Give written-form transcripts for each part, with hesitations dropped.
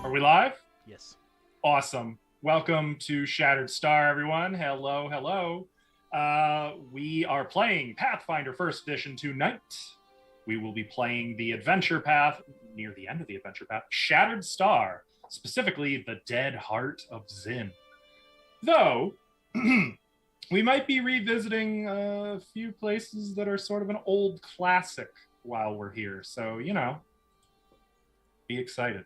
Are we live? Yes. Awesome. Welcome to Shattered Star, everyone. Hello, hello. We are playing Pathfinder First Edition tonight. We will be playing the adventure path, near the end of the adventure path, Shattered Star, specifically the Dead Heart of Zin. Though, we might be revisiting a few places that are sort of an old classic while we're here. So, you know, be excited,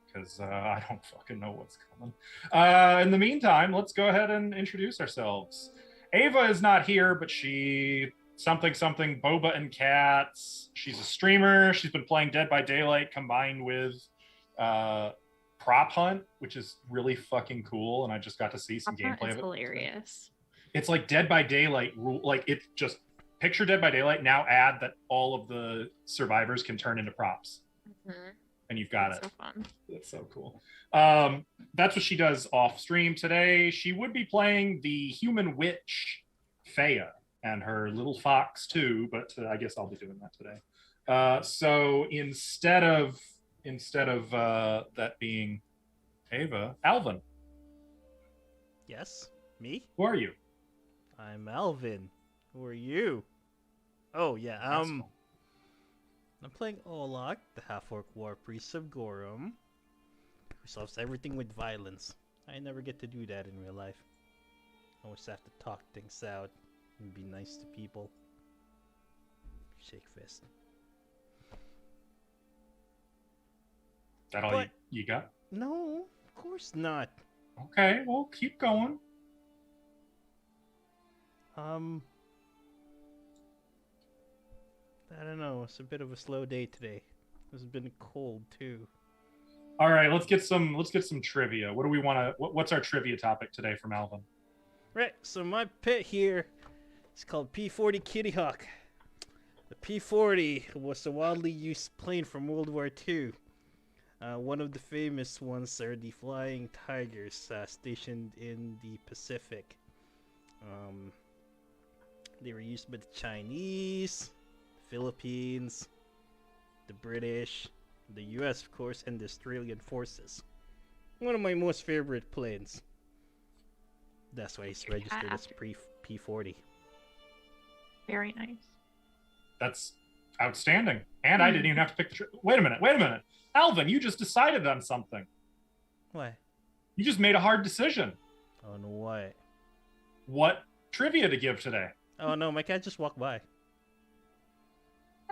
because I don't fucking know what's coming. In the meantime, let's go ahead and introduce ourselves. Ava is not here, but she something Boba and Cats. She's a streamer. She's been playing Dead by Daylight combined with Prop Hunt, which is really fucking cool, and I just got to see some gameplay of it. Hilarious. It's like Dead by Daylight rule. Like, it's just picture Dead by Daylight, now add that all of the survivors can turn into props. Mm-hmm. And you've got That's it. so fun. That's so cool. That's what she does off stream today. She would be playing the human witch, Faya, and her little fox too, but I guess I'll be doing that today. So instead of that being Ava, Alvin. Yes? Me? Who are you? I'm Alvin. Who are you? Oh, yeah, I'm playing Olak, the half-orc war priest of Gorum, who solves everything with violence. I never get to do that in real life. I always have to talk things out and be nice to people. Shake fist. That all you got? No, of course not. Okay, well, keep going. I don't know, it's a bit of a slow day today. It's been cold too. All right, let's get some trivia. What do we want to? What's our trivia topic today from Alvin? Right, so my pet here is called P-40 Kitty Hawk. The P-40 was a widely used plane from World War II. One of the famous ones are the Flying Tigers, stationed in the Pacific. They were used by the Chinese, Philippines, the British, the US, of course, and the Australian forces. One of my most favorite planes. That's why it's registered as P-40. Very nice. That's outstanding. And I didn't even have to pick the Wait a minute. Alvin, you just decided on something. What? You just made a hard decision. On what? What trivia to give today? Oh no, my cat just walked by.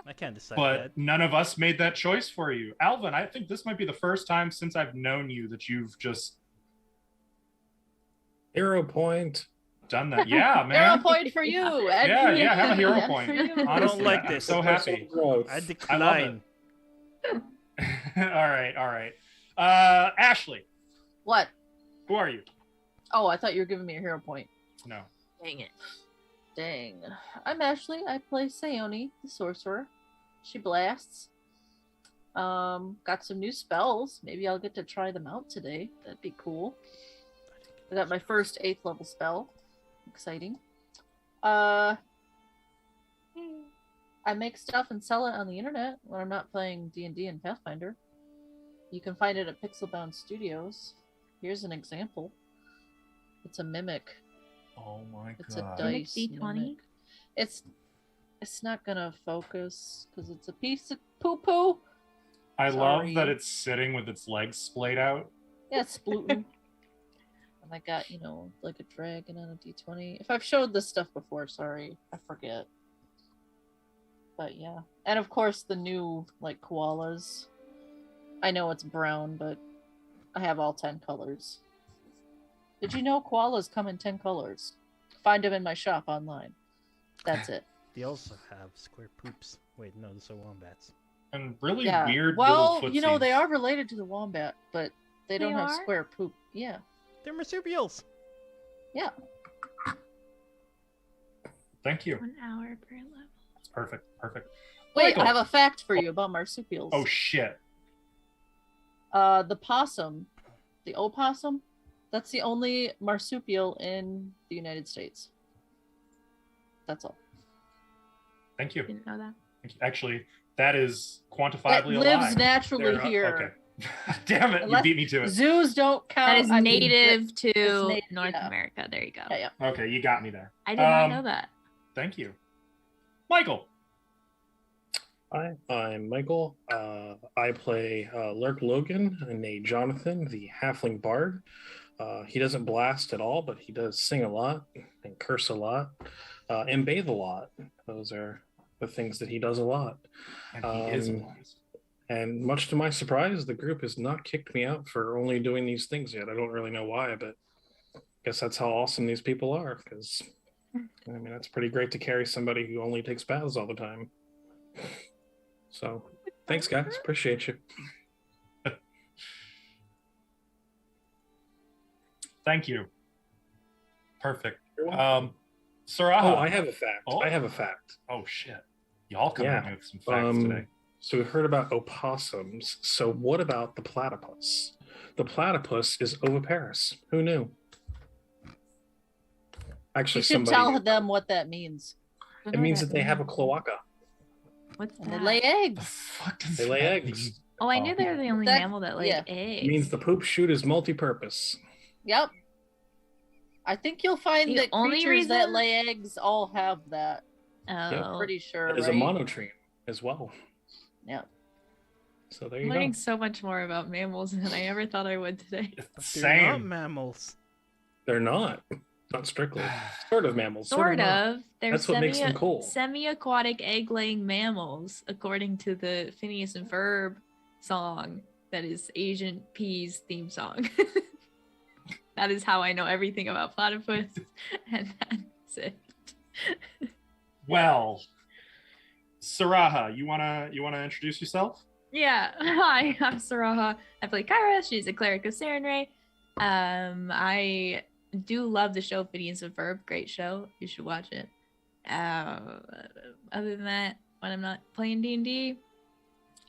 I can't decide But that. none of us made that choice for you. Alvin, I think this might be the first time since I've known you that you've just... Hero point. Done that. Yeah, man. Hero point for you. Yeah, have a hero point. Honestly, I don't like I'm this. so happy. I decline. all right. Ashley. What? Who are you? Oh, I thought you were giving me a hero point. No. Dang it. Dang. I'm Ashley. I play Sayoni, the sorcerer. She blasts. Got some new spells. Maybe I'll get to try them out today. That'd be cool. I got my first 8th level spell. Exciting. I make stuff and sell it on the internet when I'm not playing D&D and Pathfinder. You can find it at Pixelbound Studios. Here's an example. It's a mimic. Oh my god. It's a dice D20? mimic. It's not gonna focus because it's a piece of poo-poo. I love Sorry. that it's sitting with its legs splayed out. Yeah, it's splooting. And I got, like a dragon on a D20. If I've showed this stuff before, sorry. I forget. But yeah. And of course the new, koalas. I know it's brown, but I have all 10 colors. Did you know koalas come in 10 colors? Find them in my shop online. That's it. They also have square poops. Wait, no, those are wombats. And really Yeah. weird Well, little footsies. they are related to the wombat, but they don't have are? square poop. Yeah. They're marsupials. Yeah. Thank you. 1 hour per level. It's perfect. Wait, Michael. I have a fact for you about marsupials. Oh shit. The possum, the opossum, that's the only marsupial in the United States. That's all. Thank you. Didn't know that. Actually, that is That quantifiably a lives lie. naturally There- here. Okay. Damn it, you beat me to it. Zoos don't count. That is I mean, native to native, North yeah. America. There you go. Yeah. Okay, you got me there. I did not know that. Thank you. Michael. Hi, I'm Michael. I play Lurk Logan, named Jonathan, the halfling bard. He doesn't blast at all, but he does sing a lot and curse a lot and bathe a lot. Those are the things that he does a lot. And he is a blast. And much to my surprise, the group has not kicked me out for only doing these things yet. I don't really know why, but I guess that's how awesome these people are. Because, I mean, that's pretty great to carry somebody who only takes baths all the time. So, thanks, guys. Appreciate you. Thank you. Perfect. Saraha. Saraha. Oh, I have a fact. Oh. I have a fact. Oh, shit. Y'all come Yeah. in with some facts today. So we've heard about opossums. So what about the platypus? The platypus is oviparous. Who knew? Actually, You should tell them what that means. It means that they have a cloaca. What's And that? they lay The eggs. fuck does They lay that eggs. mean? Oh, I knew they were the only That- mammal that laid yeah. eggs. It means the poop chute is multi-purpose. Yep. I think you'll find The that only creatures that reason- lay eggs all have that. Oh, Pretty sure. It is right? a monotreme as well. Yeah. So there I'm you learning go. so much more about mammals than I ever thought I would today. They're not Same. mammals. They're not strictly. Sort of mammals. Sort not. of. They're That's what makes them cool. semi-aquatic egg-laying mammals, according to the Phineas and Ferb song that is Asian Peas theme song. That is how I know everything about platypus, and that's it. Well, Saraha, you wanna introduce yourself? Yeah. Hi, I'm Saraha. I play Kyra. She's a cleric of Sarenrae. I do love the show Phineas and Ferb. Great show. You should watch it. Other than that, when I'm not playing D&D,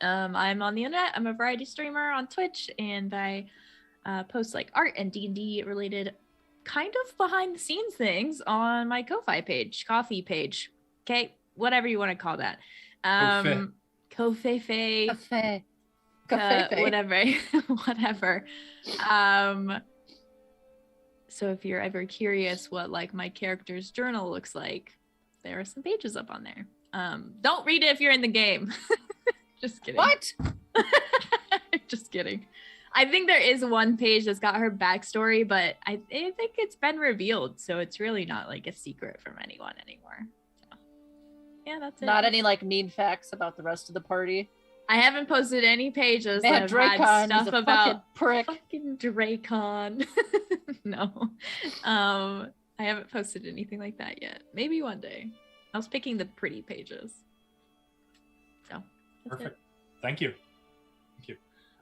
I'm on the internet. I'm a variety streamer on Twitch, and I post like art and D&D related kind of behind the scenes things on my Ko-fi page, coffee page. Okay, whatever you want to call that. Ko-fi. Cafe. Cafe. Whatever. Whatever. So if you're ever curious what like my character's journal looks like, there are some pages up on there. Don't read it if you're in the game. Just kidding. What? Just kidding. I think there is one page that's got her backstory, but I think it's been revealed, so it's really not like a secret from anyone anymore. So, yeah, that's it. Not any like mean facts about the rest of the party. I haven't posted any pages Man, that have Dracon had is stuff a about fucking prick. fucking Dracon. No. I haven't posted anything like that yet. Maybe one day. I was picking the pretty pages. So that's Perfect. it. Thank you. Thank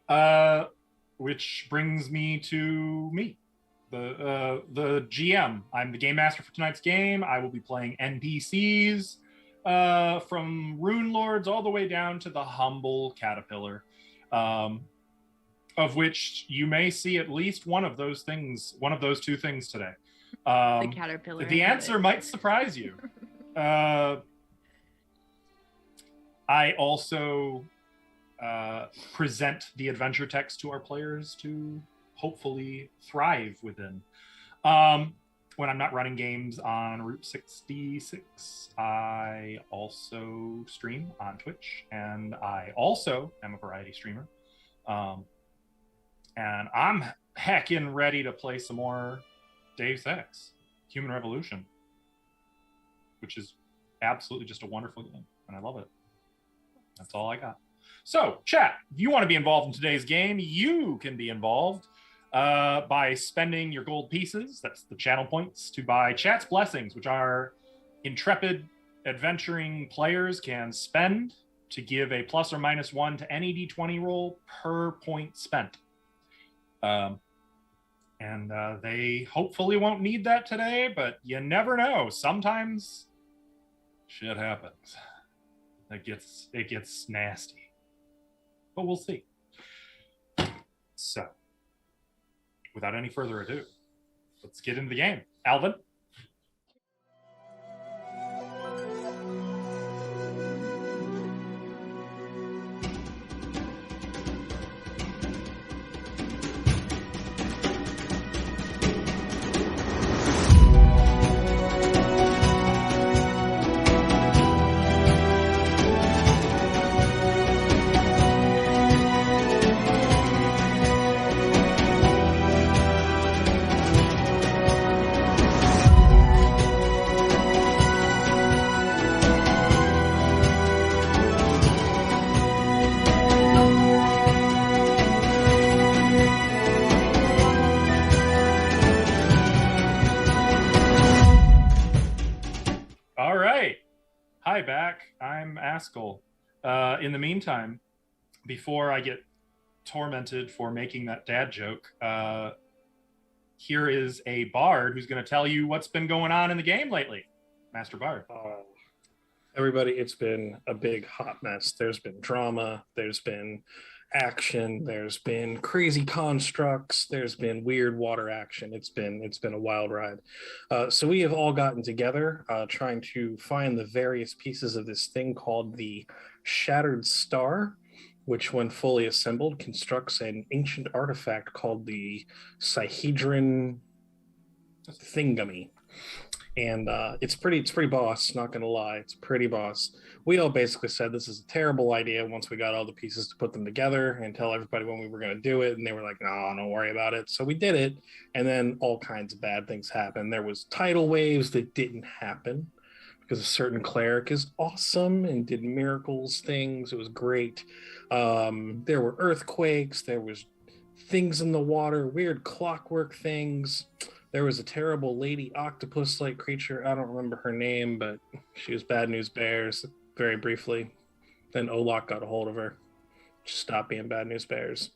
you. Which brings me to me, the GM. I'm the game master for tonight's game. I will be playing NPCs from Rune Lords all the way down to the humble caterpillar, of which you may see at least one of those two things today. The caterpillar. The answer might surprise you. I also present the adventure text to our players to hopefully thrive within. When I'm not running games on Route 66, I also stream on Twitch, and I also am a variety streamer. And I'm heckin' ready to play some more Deus Ex, Human Revolution, which is absolutely just a wonderful game, and I love it. That's all I got. So, chat, if you want to be involved in today's game, you can be involved by spending your gold pieces, that's the channel points, to buy chat's blessings, which our intrepid adventuring players can spend to give a plus or minus 1 to any d20 roll per point spent. And they hopefully won't need that today, but you never know. Sometimes shit happens. It gets nasty. But we'll see. So, without any further ado, let's get into the game. Alvin? All right. Hi, back. I'm Askell. In the meantime, before I get tormented for making that dad joke, here is a bard who's going to tell you what's been going on in the game lately. Master Bard. Everybody, it's been a big hot mess. There's been drama, there's been action, there's been crazy constructs, there's been weird water action. It's been a wild ride. So we have all gotten together trying to find the various pieces of this thing called the Shattered Star, which when fully assembled constructs an ancient artifact called the Sihedron Thingummy. And it's pretty boss, not gonna lie, it's pretty boss. We all basically said this is a terrible idea once we got all the pieces to put them together and tell everybody when we were gonna do it, and they were like, no, don't worry about it. So we did it, and then all kinds of bad things happened. There was tidal waves that didn't happen because a certain cleric is awesome and did miracles things. It was great. There were earthquakes, there was things in the water, weird clockwork things. There was a terrible lady octopus-like creature. I don't remember her name, but she was Bad News Bears very briefly. Then Olak got a hold of her. Stop being Bad News Bears.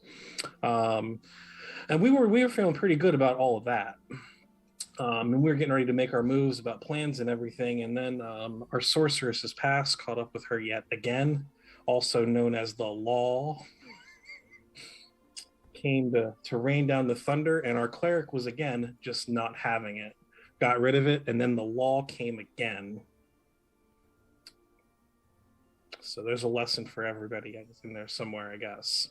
And we were feeling pretty good about all of that. And we were getting ready to make our moves about plans and everything. And then our sorceress's past caught up with her yet again, also known as the Law. Came to rain down the thunder, and our cleric was again just not having it. Got rid of it, and then the law came again. So there's a lesson for everybody in there somewhere, I guess.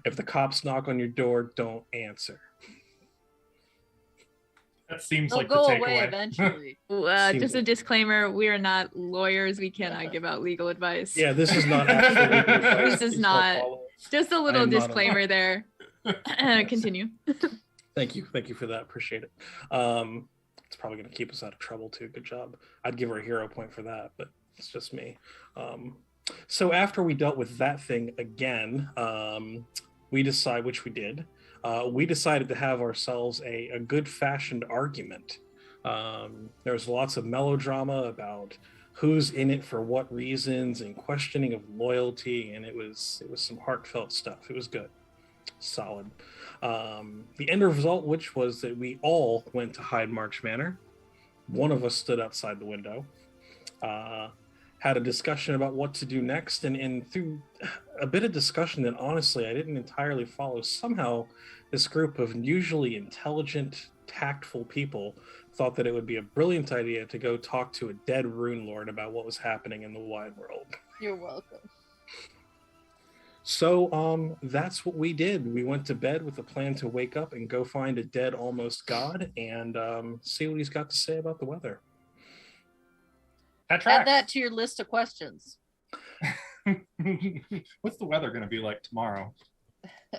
If the cops knock on your door, don't answer. That seems They'll like go the away takeaway. eventually. Just a disclaimer: we are not lawyers. We cannot give out legal advice. Yeah, this is not actually legal advice. This is Please not. don't follow it. Just a I little am not disclaimer there. Continue. Thank you for that. Appreciate it. It's probably going to keep us out of trouble too. Good job. I'd give her a hero point for that, but it's just me. So after we dealt with that thing again, we decided, which we did, we decided to have ourselves a good fashioned argument. There was lots of melodrama about who's in it for what reasons and questioning of loyalty, and it was some heartfelt stuff. It was good. Solid. The end result, which was that we all went to Hyde March Manor. One of us stood outside the window, had a discussion about what to do next, and through a bit of discussion that honestly I didn't entirely follow, somehow this group of usually intelligent, tactful people thought that it would be a brilliant idea to go talk to a dead rune lord about what was happening in the wide world. You're welcome. So that's what we did. We went to bed with a plan to wake up and go find a dead almost god and see what he's got to say about the weather. That tracks. Add that to your list of questions. What's the weather going to be like tomorrow?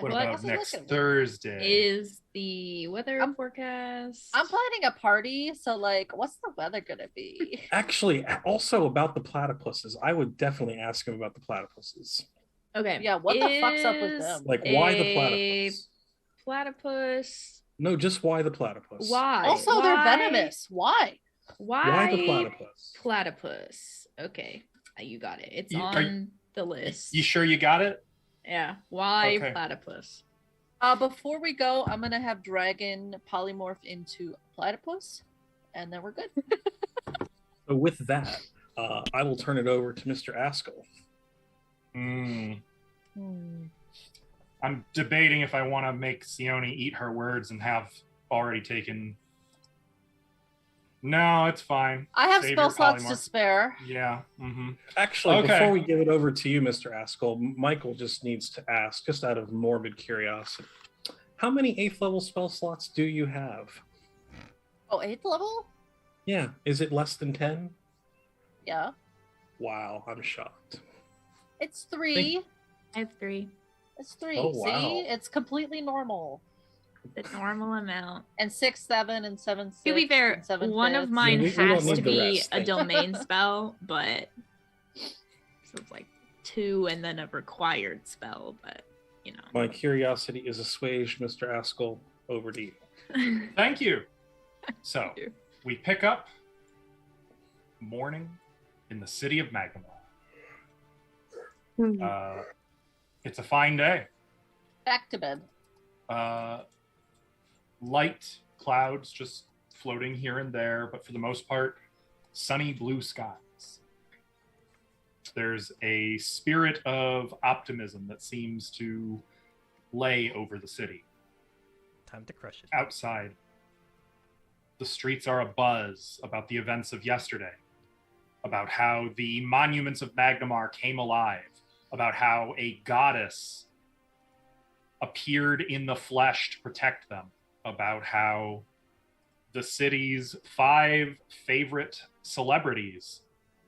What Well, about next Thursday? Is the weather forecast? I'm planning a party, so like, what's the weather gonna be? Actually, also about the platypuses, I would definitely ask him about the platypuses. Okay. Yeah, what the fuck's up with them? Like, why the platypus? Platypus. No, just why the platypus? Why? Also, they're venomous. Why? Why the platypus? Platypus. Okay, you got it. It's Are on the list. You sure you got it? Yeah. Why Okay. platypus? Before we go, I'm gonna have Dragon polymorph into platypus, and then we're good. So with that, I will turn it over to Mr. Askell. I'm debating if I want to make Sione eat her words and have already taken. No, it's fine. I have Save spell your slots to polymorph. spare. Yeah. Mm-hmm. Actually, Okay. before we give it over to you, Mr. Askell, Michael just needs to ask, just out of morbid curiosity, how many 8th level spell slots do you have? Oh, 8th level? Yeah, is it less than 10? Yeah. Wow, I'm shocked. It's 3. I have 3. It's 3. Oh, wow. See? It's completely normal. The normal amount. And 6, 7, and 7, 6. To be fair, and 7, one of 5th. mine we don't has need to the be rest. a domain spell, but so it's like 2 and then a required spell, but you know. My curiosity is assuaged, Mr. Askell. Over to you. Thank you. So you. we pick up morning in the city of Magnemar. It's a fine day. Back to bed. Light clouds just floating here and there, but for the most part, sunny blue skies. There's a spirit of optimism that seems to lay over the city. Time to crush it. Outside, the streets are abuzz about the events of yesterday, about how the monuments of Magnemar came alive, about how a goddess appeared in the flesh to protect them, about how the city's 5 favorite celebrities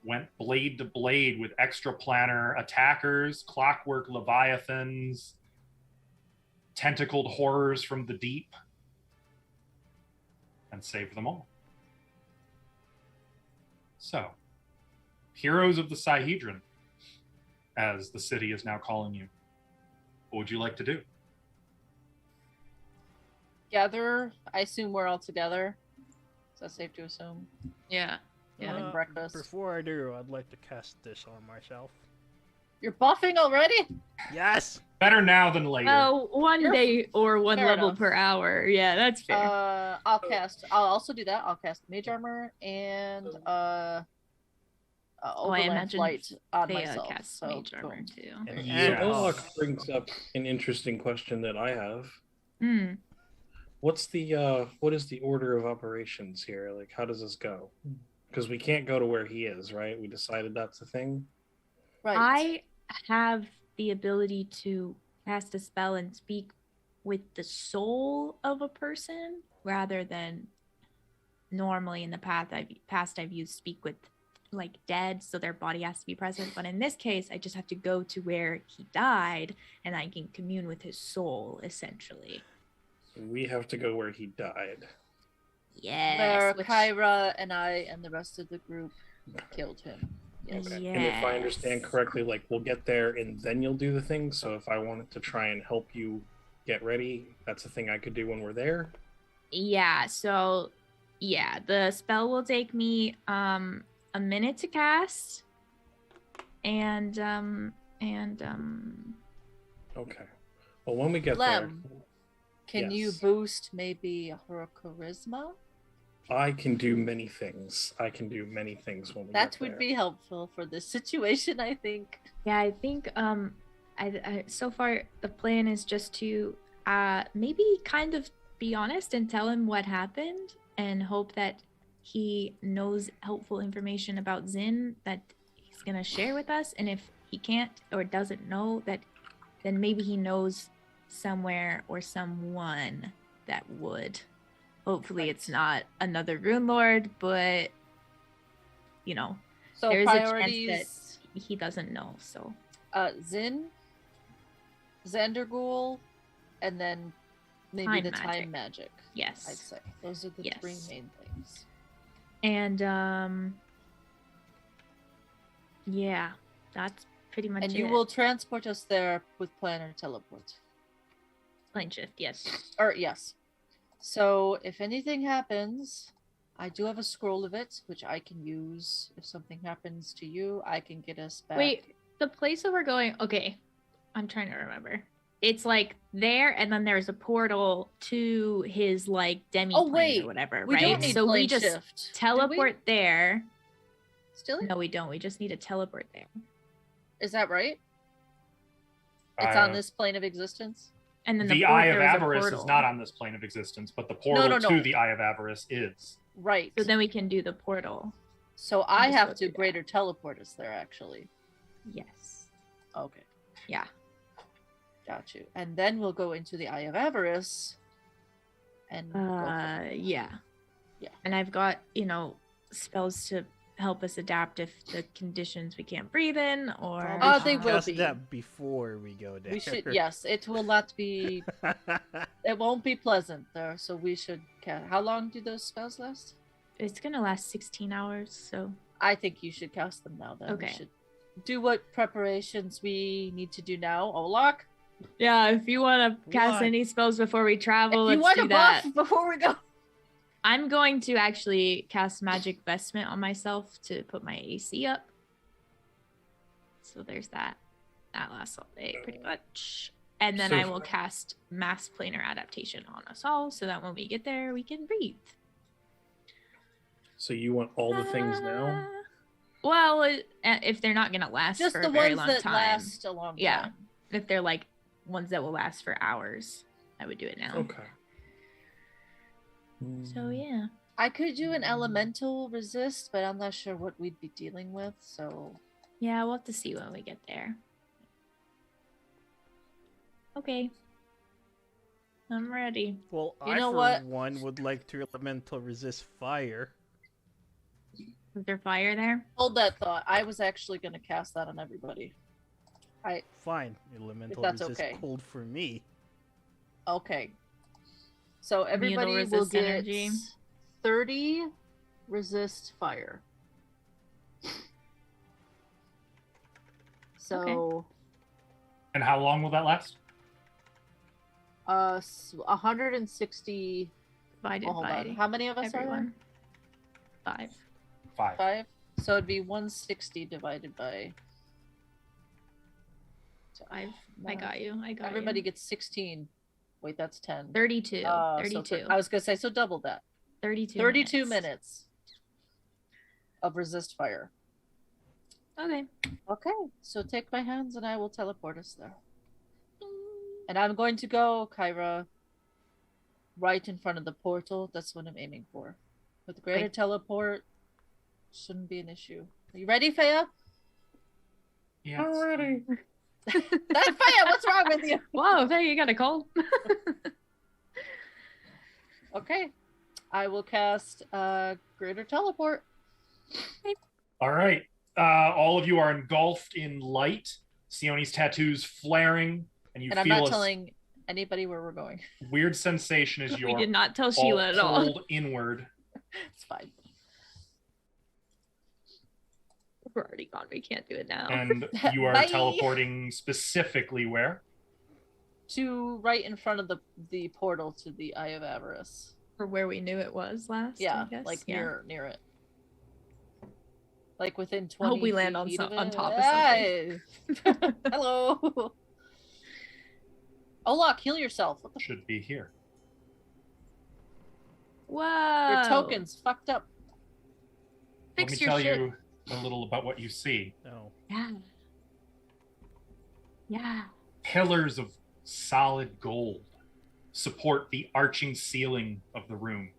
went blade to blade with extraplanar attackers, clockwork leviathans, tentacled horrors from the deep, and saved them all. So, heroes of the Sihedron, as the city is now calling you, what would you like to do? Gather. I assume we're all together. Is that safe to assume? Yeah. Having breakfast. Before I do, I'd like to cast this on myself. You're buffing already? Yes! Better now than later. Oh, one day or one Fair level enough. per hour. Yeah, that's fair. I'll also do that. I'll cast Mage Armor and Overland imagine Flight on Thea myself. casts So, Mage Armor boom. too. And Yeah. Olak brings up an interesting question that I have. Hmm. What is the order of operations here? Like, how does this go? Because we can't go to where he is, right? We decided that's the thing. Right. I have the ability to cast a spell and speak with the soul of a person rather than normally in the past I've used speak with like dead, so their body has to be present. But in this case, I just have to go to where he died and I can commune with his soul essentially. We have to go where he died. Yes. Where which- Kyra and I and the rest of the group killed him. Yes. Okay. And if I understand correctly, like we'll get there and then you'll do the thing. So if I wanted to try and help you get ready, that's a thing I could do when we're there. Yeah, so yeah, the spell will take me a minute to cast. And Okay. Well, when we get Lem, can you Yes. boost maybe her charisma? there, I can do many things. I can do many things when we That get would there. be helpful for this situation, I think. yeah, I think I so far the plan is just to maybe kind of be honest and tell him what happened and hope that he knows helpful information about Zin that he's gonna share with us. And if he can't or doesn't know that, then maybe he knows somewhere or someone that would. Hopefully it's not another Rune Lord, but you know, So there is a chance priorities, that he doesn't know. So Zin, Xanderghoul, and then maybe Time the magic. time magic. I'd yes. say those are the Yes. 3 main things. And yeah, that's pretty much And it. you will transport us there with planner teleport. plane shift, yes. Or yes. So if anything happens, I do have a scroll of it, which I can use. If something happens to you, I can get us back. Wait, the place that we're going, okay. I'm trying to remember. It's like there, and then there's a portal to his like demi Oh, plane wait. or whatever, We right? don't need So we plane just shift. Do we? teleport there. Still? No, we don't. We just need to teleport there. Is that right? It's on Uh, this plane of existence? And then The port- Eye of there was a Avarice is portal. not on this plane of existence, but the portal no. to the Eye of Avarice is. Right. So then we can do the portal. So I just have go to through that. greater teleport us there, actually. Yes. Okay. Yeah. Got you. And then we'll go into the Eye of Avarice. And go from there. Yeah. Yeah. And I've got, spells to help us adapt if the conditions we can't breathe in or They will Just be. that before we go there. We should, yes, it will not be, it won't be pleasant there, so we should, how long do those spells last? it's gonna last 16 hours, so I think you should cast them now then. We Okay. should do what preparations we need to do now. Olak, yeah, if you want to cast What? any spells before we travel, if you let's want do to that. buff before we go. I'm going to actually cast Magic Vestment on myself to put my AC up. So there's that. That lasts all day, pretty much. And then So- I will cast Mass Planar Adaptation on us all so that when we get there, we can breathe. So you want all the things now? Well, if they're not going to last Just for the a very ones long that time. last a long Yeah. time. If they're like ones that will last for hours, I would do it now. Okay. So yeah. I could do an elemental resist, but I'm not sure what we'd be dealing with, so Yeah, we'll have to see when we get there. Okay. I'm ready. Well, You I know for what? one would like to elemental resist fire. Is there fire there? hold that thought. I was actually gonna cast that on everybody. Fine, elemental that's resist okay. cold for me. Okay. So everybody will resist get energy. 30 resist fire. So And how long will that last? 160. Divided Oh, hold by on. How many of us are everyone. 5. 5. there? 5. So it'd be 160 divided by 5. I got you. I got Everybody you. gets 16. Wait, that's 10. 32. So 32. I was gonna say, so double that. 32. 32 minutes of resist fire. Okay. Okay, so take my hands and I will teleport us there. And I'm going to go, Kyra, right in front of the portal. That's what I'm aiming for. With greater Like- teleport, shouldn't be an issue. Are you ready, Faya? Yeah. Already. Faya, what's wrong with you? Whoa, hey, you got a cold. Okay, I will cast greater teleport. All right. All of you are engulfed in light. Sione's tattoos flaring, and you And I'm feel not a telling anybody where we're going. weird sensation as We you're did not tell all Sheila at all. pulled inward. It's fine. We're already gone. We can't do it now. And you are Bye. teleporting specifically where? To right in front of the portal to the Eye of Avarice. For where we knew it was last. Yeah, I guess. like Yeah. near it. Like within I 20 hope we land on feet of on it. top of something. Hey! Hello. Olak, heal yourself. What the Should be here. Whoa. Your tokens fucked up. Let Fix me your tell shit. you a little about what you see. No. Yeah. Yeah. Pillars of solid gold support the arching ceiling of the room.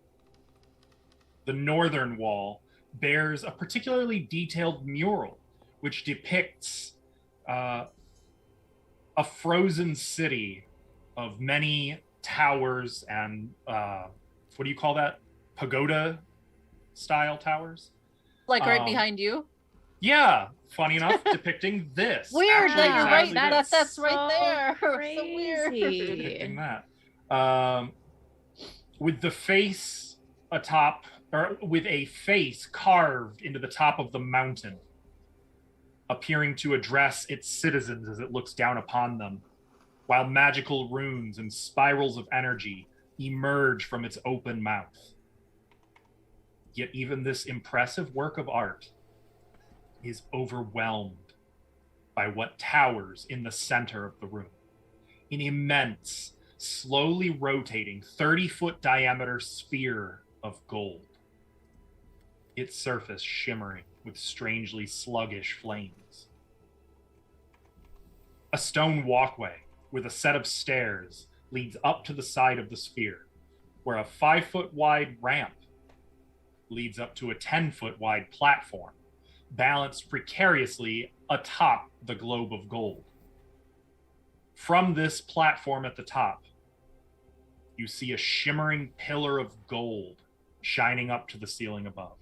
The northern wall bears a particularly detailed mural which depicts a frozen city of many towers and what do you call that? Pagoda style towers? Like right Um, behind you. Yeah, funny enough, depicting this. Weird Actually, that you're right. exactly this. That's so right there. So crazy. weird. Depicting that. With the face atop, or with a face carved into the top of the mountain, appearing to address its citizens as it looks down upon them, while magical runes and spirals of energy emerge from its open mouth. Yet even this impressive work of art is overwhelmed by what towers in the center of the room. An immense, slowly rotating 30-foot diameter sphere of gold. Its surface shimmering with strangely sluggish flames. A stone walkway with a set of stairs leads up to the side of the sphere, where a 5-foot wide ramp leads up to a 10-foot wide platform, balanced precariously atop the globe of gold. From this platform at the top, you see a shimmering pillar of gold shining up to the ceiling above.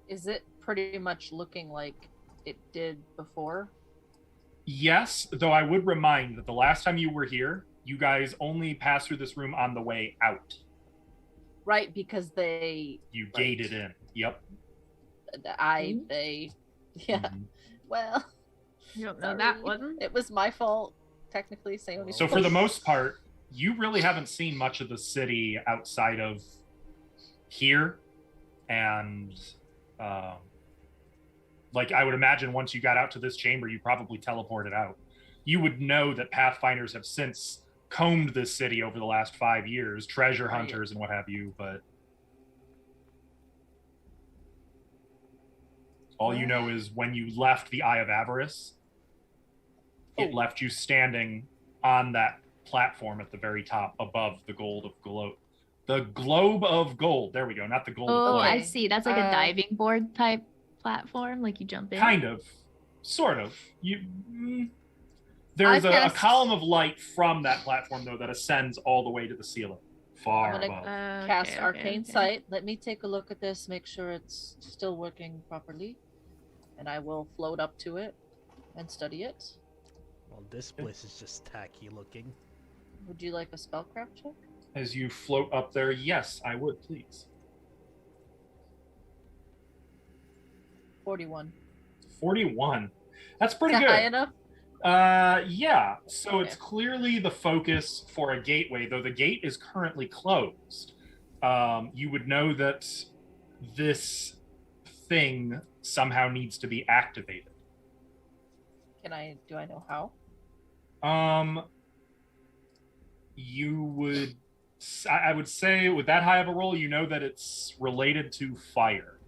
Is it pretty much looking like it did before? Yes, though I would remind that the last time you were here, you guys only passed through this room on the way out. Right, because they You Right. gated in. Yep. they yeah. Mhm. Well, You don't know sorry. that one. It was my fault, technically. Saying So for the most part, you really haven't seen much of the city outside of here, and like I would imagine once you got out to this chamber, you probably teleported out. You would know that Pathfinders have since combed this city over the last 5 years, treasure hunters and what have you, but all you know is when you left the Eye of Avarice, it left you standing on that platform at the very top above the the globe of gold. There we go. Not the gold. Oh, of I gold. see. That's like a diving board type platform, like you jump in. Kind of, sort of. There's a column of light from that platform though that ascends all the way to the ceiling, far above. Cast Arcane Sight. Let me take a look at this, make sure it's still working properly, and I will float up to it and study it. Well, this place is just tacky looking. Would you like a spellcraft check? As you float up there, yes, I would, please. 41. 41. That's pretty good. High enough? Yeah. So it's clearly the focus for a gateway, though the gate is currently closed. You would know that this thing somehow needs to be activated. Do I know how? You would, I would say with that high of a roll, you know that it's related to fire.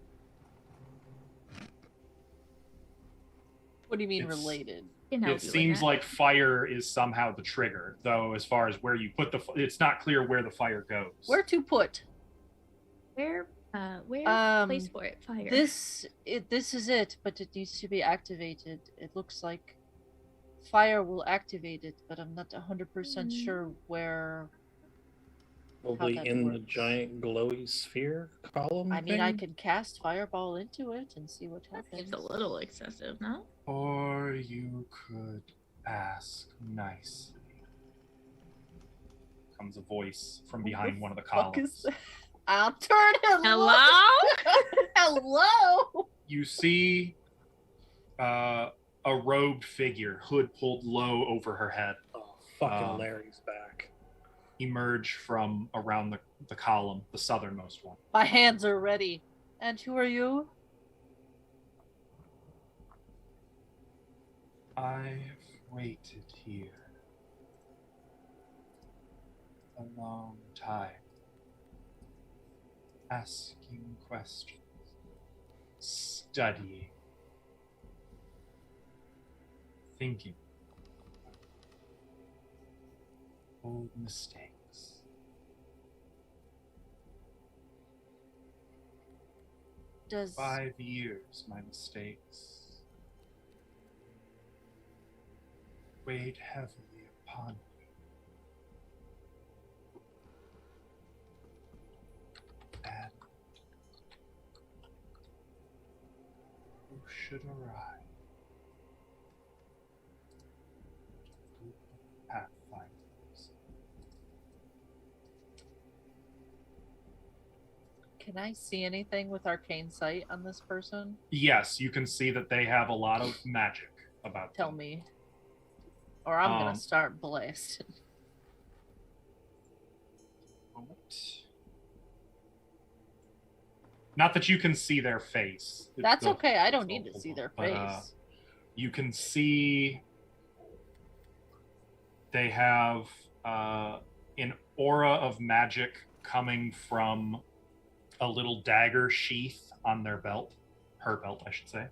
What do you mean related? It seems like fire is somehow the trigger, though as far as where you put it's not clear where the fire goes. Where to put? Where place for it? Fire. This is it, but it needs to be activated. It looks like fire will activate it, but I'm not 100% sure where. Probably in the giant glowy sphere column. I mean, I can cast fireball into it and see what happens. It's a little excessive, no? Or you could ask nicely. Comes a voice from behind one of the columns. I'll turn him. Hello? Hello? You see a robed figure, hood pulled low over her head. Oh, fucking Larry's back. Emerge from around the column, the southernmost one. My hands are ready. And who are you? I've waited here a long time, asking questions, studying, thinking, old mistakes. 5 years, my mistakes weighed heavily upon me. And who should arrive? A group of Pathfinders. Can I see anything with arcane sight on this person? Yes, you can see that they have a lot of magic about Tell them. me. Or I'm gonna start blasting. Not that you can see their face. That's okay. I don't need to see their face. You can see they have an aura of magic coming from a little dagger sheath on their belt. Her belt, I should say.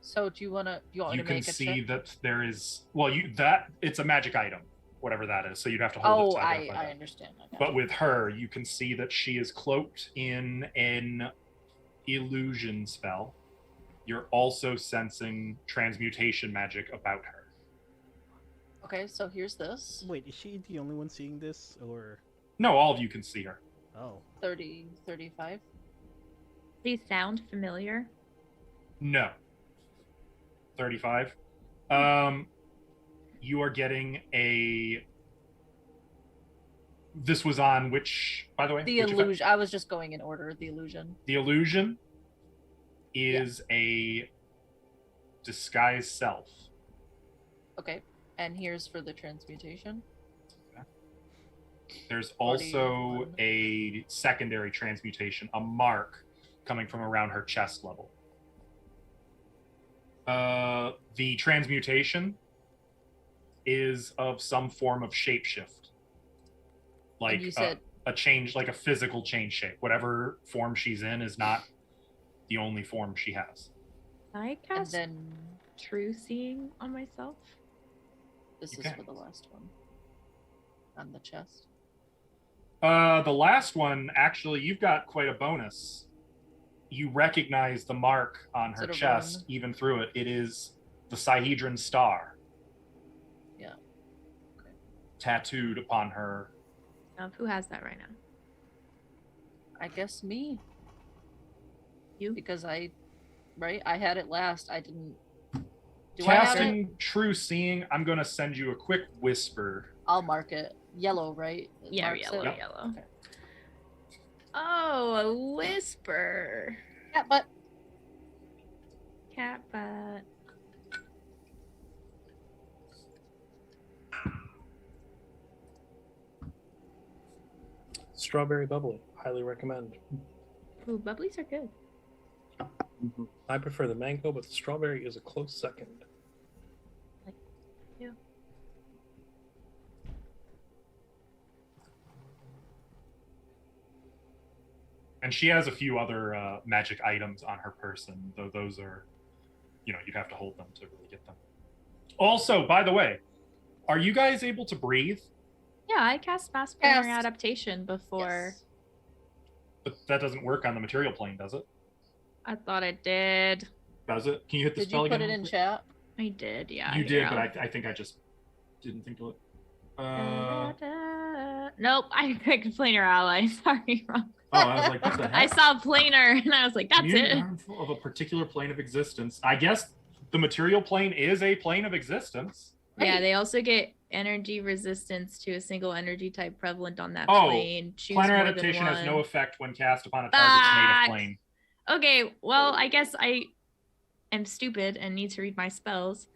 So do you want me to make a check? You can see that there is it's a magic item, whatever that is. So you'd have to hold it. I understand. But with her, you can see that she is cloaked in an illusion spell. You're also sensing transmutation magic about her. Okay, so here's this. Wait, is she the only one seeing this, or? No, all of you can see her. Oh. 30, 35. These sound familiar? No. 35. You are getting this was on which, by the way? The illusion. I was just going in order. The illusion. The illusion is a disguised self. Okay. And here's for the transmutation. There's also 41. a secondary transmutation, a mark coming from around her chest level. The transmutation is of some form of shapeshift. Like you said- a change, like a physical change shape. Whatever form she's in is not the only form she has. Can I And cast then True Seeing on myself? this You is can. for the last one. On the chest. The last one, actually, you've got quite a bonus. You recognize the mark on her Is it a chest, rune? even through it. It is the Sihedron star. Yeah. Okay. Tattooed upon her. Who has that right now? I guess me. You? Because I had it last. I didn't. Do I have it? Casting True Seeing, I'm going to send you a quick whisper. I'll mark it. Yellow, right? It Yeah, marks yellow, it? Yep. yellow. Okay. Oh, a whisper. Yeah, but Cat butt. Strawberry bubbly. Highly recommend. Ooh, bubblies are good. I prefer the mango, but the strawberry is a close second. Yeah. And she has a few other magic items on her person, though those are, you'd have to hold them to really get them. Also, by the way, are you guys able to breathe? Yeah, I cast Mass Planar Cast. Adaptation before. yes. But that doesn't work on the material plane, does it? I thought it did. Does it? Can you hit the Did spell you put again? it in chat? I did, yeah. You here, did, but I'll- I think I just didn't think of it. Nope, I picked Planar Ally. Sorry, wrong. Oh, I was like, what the heck? I saw Planar and I was like, that's Community it. harmful of a particular plane of existence. I guess the material plane is a plane of existence. Yeah, Right. they also get energy resistance to a single energy type prevalent on that Oh, plane. Choose Planar more than adaptation has no one. effect when cast upon a target's native Fuck. plane. Okay, well, I guess I am stupid and need to read my spells.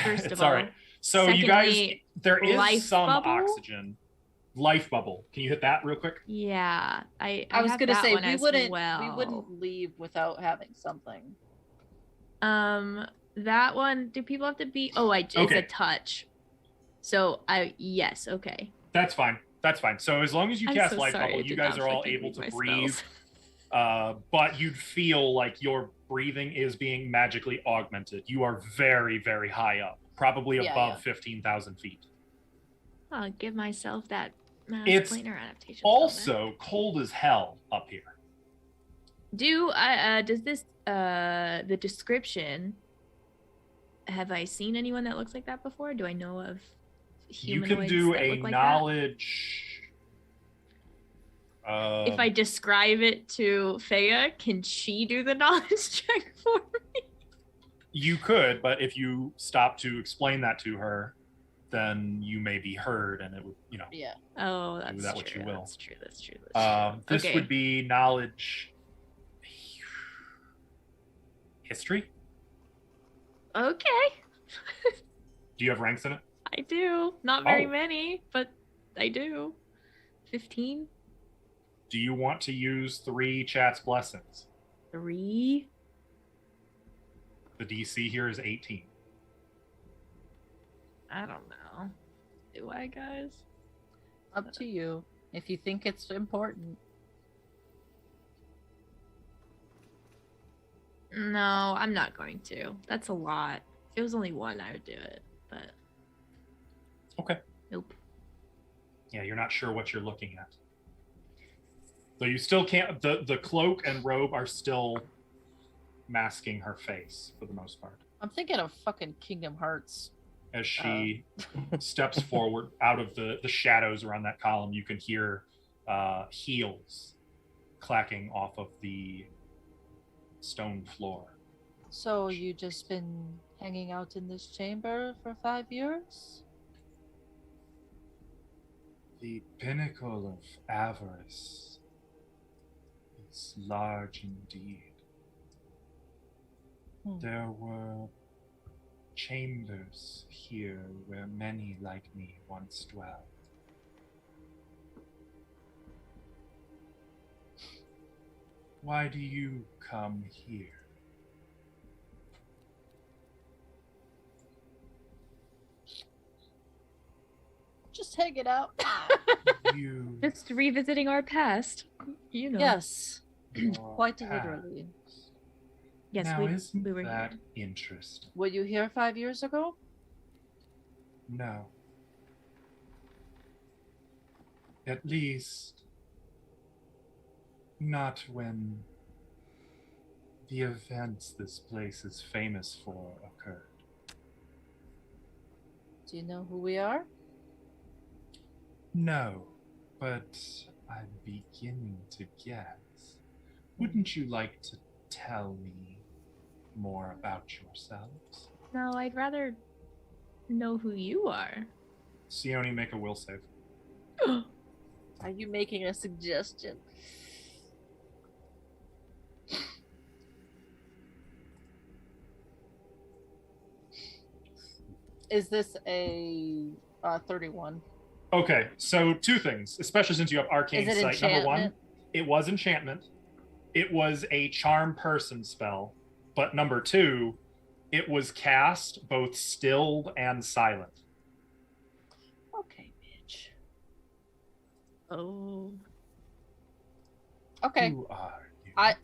First It's of all all. right. So you guys, Secondly, there is life some bubble? oxygen. Life bubble. Can you hit that real quick? Yeah, I I was have gonna that say one we as wouldn't well. leave without having something. That one. Do people have to be? Oh, it's Okay. a touch. So yes, okay. That's fine. That's fine. So as long as you I'm cast so life sorry, I bubble, you did guys not are all fucking able read to my breathe. spells. But you'd feel like your breathing is being magically augmented. You are very, very high up, probably Yeah, above yeah. 15,000 feet. I'll give myself that mass It's planar adaptation. spell then. Also cold as hell up here. Does this the description? Have I seen anyone that looks like that before? Do I know of You humanoids can do that a look like knowledge. If I describe it to Fea, can she do the knowledge check for me? You could, but if you stop to explain that to her, then you may be heard, and it would, Yeah. Oh, that's Do that what true. you will. That's true. That's true. That's true. This Okay. would be knowledge. History. Okay, Do you have ranks in it? I do. Not very Oh. many, but I do. 15? Do you want to use 3 chat's blessings? 3? The DC here is 18. I don't know. Do I, guys? Up to you. If you think it's important. No, I'm not going to. That's a lot. If it was only 1, I would do it. But Okay. nope. Yeah, you're not sure what you're looking at. So you still can't. The cloak and robe are still masking her face for the most part. I'm thinking of fucking Kingdom Hearts. As she steps forward out of the shadows around that column, you can hear heels clacking off of the stone floor. So you just been hanging out in this chamber for 5 years? The pinnacle of avarice is large indeed. Hmm. There were chambers here where many like me once dwelled. Why do you come here? Just hanging out. You Just revisiting our past. You know. Yes, your quite past. literally. Yes, Now, isn't we were that here. interesting? Were you here 5 years ago? No. At least, not when the events this place is famous for occurred. Do you know who we are? No, but I'm beginning to guess. Wouldn't you like to tell me more about yourselves? No, I'd rather know who you are. Sione, make a will save. Are you making a suggestion? Is this a 31? Okay, so two things, especially since you have arcane Is it sight. Number one, enchantment? it was enchantment. It was a charm person spell. But number two, it was cast both stilled and silent. Okay, bitch. Oh. Okay. Who are you?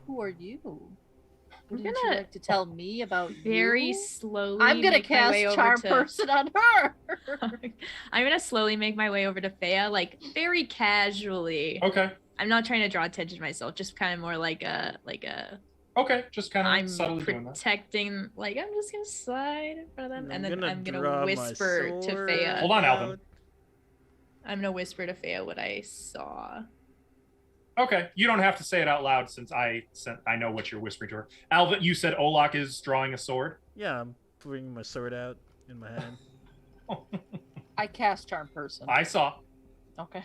Who are you? I'm Wouldn't you gonna like to tell me about very you? slowly I'm gonna make my way cast over Charm to... Person on her. I'm gonna slowly make my way over to Fea, like very casually. Okay, I'm not trying to draw attention to myself, just kind of more like a okay, just kind of I'm subtly doing that. protecting, like I'm just gonna slide in front of them, and then I'm gonna draw my whisper to sword Fea. Hold on, Alvin. out. I'm gonna whisper to Fea what I saw. Okay, you don't have to say it out loud since I know what you're whispering to her. Alvin, you said Olak is drawing a sword. Yeah, I'm bringing my sword out in my hand. I cast Charm Person. I saw. Okay.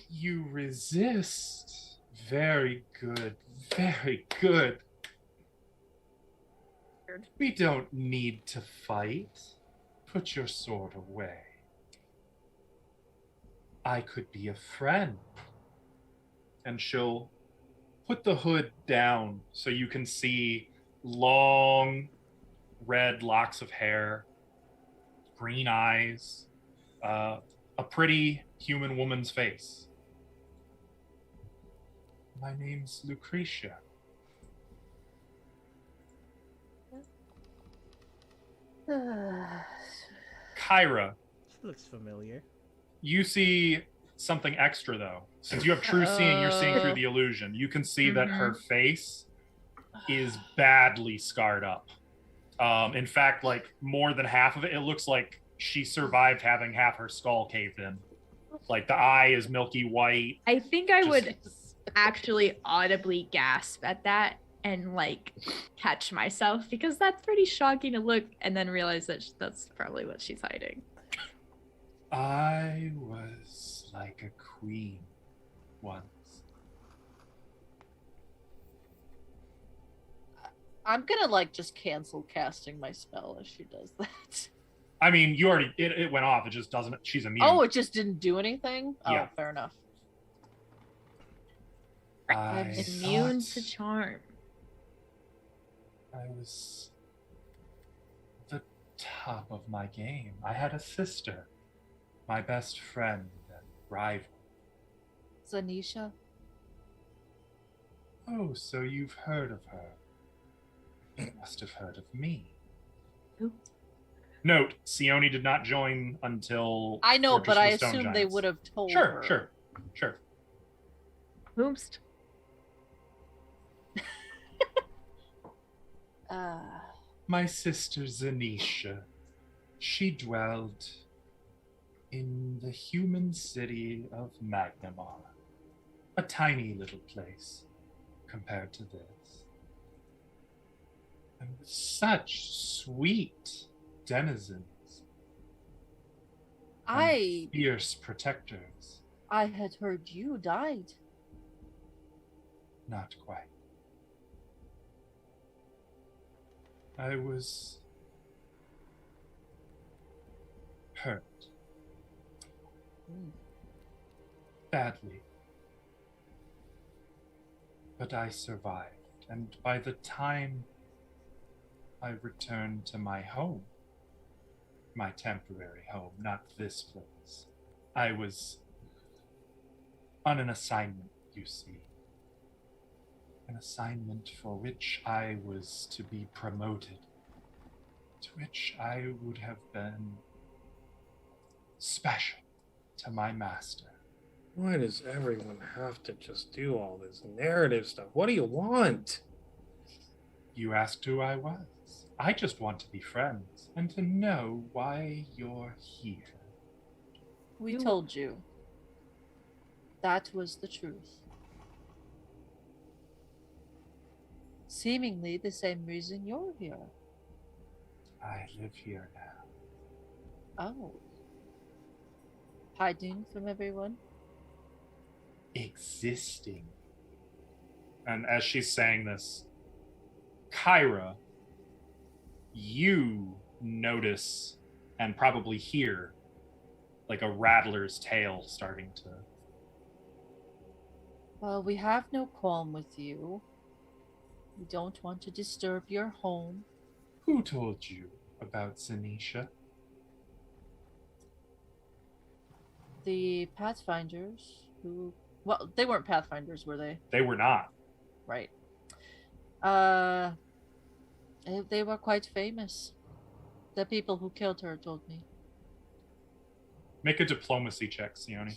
You resist. Very good. Very good. We don't need to fight. Put your sword away. I could be a friend. And she'll put the hood down so you can see long red locks of hair, green eyes, a pretty human woman's face. My name's Lucretia. Kyra, She looks familiar. you see something extra though. Since you have true seeing, you're seeing through the illusion. You can see that her face is badly scarred up. In fact, like more than half of it, it looks like she survived having half her skull caved in. Like the eye is milky white. I think I Just- would actually audibly gasp at that and like catch myself because that's pretty shocking to look and then realize that that's probably what she's hiding. I was like a queen once. I'm gonna like just cancel casting my spell if she does that. I mean, you already it went off. It just doesn't. She's immune. Oh, it just didn't do anything? Yeah. Oh, fair enough. I Immune thought to charm. I was the top of my game. I had a sister, my best friend and rival. Zanisha? Oh, so you've heard of her. You must have heard of me. Who? Note, Sione did not join until I know, Fortress but of I the Stone assumed they Giants. would have told Sure, her. sure. Whomst? My sister Zanisha, she dwelled in the human city of Magnamar. A tiny little place compared to this. And with such sweet denizens and fierce protectors. I had heard you died. Not quite. I was hurt badly. But I survived, and by the time I returned to my home, my temporary home, not this place, I was on an assignment, you see. An assignment for which I was to be promoted, to which I would have been special to my master. Why does everyone have to just do all this narrative stuff? What do you want? You asked who I was. I just want to be friends and to know why you're here. We told you. That was the truth. Seemingly the same reason you're here. I live here now. Oh. Hiding from everyone? Existing. And as she's saying this, Kyra, you notice and probably hear like a rattler's tail starting to. Well, we have no qualm with you. We don't want to disturb your home. Who told you about Zanisha? The Pathfinders who... Well, they weren't Pathfinders, were they? They were not. Right. They were quite famous. The people who killed her told me. Make a diplomacy check, Sione.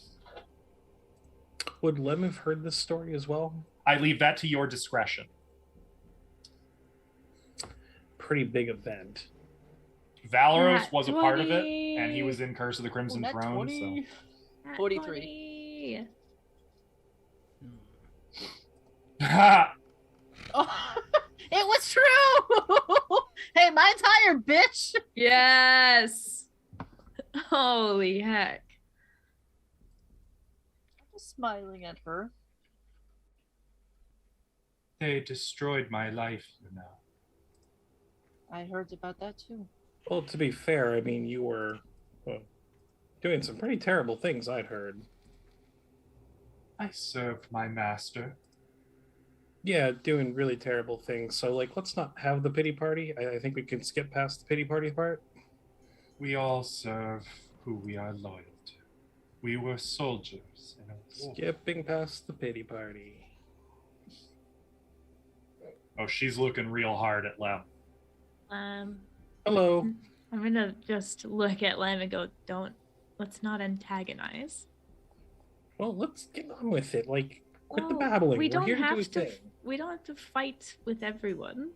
Would Lem have heard this story as well? I leave that to your discretion. Pretty big event. Valoros Nat was a part of it, 20. and he was in Curse of the Crimson Nat Throne. 20. Nat 43. 20. Oh, it was true! Hey, mine's higher, bitch! Yes. Holy heck. I'm just smiling at her. They destroyed my life, you know. I heard about that too. Well, to be fair, I mean, you were doing some pretty terrible things, I'd heard. I served my master. Yeah, doing really terrible things. So, like, let's not have the pity party. I think we can skip past the pity party part. We all serve who we are loyal to. We were soldiers in a war. Skipping past the pity party. Oh, she's looking real hard at Lem. Hello. I'm gonna just look at Lem and go, let's not antagonize. Well, let's get on with it. Like, quit the Well, babbling. we We're don't here to do a have to. thing. We don't have to fight with everyone.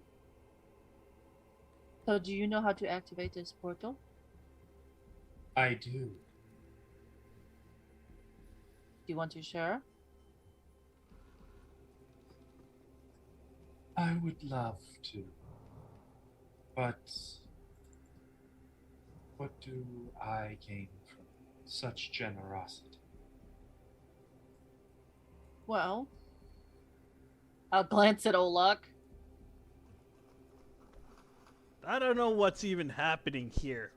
So, do you know how to activate this portal? I do. Do you want to share? I would love to. But what do I gain from such generosity? Well, I'll glance at Olak. I don't know what's even happening here.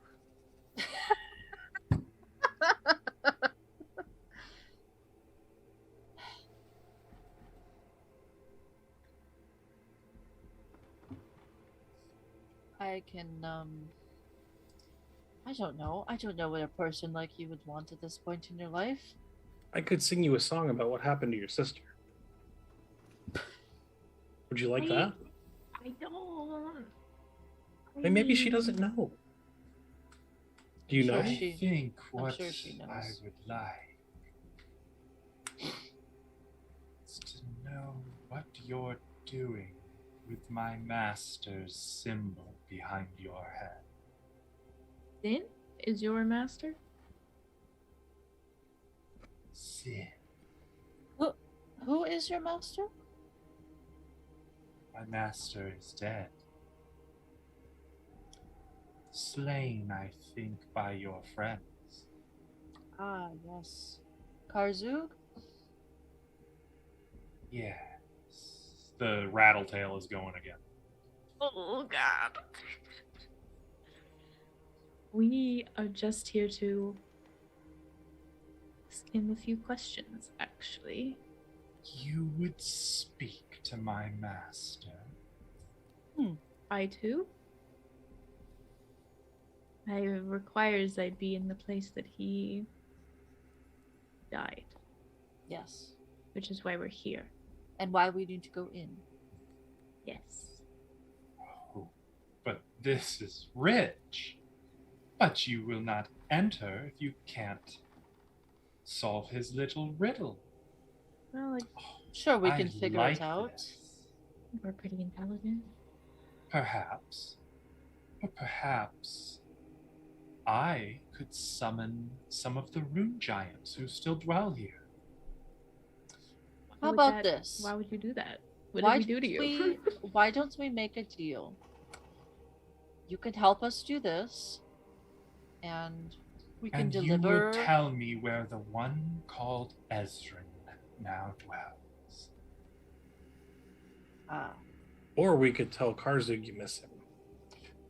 I can, I don't know. I don't know what a person like you would want at this point in your life. I could sing you a song about what happened to your sister. Would you like that? I don't. Hey, maybe she doesn't know. Do you Sure know? she- I think I'm what sure she knows. I would like is to know what you're doing with my master's symbol behind your head. Sin is your master? Sin. Who is your master? My master is dead. Slain, I think, by your friends. Ah, yes. Karzug? Yes. The rattletail is going again. Oh God. We are just here to ask him a few questions, actually. You would speak to my master. I too? It requires I be in the place that he died, Yes. which is why we're here. And why we need to go in. Yes. Oh, but this is rich. But you will not enter if you can't solve his little riddle. Well, like, Sure, we I can figure like it out. this. we're pretty intelligent. Perhaps. But perhaps I could summon some of the rune giants who still dwell here. How Would about that- this? Why would you do that? What Why did we do to don't you? why don't we make a deal? You can help us do this, and we can And deliver. you will tell me where the one called Ezrin now dwells. Ah. Or we could tell Karzug you miss him.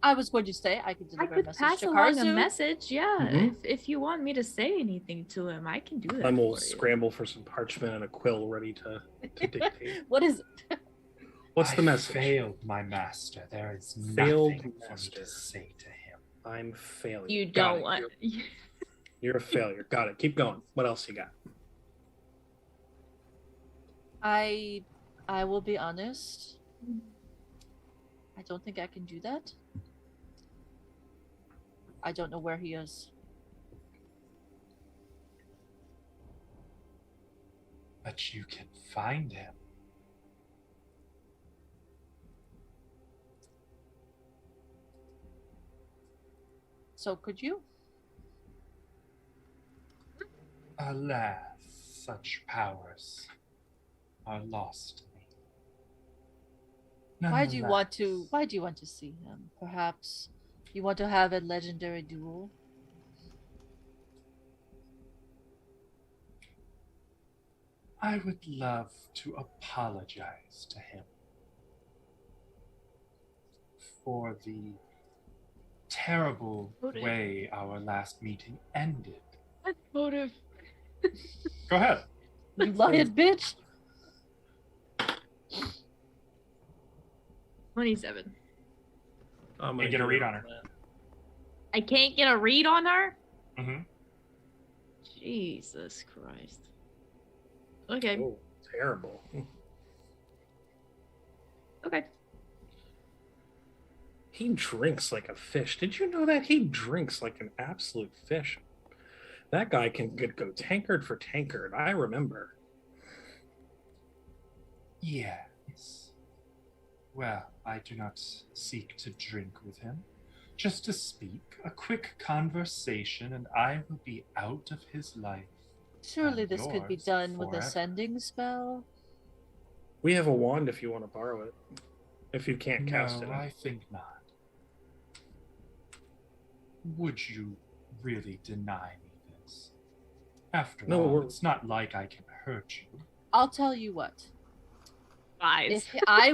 I was going to say I could I deliver a could message pass to along a Karzu. message, yeah. Mhm. If you want me to say anything to him, I can do that. I will for you. scramble for some parchment and a quill ready to dictate. What is it? What's the I message? Failed my master. There is Failed nothing for me master. to say to him. I'm failing. You Got don't it. want. You're a failure. Got it. Keep going. What else you got? I will be honest. I don't think I can do that. I don't know where he is. But you can find him. So could you? Alas, such powers are lost to me. Why do you want to Nonetheless, why do you want to see him? Perhaps you want to have a legendary duel? I would love to apologize to him for the terrible Motive. way our last meeting ended. What motive? Go ahead. You lying bitch! 27. I'm And get a read on her. I can't get a read on her? Mm-hmm. Jesus Christ. Okay. Oh, terrible. Okay. He drinks like a fish. Did you know that? He drinks like an absolute fish. That guy can go tankard for tankard. I remember. Yes. Well, I do not seek to drink with him. Just to speak, a quick conversation, and I will be out of his life. Surely And this could be yours done with a forever. sending spell. We have a wand if you want to borrow it. If you can't cast No, it. I think not. Would you really deny me this? After No, all, we're- it's not like I can hurt you. I'll tell you what. Lies. If I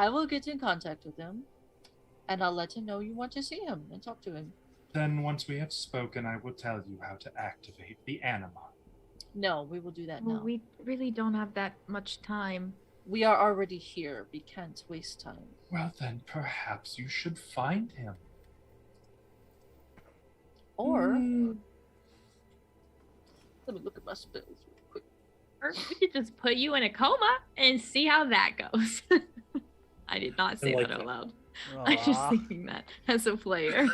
will get in contact with him, and I'll let him know you want to see him and talk to him. Then once we have spoken, I will tell you how to activate the anima. No, we will do that Well, now. we really don't have that much time. We are already here. We can't waste time. Well, then perhaps you should find him. Or Mm, let me look at my spells real quick. or we could just put you in a coma and see how that goes. I did not say like that out that. loud. I'm just Aw. thinking that as a player.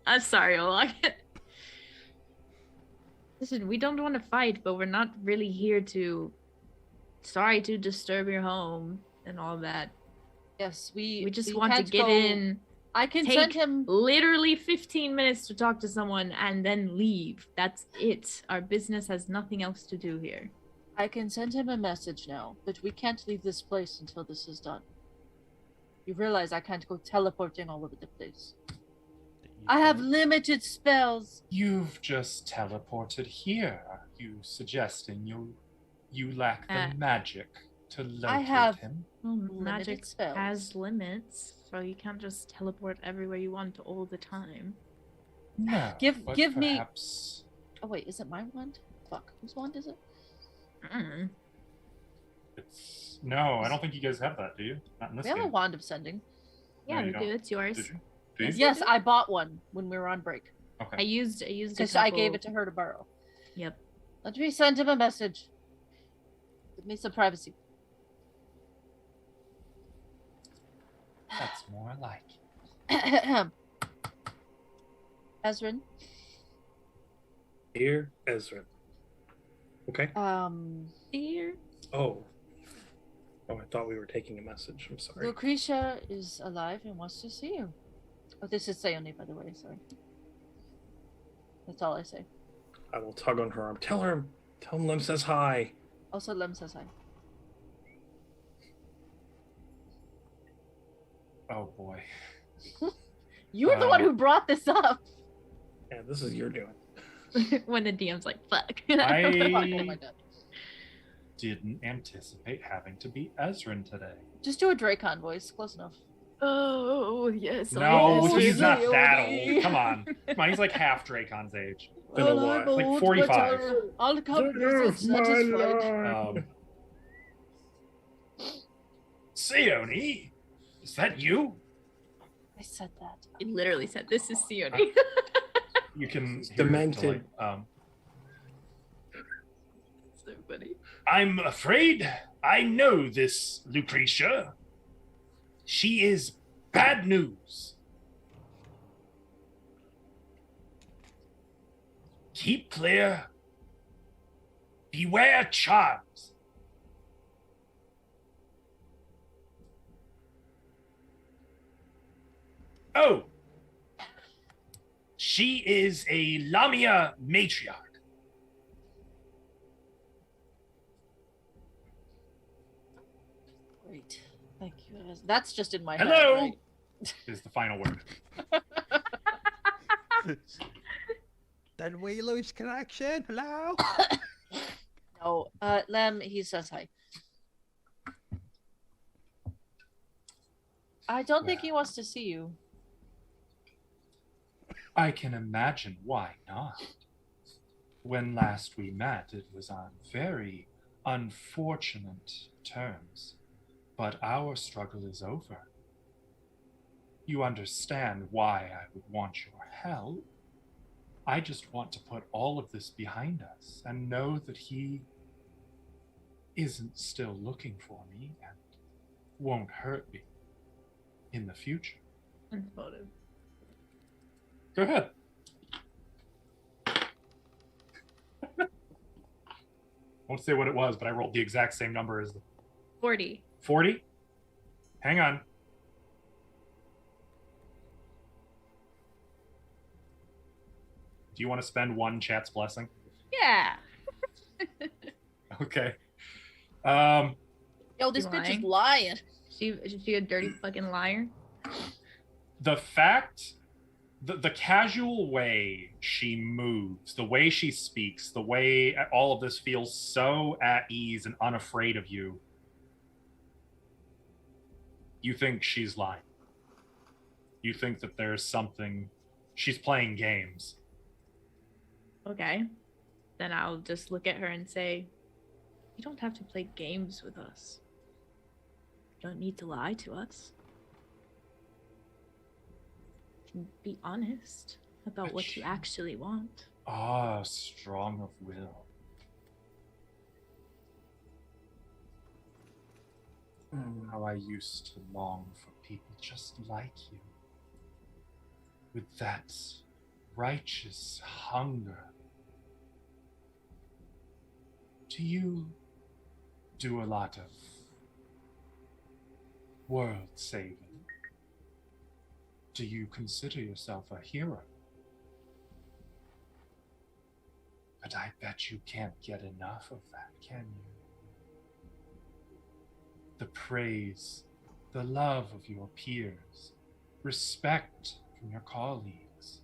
I'm sorry, Olak. Listen, we don't want to fight, but we're not really here to. Sorry to disturb your home and all that. Yes, we We want to can't get go- in. I can take send him. Literally 15 minutes to talk to someone and then leave. That's it. Our business has nothing else to do here. I can send him a message now, but we can't leave this place until this is done. You realize I can't go teleporting all over the place. I have limited spells. You've just teleported here. Are you suggesting you lack the Uh, magic to locate I have him? Well, limited magic spells. has limits, so you can't just teleport everywhere you want all the time. No. Give but me- perhaps... Oh wait, is it my wand? Fuck, whose wand is it? Mm. It's... No, I don't think you guys have that, do you? Not in this We have a game. wand of sending. Yeah, No, you we do. don't. It's yours. Did you? Do you? Yes. Yes, I bought one when we were on break I Okay. used because a I gave couple- it to her to borrow. Yep. Let me send him a message. Give me some privacy. That's more like it. Ezrin, Dear Ezra. Okay. Dear. Oh. Oh, I thought we were taking a message. I'm sorry. Lucretia is alive and wants to see you. Oh, this is Sayone, by the way. Sorry. That's all I say. I will tug on her arm. Tell him Lem says hi. Also, Lem says hi. Oh boy. You're the one who brought this up. Yeah, this is your doing. When the DM's like, fuck. Oh I my god. didn't anticipate having to be Ezrin today. Just do a Dracon voice. Close enough. Oh, yes. No, Oh, he's not Sayone. that old. Come on. Come on, he's like half Dracon's age. Been a while. Like old, 45. but I'll come visit satisfied. Sayone? Is that you? I said that. He literally said, this is Sione. You can It's hear it demented. So funny. I'm afraid I know this Lucretia. She is bad news. Keep clear. Beware charms. Oh, she is a Lamia matriarch. Great. Thank you. That's just in my Hello? head, right? Is the final word. Did we lose connection? Hello? No, Lem, he says hi. I don't think he wants to see you. I can imagine why not. When last we met, it was on very unfortunate terms, but our struggle is over. You understand why I would want your help. I just want to put all of this behind us and know that he isn't still looking for me and won't hurt me in the future. Unspotted. Go ahead. I won't say what it was, but I rolled the exact same number as the 40. 40. Hang on. Do you want to spend one chat's blessing? Yeah. Okay. Yo, this You bitch is lying? lying. Is she a dirty fucking liar? The fact, the casual way she moves, the way she speaks, the way all of this feels so at ease and unafraid of you, you think she's lying. You think that there's something, she's playing games. Okay. Then I'll just look at her and say, you don't have to play games with us. You don't need to lie to us. You can be honest about But what you actually want. Ah, strong of will. How I used to long for people just like you. With that righteous hunger. Do you do a lot of world saving? Do you consider yourself a hero? But I bet you can't get enough of that, can you? The praise, the love of your peers, respect from your colleagues.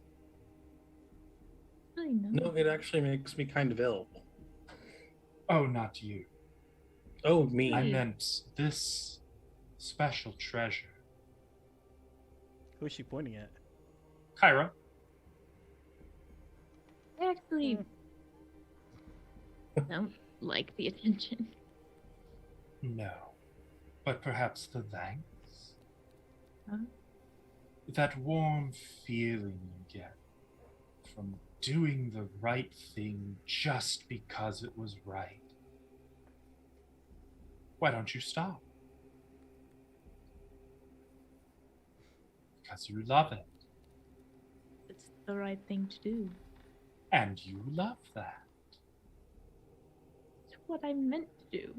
I know. No, it actually makes me kind of ill. Oh, not you. Oh, me. I meant this special treasure. Who's she pointing at? Kyra, I actually don't like the attention. no. But perhaps the thanks? Huh? That warm feeling you get from doing the right thing just because it was right. Why don't you stop? Because you love it. It's the right thing to do. And you love that. It's what I meant to do.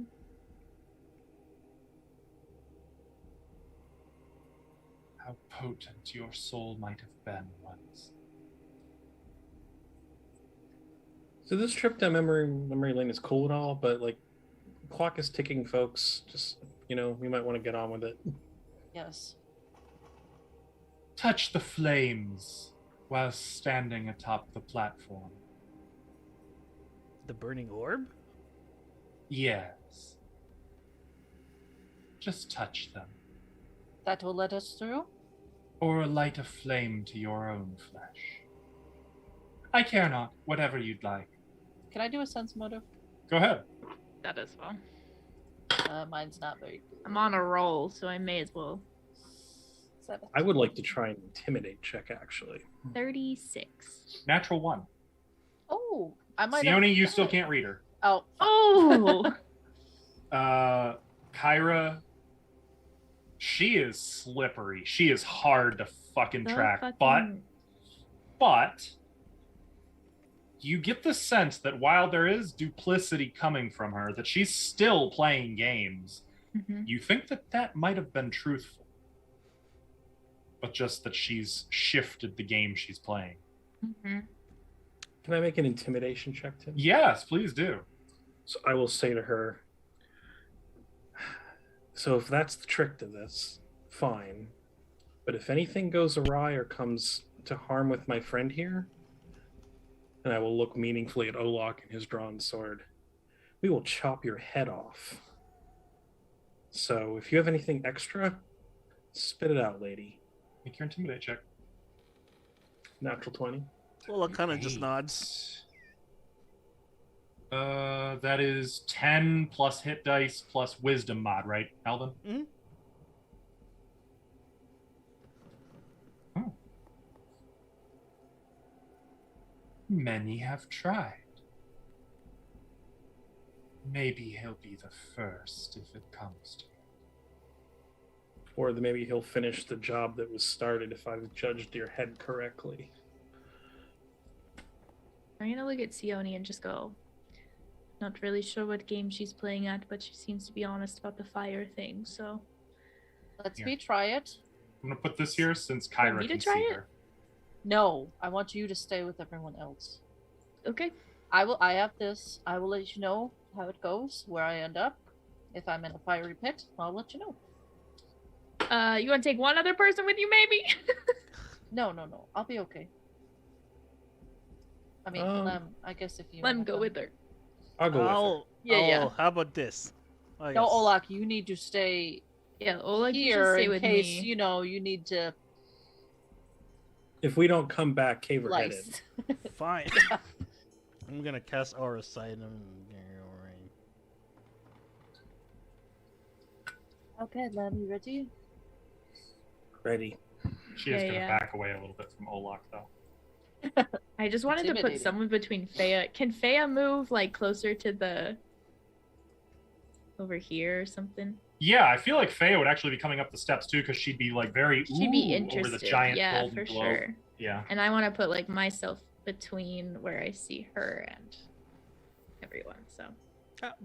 How potent your soul might have been once. So this trip down memory lane is cool and all, but like, clock is ticking, folks. Just we might want to get on with it. Yes. Touch the flames while standing atop the platform. The burning orb? Yes. Just touch them. That will let us through? Or light a flame to your own flesh. I care not, whatever you'd like. Can I do a sense motive? Go ahead. That as well. Mine's not very good. I'm on a roll, so I may as well. 7. I would like to try an intimidate check, actually. 36. Natural 1. Oh, I might. Sione, have... you still can't read her. Oh. Oh! Kyra, she is slippery. She is hard to fucking track. But you get the sense that while there is duplicity coming from her, that she's still playing games. Mm-hmm. You think that that might have been truthful, but just that she's shifted the game she's playing. Mm-hmm. Can I make an intimidation check, Tim? Yes, please do. So I will say to her, so if that's the trick to this, fine. But if anything goes awry or comes to harm with my friend here, and I will look meaningfully at Olak and his drawn sword, we will chop your head off. So if you have anything extra, spit it out, lady. Make your intimidate check. Natural 20. Well, it kind of just nods. That is 10 plus hit dice plus wisdom mod, right, Alvin? Mm-hmm. Oh. Many have tried. Maybe he'll be the first if it comes to it. Or maybe he'll finish the job that was started if I've judged your head correctly. I'm gonna look at Sione and just go, not really sure what game she's playing at, but she seems to be honest about the fire thing, so. Let's Here. me try it. I'm gonna put this here since Want Kyra me to can try see it? her. No, I want you to stay with everyone else. Okay. I have this. I will let you know how it goes, where I end up. If I'm in a fiery pit, I'll let you know. You wanna take one other person with you, maybe? No. I'll be okay. I mean, Lem, I guess if you Let him want go to- with her. I'll go with her. Yeah. How about this? Oh, No, yes. Olak, you need to stay Yeah, Oleg, you should here stay in with case, me. you need to If we don't come back, cave her head in. lice. Fine. I'm gonna cast Aura Sight. Okay, Lem, you ready? Ready. She is Yeah, gonna yeah. back away a little bit from Olak, though. I just wanted to put Intimidating. someone between Fea. Can Fea move like closer to the over here or something? Yeah, I feel like Fea would actually be coming up the steps too, because she'd be like very She'd be ooh interested. over the giant yeah, golden for globe. sure. Yeah. And I want to put like myself between where I see her and everyone. So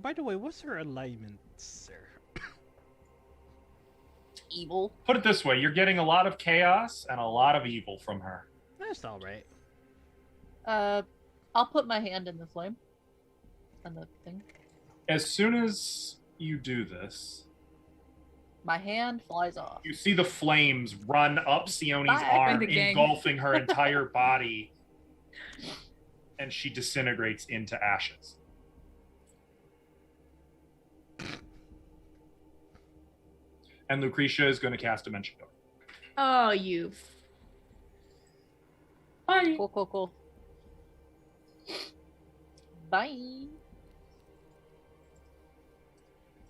By the way, what's her alignment, sir? Evil. Put it this way, you're getting a lot of chaos and a lot of evil from her. That's all right. I'll put my hand in the flame. On the thing. As soon as you do this, My hand flies off. you see the flames run up Sione's Bye. arm, The gang. engulfing her entire body, and she disintegrates into ashes. And Lucretia is going to cast Dimension Door. Oh, you. Bye. Cool. Bye.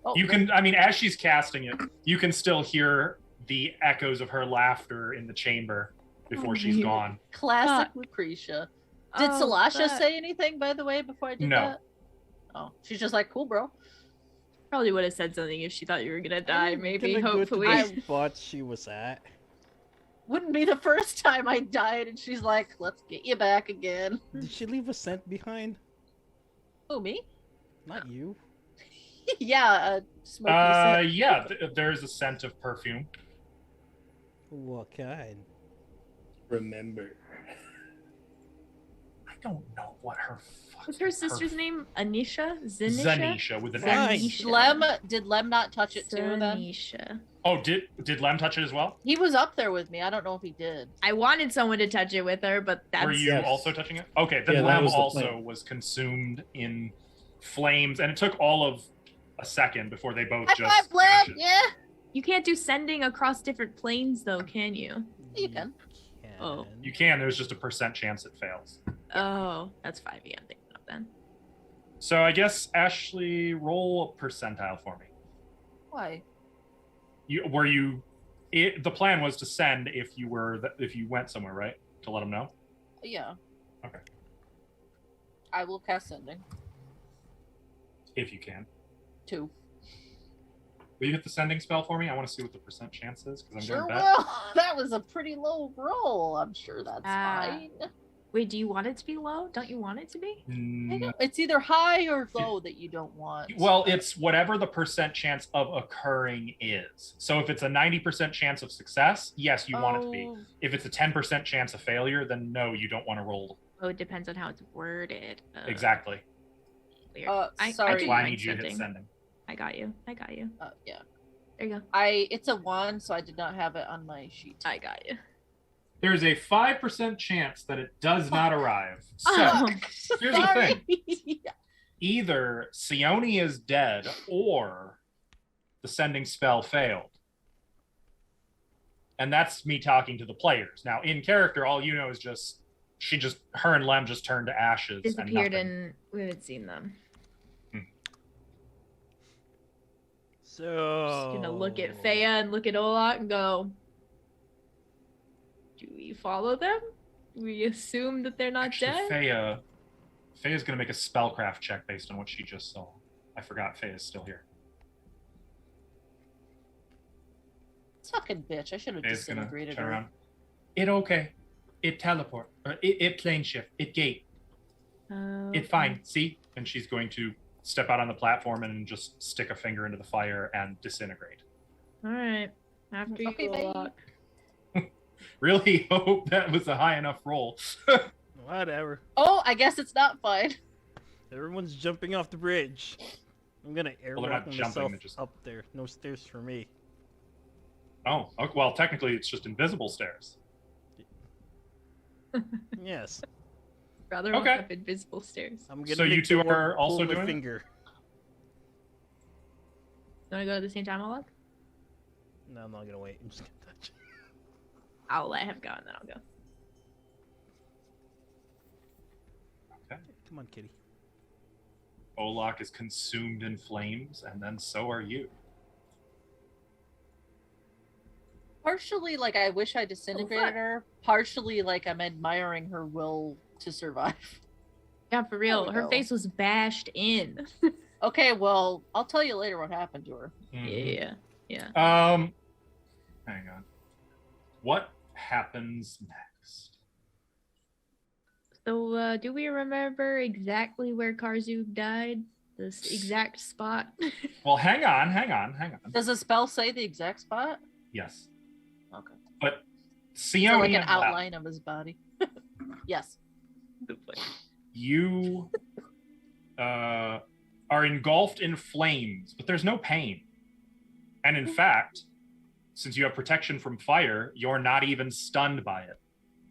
Oh, You can, I mean, as she's casting it, you can still hear the echoes of her laughter in the chamber before she's you- gone. classic Fuck. Lucretia. Did Oh, Salasha fuck. say anything, by the way, before I did No. that? Oh, she's just like, cool, bro. Probably would have said something if she thought you were gonna die. Maybe, Gonna hopefully. Go to the spot she was at. Wouldn't be the first time I died, and she's like, let's get you back again. Did she leave a scent behind? Who, me? Not you. Yeah, smoky scent. Yeah, there's a scent of perfume. What kind? Remember. I don't know what her What's her sister's name? Anisha? Zanisha? Zanisha with an X. Nice. Did Lem not touch it too then? Zanisha. Oh, did Lem touch it as well? He was up there with me. I don't know if he did. I wanted someone to touch it with her, but that's Were you Yes. also touching it? Okay, then Yeah, that Lem was the also plan. was consumed in flames, and it took all of a second before they both High just. five, Lem! crashed it. Yeah, you can't do sending across different planes though, can you? you can. Oh. You can. There's just a % chance it fails. Oh, that's 5e I'm thinking of then. So I guess Ashley, roll a percentile for me. Why? The plan was to send if you went somewhere, right? To let them know. Yeah. Okay. I will cast sending. If you can. 2. Will you hit the sending spell for me? I want to see what the % chance is because I'm Sure going to bet. will. That was a pretty low roll. I'm sure that's fine. Wait, do you want it to be low? Don't you want it to be? I Mm, know. It's either high or low that you don't want. well, it's whatever the % chance of occurring is. So if it's a 90% chance of success, yes, you want it to be. Oh, If it's a 10% chance of failure, then no, you don't want to roll. Oh, it depends on how it's worded. Exactly. Weird. sorry. I That's can why I find need you to hit sending. sending. I got you. yeah. There you go. It's a 1, so I did not have it on my sheet. I got you. There's a 5% chance that it does not arrive. So Oh, here's the thing. Sorry. Either Sione is dead or the sending spell failed. And that's me talking to the players. Now, in character, all you know is her and Lem just turned to ashes. disappeared and nothing. and we haven't seen them. So. Just gonna look at Faya and look at Olak and go, do we follow them? We assume that they're not Actually, dead? Faya's going to make a spellcraft check based on what she just saw. I forgot Faya's still here. Fucking bitch. I should have Faya's going to disintegrated turn her. around. It okay. It teleport. It plane shift. It gate. It fine. See? And she's going to step out on the platform and just stick a finger into the fire and disintegrate. Alright. After Okay, you, bye. Olak. Really hope that was a high enough roll. Whatever. Oh, I guess it's not fine. Everyone's jumping off the bridge. I'm gonna they're not airwalk jumping, myself they're just- up there. No stairs for me. Oh, okay, well, technically it's just invisible stairs. Yes. Rather Okay. up invisible stairs. I'm gonna So you make two the orc are also pull the doing it? finger. You wanna go at the same time, Olak? No, I'm not gonna wait. I'm just gonna touch. I'll let him go and then I'll go. Come on, kitty. Olak is consumed in flames, and then so are you. Partially, like, I wish I disintegrated fuck. her. Partially, like, I'm admiring her will to survive. Yeah, for real. we Her go. face was bashed in. Okay, well, I'll tell you later what happened to her. Mhm. Yeah. Hang on. What happens next? So, do we remember exactly where Karzug died? This exact spot? Well, hang on. Does the spell say the exact spot? Yes. Okay. But So, Sione like, an and Lem, outline of his body. Yes. you are engulfed in flames, but there's no pain. And in fact, since you have protection from fire, you're not even stunned by it.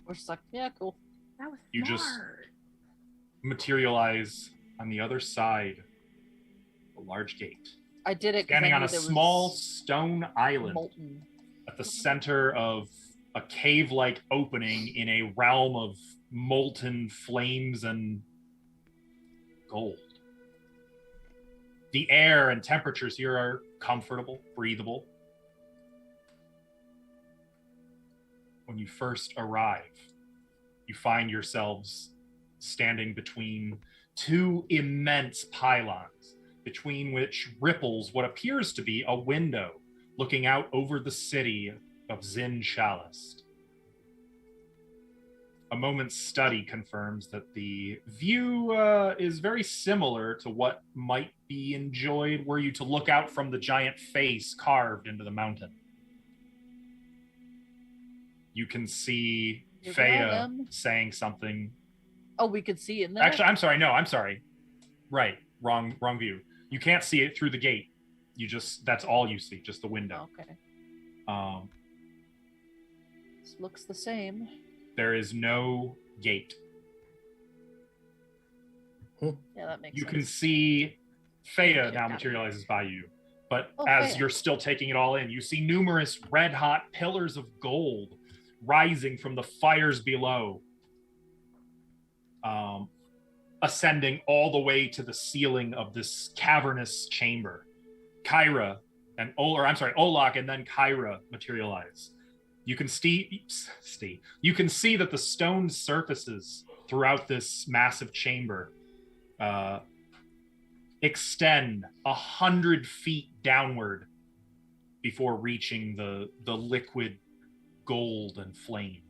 We're just like, yeah, cool. That was You just- smart. Materialize on the other side of a large gate. I did it. Standing on a there small was stone island molten. at the center of a cave-like opening in a realm of molten flames and gold. The air and temperatures here are comfortable, breathable. When you first arrive, you find yourselves standing between two immense pylons, between which ripples what appears to be a window looking out over the city of Zin Shalist. A moment's study confirms that the view is very similar to what might be enjoyed were you to look out from the giant face carved into the mountain. You can see Faya saying something. Oh, we could see in there? Actually, I'm sorry. No, I'm sorry. Right. Wrong view. You can't see it through the gate. That's all you see, just the window. Okay. This looks the same. There is no gate. Yeah, that makes sense. You can see Faya now materializes by you. But as Faya. You're still taking it all in, you see numerous red-hot pillars of gold rising from the fires below, ascending all the way to the ceiling of this cavernous chamber. Olak and then Kyra materialize. You can you can see that the stone surfaces throughout this massive chamber extend 100 feet downward before reaching the liquid gold and flame.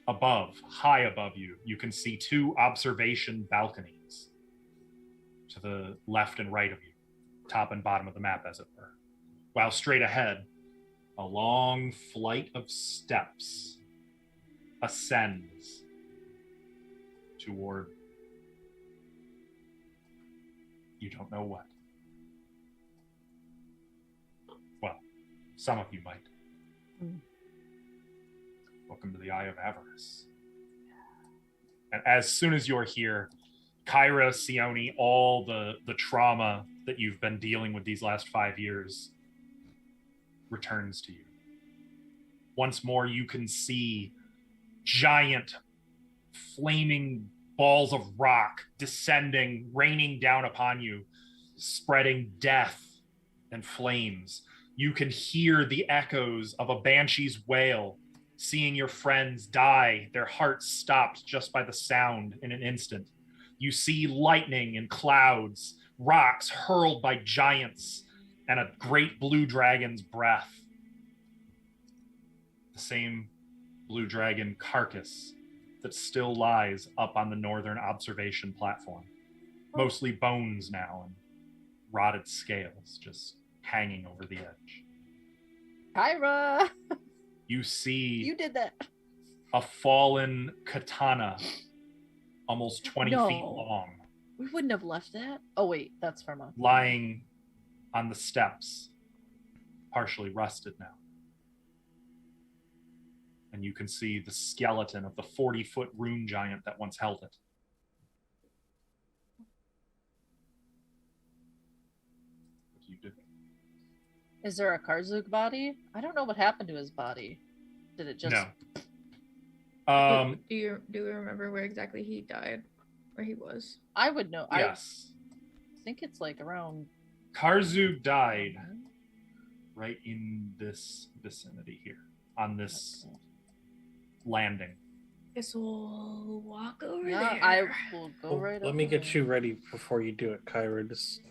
High above you, you can see two observation balconies to the left and right of you, top and bottom of the map, as it were. While straight ahead, a long flight of steps ascends toward you don't know what. Well, some of you might. Welcome to the Eye of Avarice. And as soon as you're here, Kyra, Sione, all the trauma that you've been dealing with these last 5 years returns to you. Once more, you can see giant flaming balls of rock descending, raining down upon you, spreading death and flames. You can hear the echoes of a banshee's wail, seeing your friends die, their hearts stopped just by the sound in an instant. You see lightning and clouds, rocks hurled by giants, and a great blue dragon's breath. The same blue dragon carcass that still lies up on the northern observation platform. Mostly bones now and rotted scales just hanging over the edge. Kyra! You see You did that. a fallen katana almost 20 feet long. We wouldn't have left that. Oh, wait, that's from a... Lying on the steps, partially rusted now. And you can see the skeleton of the 40-foot rune giant that once held it. What do you do? Is there a Karzuk body? I don't know what happened to his body. Did it just... No. Do you remember where exactly he died? Where he was? I would know. Yes. I think it's like around... Karzuk died right in this vicinity here, on this landing. Guess we'll walk over there. I will go right Let over me get there. you ready before you do it, Kyra. Just...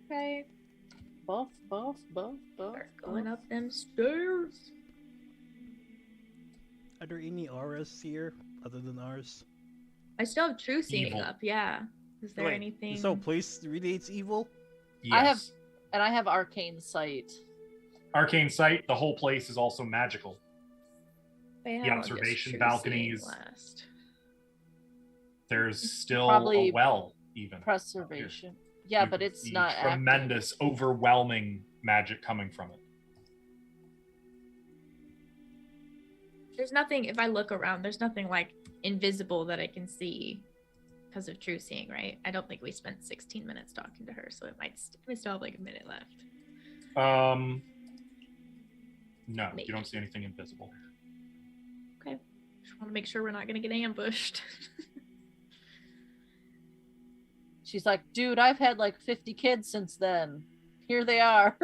Okay. Buff. Start going up them stairs. Are there any auras here other than ours? I still have true seeing Evil. up, yeah. Is there Wait, anything? This whole place radiates evil? Yes. I have arcane sight. Arcane sight, the whole place is also magical. Wait, the how long does observation true balconies. seeing last? There's still Probably a well, even. Preservation. Yeah, You but can it's see not tremendous, overwhelming magic coming from it. There's nothing, if I look around, there's nothing like invisible that I can see. because of true seeing, right? I don't think we spent 16 minutes talking to her, so we still have like a minute left. No, Maybe. you don't see anything invisible. Okay. Just want to make sure we're not going to get ambushed. She's like, dude, I've had like 50 kids since then. Here they are.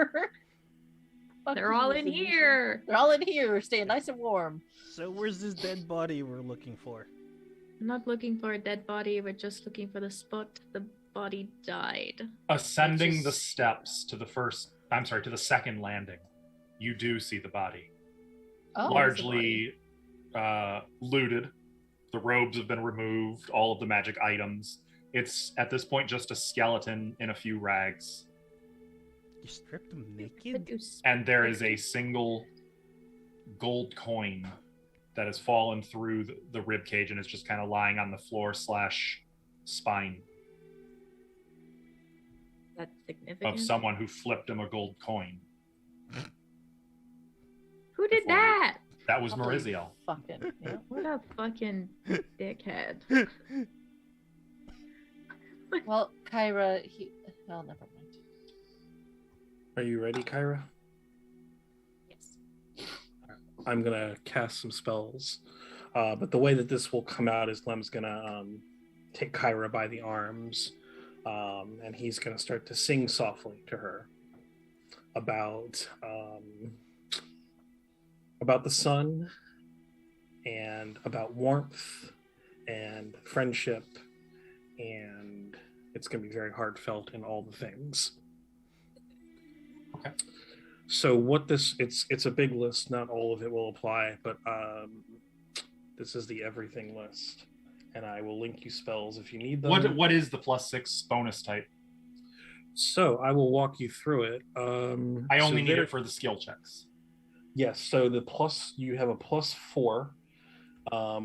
Fuck They're you, all in Zanisha. here. They're all in here, staying nice and warm. So where's this dead body we're looking for? I'm not looking for a dead body. We're just looking for the spot the body died. Ascending the Just- steps to the second landing, you do see the body. Oh, Largely looted. The robes have been removed, all of the magic items. It's at this point just a skeleton in a few rags. You stripped him naked? And there is a single gold coin that has fallen through the rib cage and is just kind of lying on the floor / spine That's significant. of someone who flipped him a gold coin. Who did before that? That was Probably Mariziel. Fucking. Yeah. What a fucking dickhead. Well, Kyra, oh, never mind. Are you ready, Kyra? Yes. I'm gonna cast some spells, but the way that this will come out is Lem's gonna take Kyra by the arms, and he's gonna start to sing softly to her about the sun and about warmth and friendship, and it's gonna be very heartfelt in all the things. Okay. So what it's a big list, not all of it will apply, but this is the everything list, and I will link you spells if you need them. What is the +6 bonus type? So I will walk you through it. I only need it for the skill checks. Yes, so you have a +4,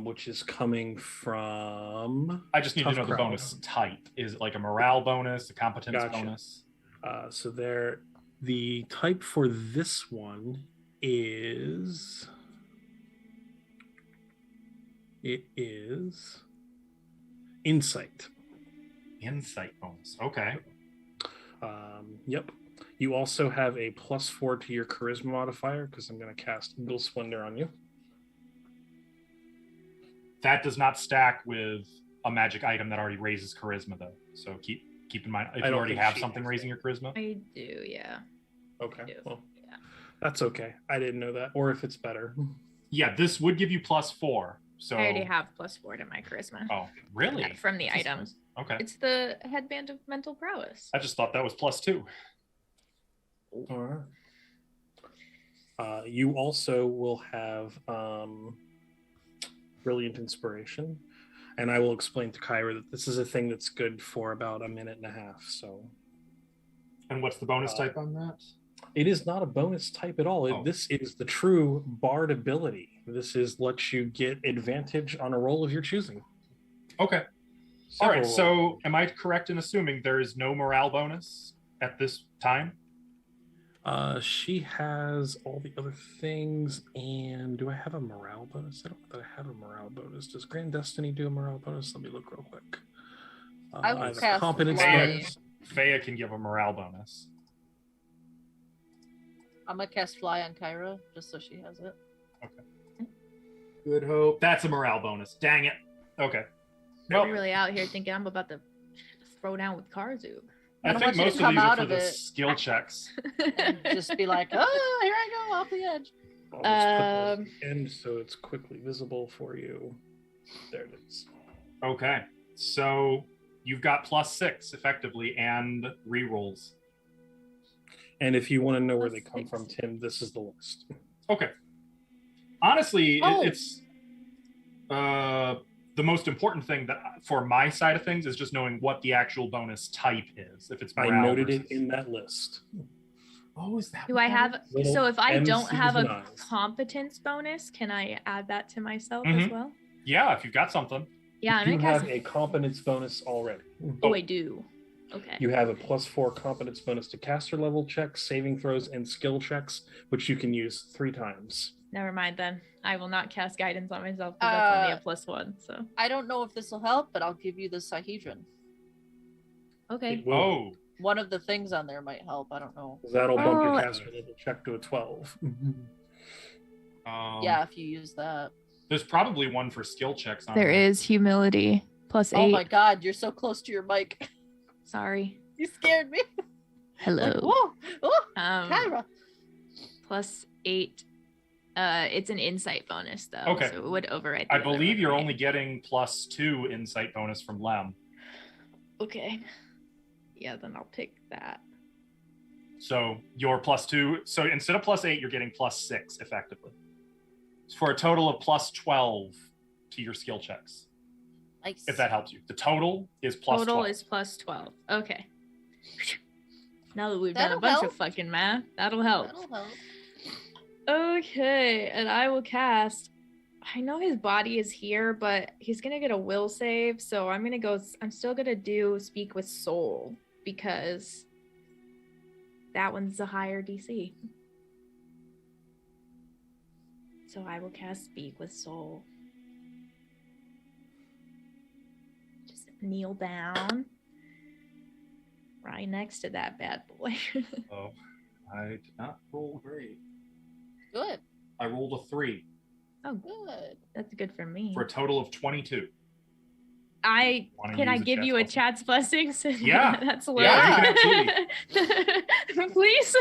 which is coming from I just need to Tough know the Crowd. bonus type. Is it like a morale bonus, a competence Gotcha. bonus? So the type for this one is insight. Insight bonus. Okay. Yep. You also have a +4 to your charisma modifier because I'm going to cast Eagle Splendor on you. That does not stack with a magic item that already raises charisma, though. So keep in mind if I you don't already think have she something has raising that. your charisma. I do, yeah. Okay. do. Well, Yeah. that's okay. I didn't know that, or if it's better. Yeah, this would give you +4. So I already have +4 to my charisma. Oh, really? From the Jesus item. Christ. Okay. It's the headband of mental prowess. I just thought that was +2. All right. You also will have Brilliant Inspiration, and I will explain to Kyra that this is a thing that's good for about a minute and a half. So And what's the bonus type on that? it is not a bonus type at all. Oh. This is the true bard ability. This lets you get advantage on a roll of your choosing. Okay. All right. Several So rolls. am I correct in assuming there is no morale bonus at this time? She has all the other things, and do I have a morale bonus? I don't know that I have a morale bonus. Does Grand Destiny do a morale bonus? Let me look real quick. I would have a cast competence Fly. bonus. Faya can give a morale bonus. I'm gonna cast Fly on Kyra just so she has it. Good hope. That's a morale bonus. Dang it. Okay. You're Well, really out here thinking I'm about to throw down with Karzu. I I don't think want you to most of come these are out for of the it. skill checks. And just be like, oh, here I go off the edge. I'll just put that at the end so it's quickly visible for you. There it is. Okay. So you've got +6 effectively and rerolls. And if you want to know where they Plus come from, 6. Tim, this is the list. Okay. Honestly, Oh. it's the most important thing that for my side of things is just knowing what the actual bonus type is. If it's I morale noted versus... it in that list. Oh, is that? Do what I that have is? Little so if I don't M's, have C's, a and I's. competence bonus, can I add that to myself as Mhm. well? Yeah, if you've got something. Yeah, I'm You gonna cast. have a competence bonus already. Oh, I do. Okay. You have a +4 competence bonus to caster level checks, saving throws, and skill checks, which you can use 3 times. Never mind then. I will not cast guidance on myself because that's only a +1. So I don't know if this will help, but I'll give you the Sahedron. okay. It will. Oh, One of the things on there might help. I don't know. That'll bump your Oh. caster level check to a 12. Yeah, if you use that. There's probably one for skill checks on There is humility +8. Oh my god, you're so close to your mic. Sorry. You scared me. Hello. Like, whoa, oh, Um, Kyra. +8. It's an insight bonus though. Okay. So it would override. The I other believe one, you're right? only getting +2 insight bonus from Lem. Okay. Yeah, then I'll pick that. So your +2. So instead of +8, you're getting +6 effectively. It's for a total of +12 to your skill checks. Nice. If that helps you. The total is +12. Total is +12. Okay. Now that we've done That'll a bunch help. of fucking math, that'll help. That'll help. Okay, and I will cast. I know his body is here, but he's gonna get a will save, so I'm gonna go. I'm still gonna do Speak with Soul because that one's a higher DC. So I will cast Speak with Soul. Just kneel down right next to that bad boy. Oh, I did not roll great. Good. I rolled a 3 Oh, Good. that's good for me. for a total of 22. Can use I a give chat's you a blessing? chat's blessings? Yeah. That's low. Yeah, you can Please.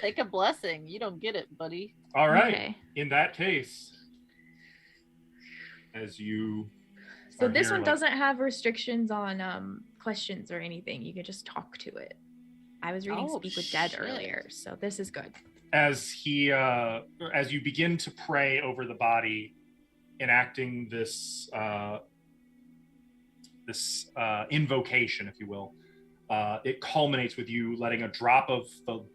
Take a blessing. You don't get it, buddy. All right. Okay. In that case, as you So are this here, one like- doesn't have restrictions on questions or anything. You can just talk to it. I was reading Oh, Speak with Dead shit. earlier, so this is good. as you begin to pray over the body, enacting this invocation, if you will, it culminates with you letting a drop of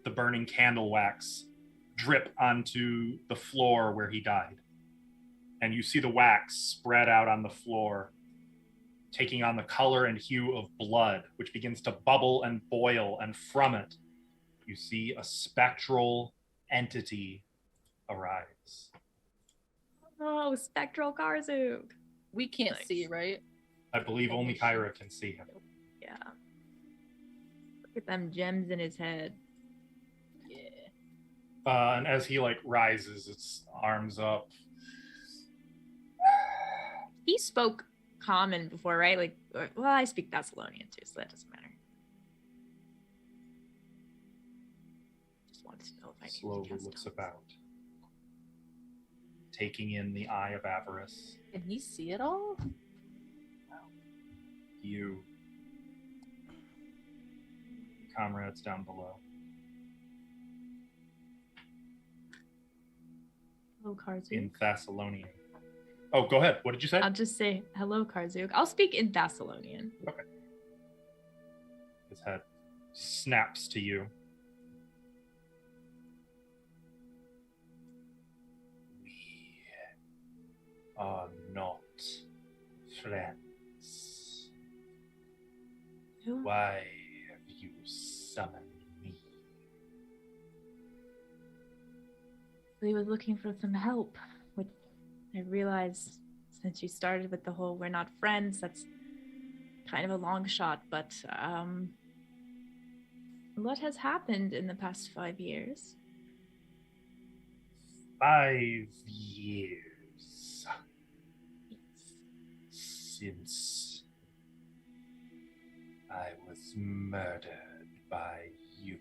the burning candle wax drip onto the floor where he died, and you see the wax spread out on the floor, taking on the color and hue of blood, which begins to bubble and boil, and from it you see a spectral entity arise. Oh, Spectral Karzuk. We can't Nice. see, right? I believe only Kyra can see him. Yeah. Look at them gems in his head. Yeah. And as he rises, its arms up. He spoke common before, right? Well, I speak Thessalonian too, so that doesn't matter. Just wanted to know if I needed to Slowly cast looks tongues. about, taking in the eye of avarice. Can he see it all? You, comrades down below. Hello, Karzuk. In Thessalonian. Oh, go ahead. What did you say? I'll just say hello, Karzuk. I'll speak in Thessalonian. His head snaps to you. We are not friends. Who? Why have you summoned me? We were looking for some help, which I realized since you started with the whole "we're not friends," that's kind of a long shot. But what has happened in the past 5 years? 5 years since I was murdered by you.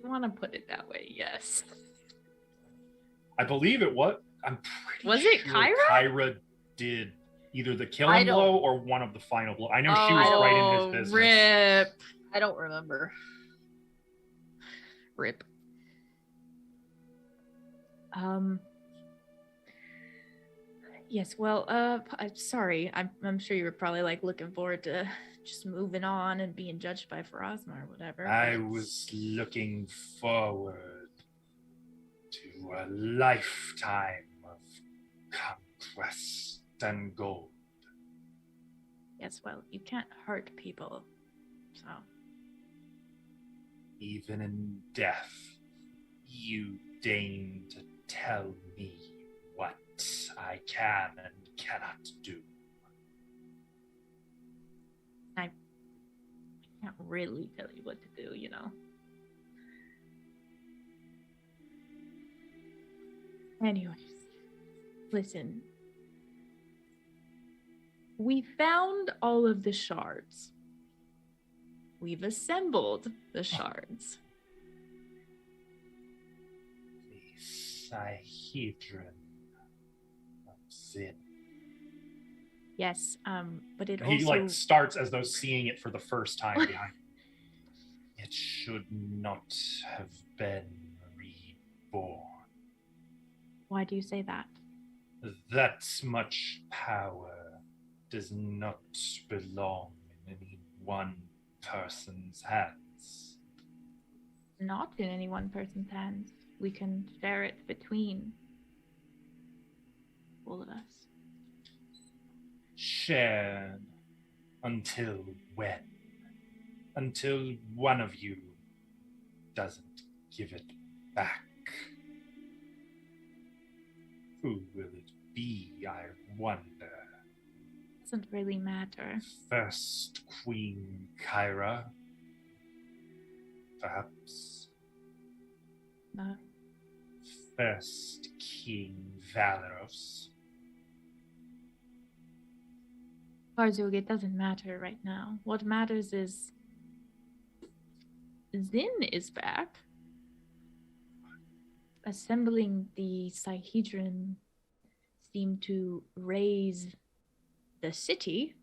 I want to put it that way. Yes. I believe it was. I'm pretty Was it sure Kyra? Kyra did either the I killing don't- blow or one of the final blow. I know she Oh, was right in his business. Rip. I don't remember. Rip. Yes, well, I'm sorry. I'm sure you were probably looking forward to just moving on and being judged by Pharasma or whatever. I but- was looking forward to a lifetime of conquest and gold. Yes, well, you can't hurt people, so Even in death, you deign to tell me what I can and cannot do. I can't really tell you what to do, you know. Anyways, listen. We found all of the shards. We've assembled the shards. The Sihedron of Zin. Yes, but it He also starts as though seeing it for the first time behind him. It should not have been reborn. Why do you say that? That much power does not belong in any one person's hands. Not in any one person's hands. We can share it between all of us. Shared until when? Until one of you doesn't give it back. Who will it be, I wonder? Doesn't really matter. First Queen Kyra? Perhaps. No. First King Valeros? Karzug, it doesn't matter right now. What matters is Zin is back. Assembling the Sihedron seemed to raise the city,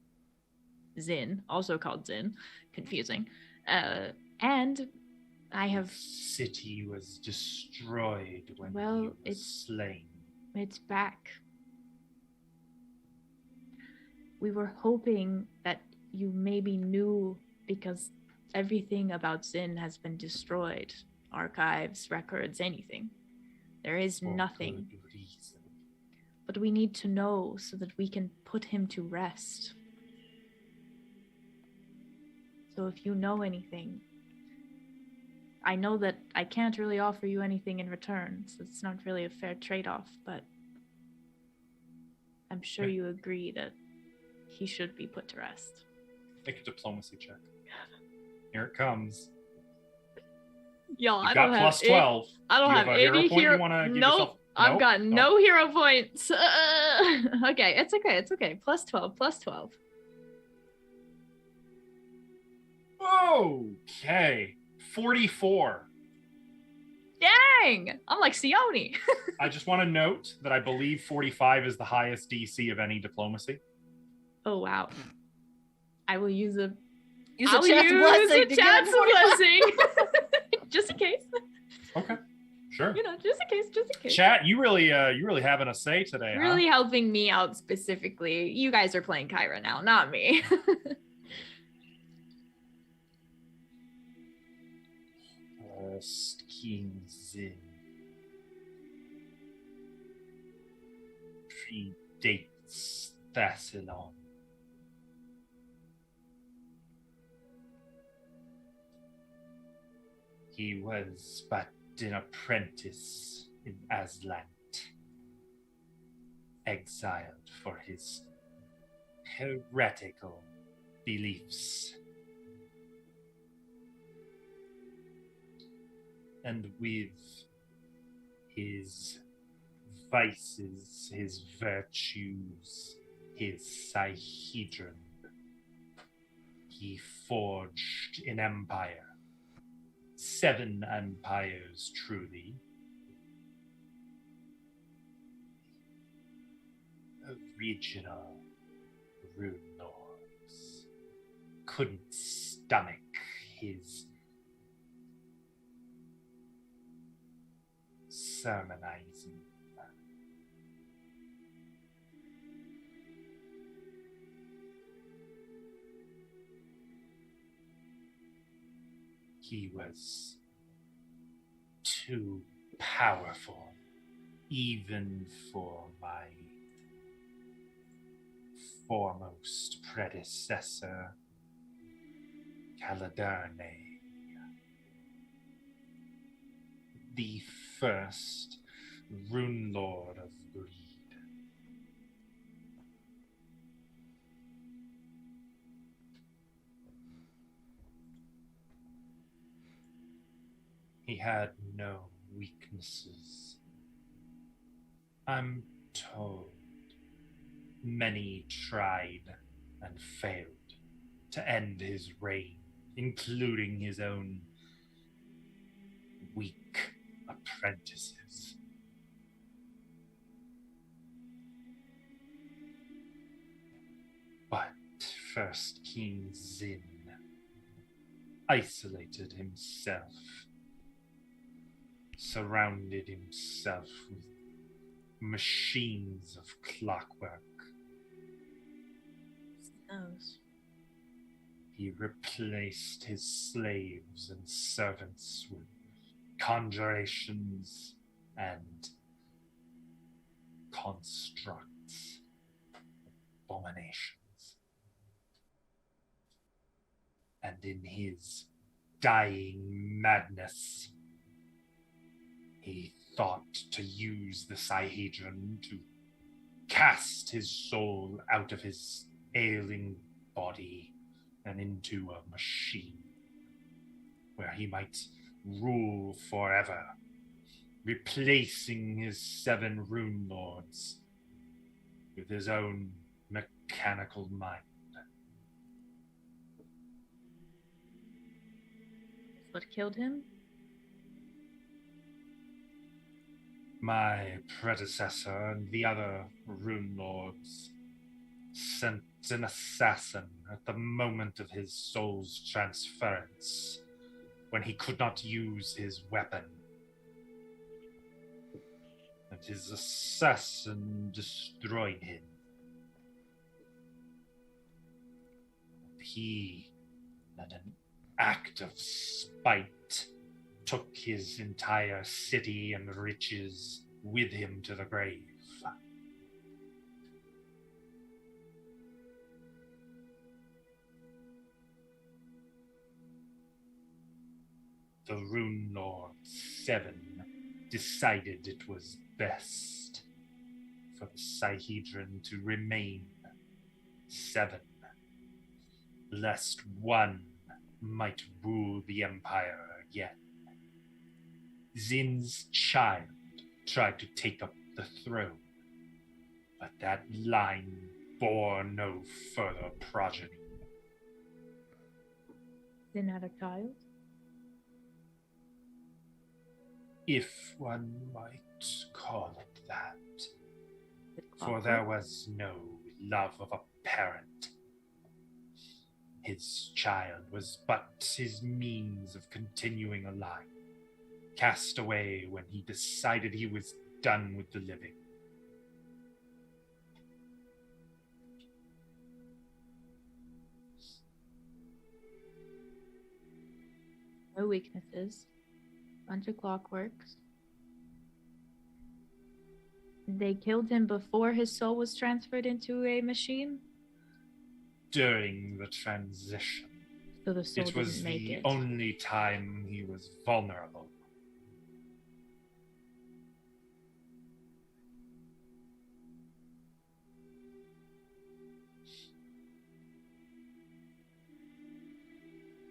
Zin, also called Zin, confusing. And I have... City was destroyed when Well, he was slain. It's back. We were hoping that you maybe knew, because everything about Zin has been destroyed. Archives, records, anything. There is For nothing. good reason. But we need to know so that we can put him to rest. So if you know anything, I know that I can't really offer you anything in return, so it's not really a fair trade-off, but I'm sure you agree that he should be put to rest. Make a diplomacy check. Here it comes. Yo, You've got plus 12. I don't Do you have have a hero any point you hero. wanna give Nope, yourself? I've Nope? got Nope. no hero points. Okay, it's okay. It's okay. Plus 12. Plus 12. Okay. 44. Dang! I'm like Sione. I just want to note that I believe 45 is the highest DC of any diplomacy. Oh wow! I will use a. Use I'll a chat's blessing use to a get chat's it blessing, just in case. Okay. Sure. You know, just in case. Just in case. Chat, you really having a say today, Really huh? helping me out specifically. You guys are playing Kyra now, not me. First King Zin predates Thassilon. He was but an apprentice in Aslant, exiled for his heretical beliefs. And with his vices, his virtues, his Sihedron, he forged an empire. 7 empires, truly. Original rune lords couldn't stomach his sermonizing. He was too powerful, even for my foremost predecessor, Caladerne. the first Rune Lord of Greed. He had no weaknesses. I'm told many tried and failed to end his reign, including his own weak apprentices. But first King Zin isolated himself, surrounded himself with machines of clockwork. Knows. He replaced his slaves and servants with conjurations and constructs, abominations. And in his dying madness, he thought to use the Sihedron to cast his soul out of his ailing body and into a machine where he might rule forever, replacing his 7 Rune Lords with his own mechanical mind. What killed him? My predecessor and the other Rune Lords sent an assassin at the moment of his soul's transference, when he could not use his weapon. And his assassin destroyed him. And he, in an act of spite, took his entire city and riches with him to the grave. The Rune Lord 7 decided it was best for the Sihedron to remain 7, lest one might rule the Empire again. Zin's child tried to take up the throne, but that line bore no further progeny. Zin had a child? If one might call it that. For Clockwork? there was no love of a parent. His child was but his means of continuing a line, cast away when he decided he was done with the living. No weaknesses. Bunch of clockworks. They killed him before his soul was transferred into a machine? During the transition, So the soul it was didn't make the it. only time he was vulnerable.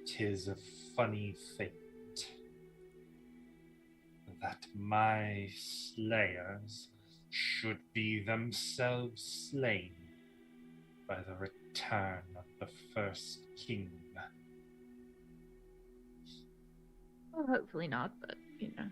Tis a funny fate that my slayers should be themselves slain by the return of the first king. Well, hopefully not, but you know.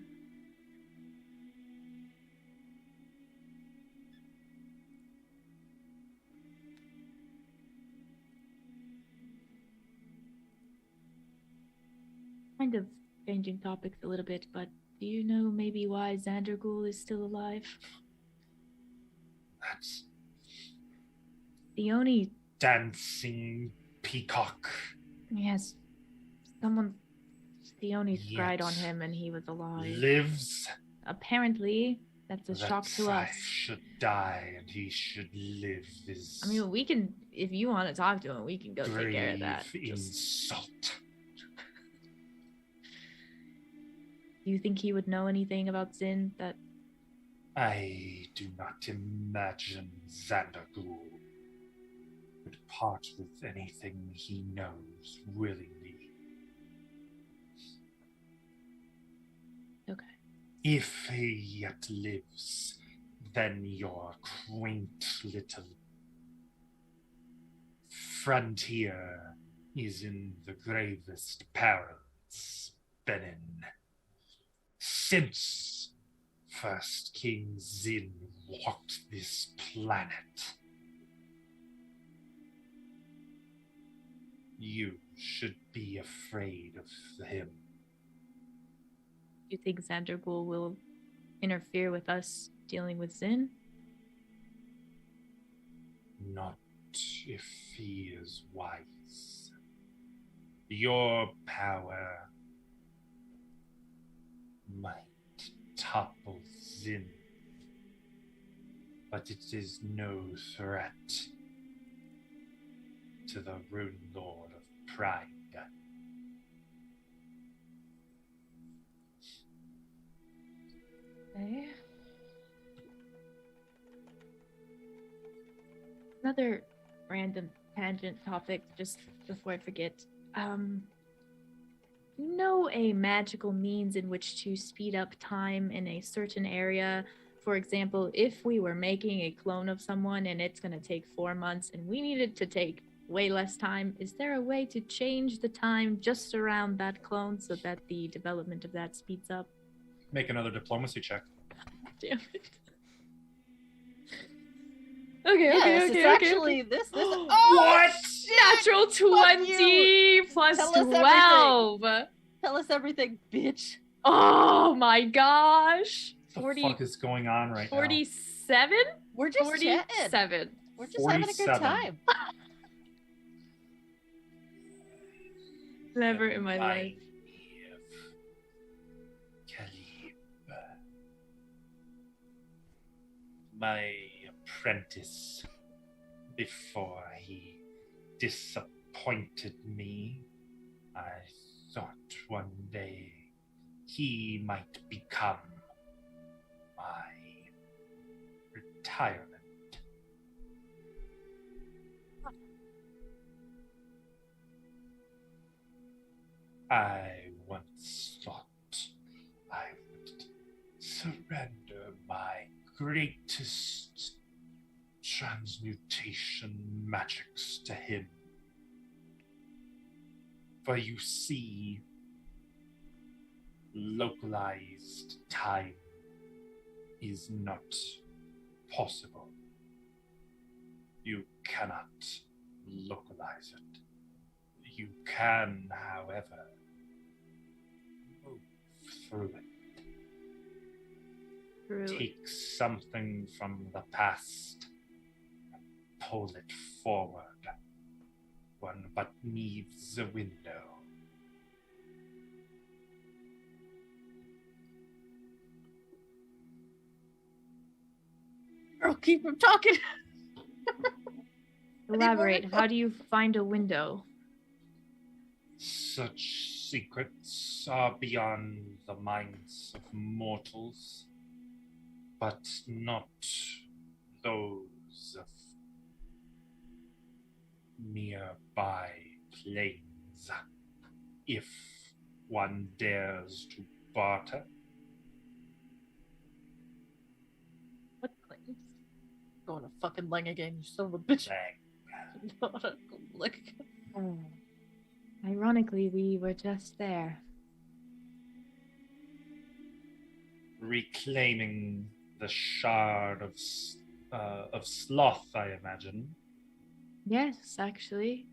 Kind of changing topics a little bit, but do you know maybe why Xandergul is still alive? That's The only dancing peacock. yes, someone Theone scryed on Yet him and he was alive. lives. Apparently, that's a shock to I us. should die and he should live is I mean, we can, if you want to talk to him, we can go take care of that. grave Just- insult. Do you think he would know anything about Zin that... I do not imagine Xandergul would part with anything he knows willingly. Okay. If he yet lives, then your quaint little frontier is in the gravest perils, Benin. Since first King Zin walked this planet, you should be afraid of him. Do you think Xandergul will interfere with us dealing with Zin? Not if he is wise. Your power might topple Zin, but it is no threat to the Rune Lord of Pride. Okay. Another random tangent topic, just before I forget. You know a magical means in which to speed up time in a certain area? For example, if we were making a clone of someone and it's going to take 4 months and we needed to take way less time, is there a way to change the time just around that clone so that the development of that speeds up? Make another diplomacy check. Damn it. Okay, Yes, okay. it's actually this. What? Natural 20 plus Tell us 12. Tell us everything, bitch. Oh my gosh. What the fuck is going on right 47? We're just chatting. 47. We're just having a good 47. time. now? Never in my life. Remind me of Khalib, my apprentice, before he disappointed me. I thought one day he might become my retirement. I once thought I would surrender my greatest transmutation magics to him. For you see, localized time is not possible. You cannot localize it. You can, however, move through it. Through Take something from the past and pull it forward. One but needs a window. Girl, keep him talking. Elaborate. How do you find a window? Such secrets are beyond the minds of mortals, but not those of nearby planes. If one dares to barter, What claims? Going to fucking Lang again, you son of a bitch. Lang. Like, Ironically, we were just there. Reclaiming the shard of sloth, I imagine. Yes, actually.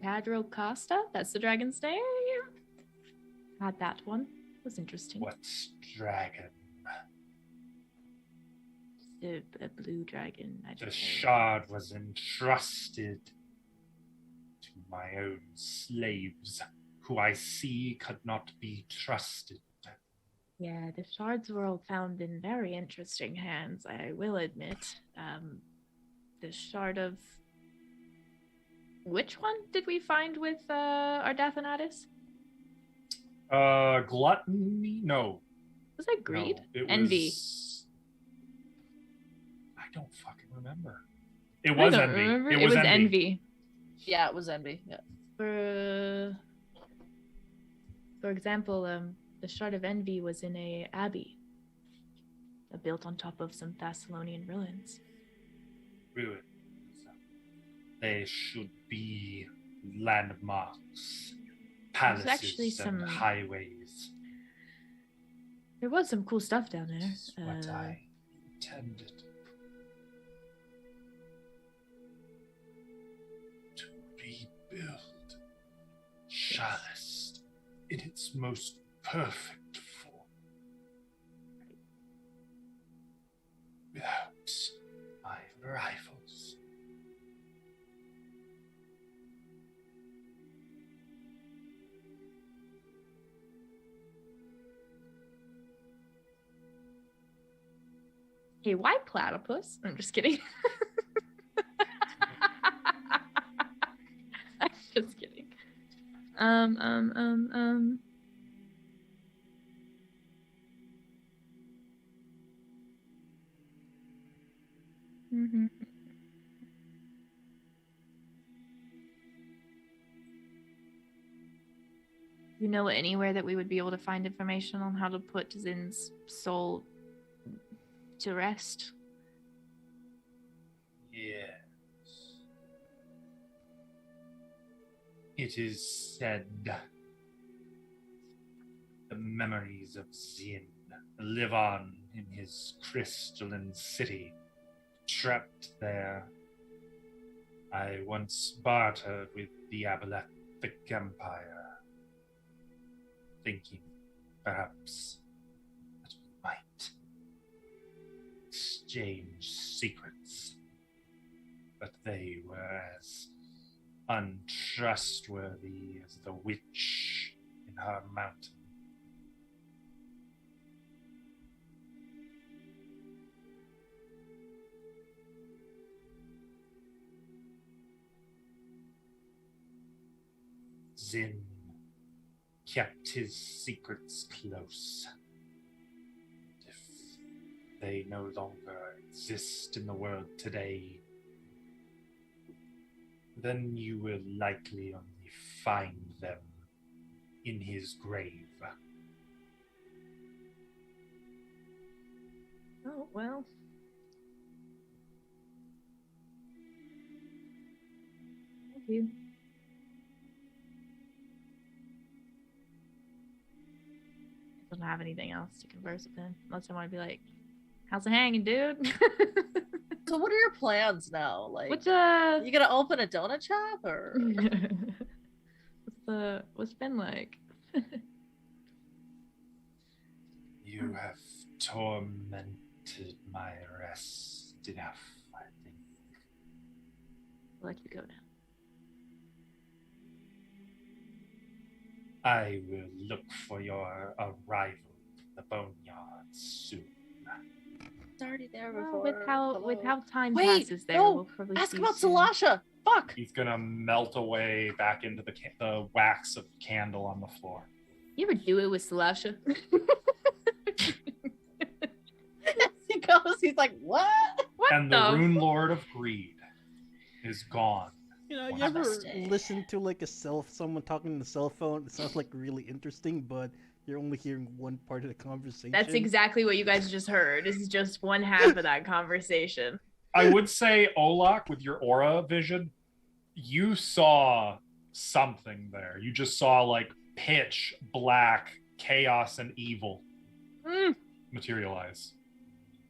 Padro Costa? That's the dragon's name? Had that one. It was interesting. What dragon? A blue dragon. I The don't know. shard was entrusted to my own slaves, who I see could not be trusted. Yeah, the shards were all found in very interesting hands, I will admit. The shard of... Which one did we find with Ardathanatus? Gluttony? No. Was that greed? No, it Envy. was... I don't fucking remember. It I was don't envy. remember. It was envy. Yeah, it was envy. Yeah. For example, the Shard of Envy was in a abbey built on top of some Thessalonian ruins. Ruins. They should be landmarks, palaces, actually some- and highways. There was some cool stuff down there. That's what I intended. To rebuild Chalice in its most perfect form. Without my rivals. Hey, why platypus? I'm just kidding. I'm just kidding. Mhm. You know anywhere that we would be able to find information on how to put Zin's soul to rest? Yes. It is said the memories of Zin live on in his crystalline city, trapped there. I once bartered with the Abalathic Empire, thinking perhaps that we might exchange secrets, but they were as untrustworthy as the witch in her mountain. Zin kept his secrets close. If they no longer exist in the world today, then you will likely only find them in his grave. Oh, well. Thank you. I don't have anything else to converse with him, unless I want to be like, how's it hanging, dude? So what are your plans now? Like, What's you gonna open a donut shop or? what's been like? You have tormented my rest enough, I think. I'll let you go now. I will look for your arrival in the boneyard soon. It's already there Well, before. with how time Wait, passes there, no, we'll probably ask see about soon. Salasha. Fuck. He's gonna melt away back into the wax of the candle on the floor. You ever do it with Salasha? As he goes, he's like, "What?" What And the Rune Lord of Greed is gone. You know, you Wow. ever Namaste. listen to like someone talking on the cell phone? It sounds like really interesting, but you're only hearing one part of the conversation. That's exactly what you guys just heard. This is just one half of that conversation. I would say, Olak, with your aura vision, you saw something there. You just saw like pitch black chaos and evil materialize.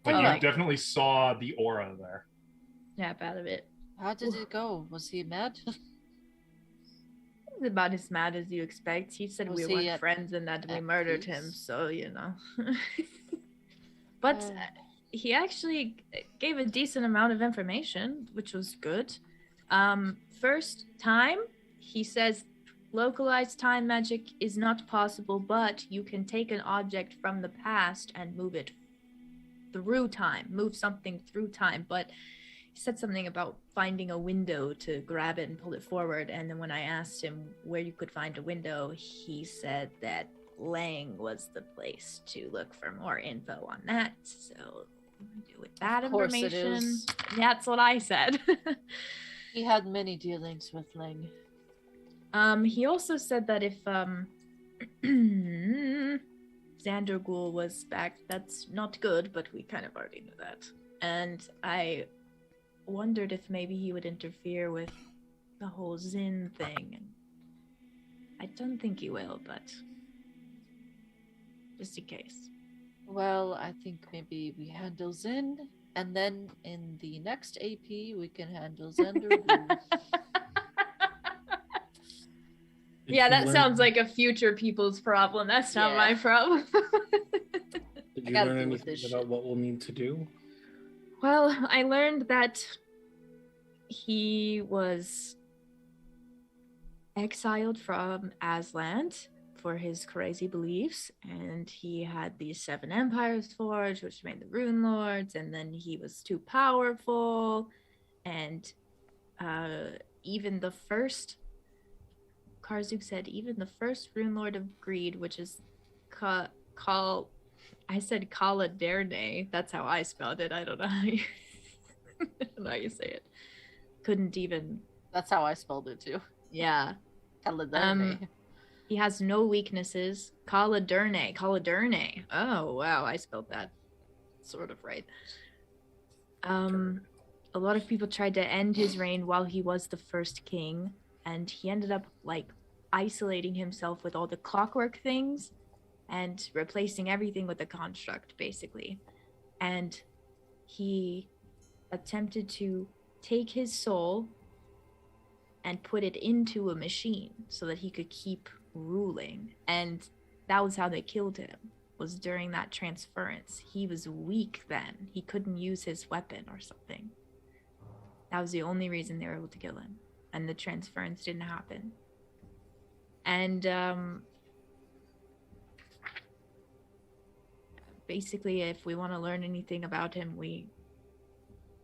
Like Oh, you like- definitely saw the aura there. Snap out of it. How did it go? Was he mad? He's about as mad as you expect. He said Was we he weren't at- friends and that we at murdered peace? him, so you know. But he actually gave a decent amount of information, which was good. First time, he says localized time magic is not possible, but you can take an object from the past and move it through time, move something through time. But he said something about finding a window to grab it and pull it forward. And then when I asked him where you could find a window, he said that Lang was the place to look for more info on that. So with that Of course it information, is. that's what I said. He had many dealings with Ling. He also said that if Xander Ghoul was back, that's not good, but we kind of already knew that. And I wondered if maybe he would interfere with the whole Zin thing. And I don't think he will, but just in case. Well, I think maybe we handle Zin, and then in the next AP we can handle Xander Ghoul. Yeah, that sounds like a future people's problem. That's not my problem. Did you gotta learn deal with anything this about shit. what we'll need to do? Well, I learned that he was exiled from Aslan for his crazy beliefs, and he had these 7 empires forged, which made the Rune Lords, and then he was too powerful, and even the first, Karzuk said, even the first Rune Lord of Greed, which is I said Kala Derne, that's how I spelled it, I don't know how you, I don't know how you say it. Couldn't even. That's how I spelled it too. Yeah. Kaladerne. He has no weaknesses. Kaladerne. Oh wow, I spelled that sort of right. A lot of people tried to end his reign while he was the first king, and he ended up like isolating himself with all the clockwork things and replacing everything with a construct, basically. And he attempted to take his soul and put it into a machine so that he could keep ruling. And that was how they killed him, was during that transference. He was weak then. He couldn't use his weapon or something. That was the only reason they were able to kill him. And the transference didn't happen. And basically, if we want to learn anything about him, we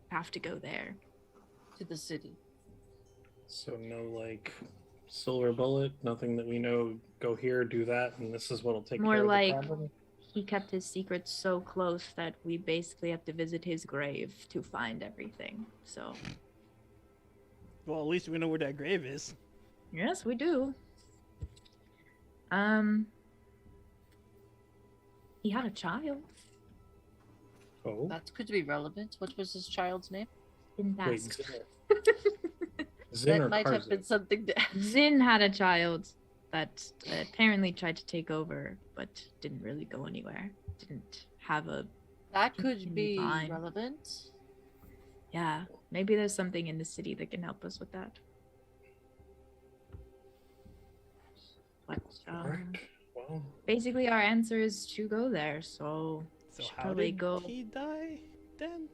have to go there. To the city. So no, like, silver bullet, nothing that we know, go here, do that, and this is what'll take More care like of the problem? he kept his secrets so close that we basically have to visit his grave to find everything. So, Well, at least we know where that grave is. yes, we do. He had a child. Oh, That could be relevant. What was his child's name? Didn't wait, ask. Zin That or might have been Karzuk? something to Zin had a child that apparently tried to take over, but didn't really go anywhere. Didn't have a. That Continue could be fine. relevant. Yeah, maybe there's something in the city that can help us with that. But Alright, well, basically, our answer is to go there. So So should how probably did go. he die then?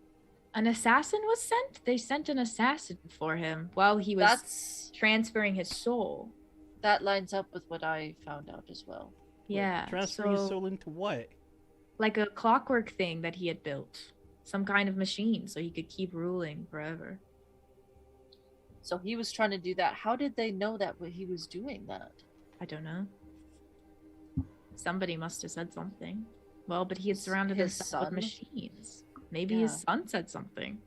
An assassin was sent. They sent an assassin for him while he was transferring his soul. That lines up with what I found out as well. Yeah, Transferring his so soul into what? like a clockwork thing that he had built, some kind of machine, so he could keep ruling forever. So he was trying to do that. How did they know that he was doing that? I don't know. Somebody must have said something. Well, but he had surrounded His himself with son? machines. Maybe Yeah. his son said something.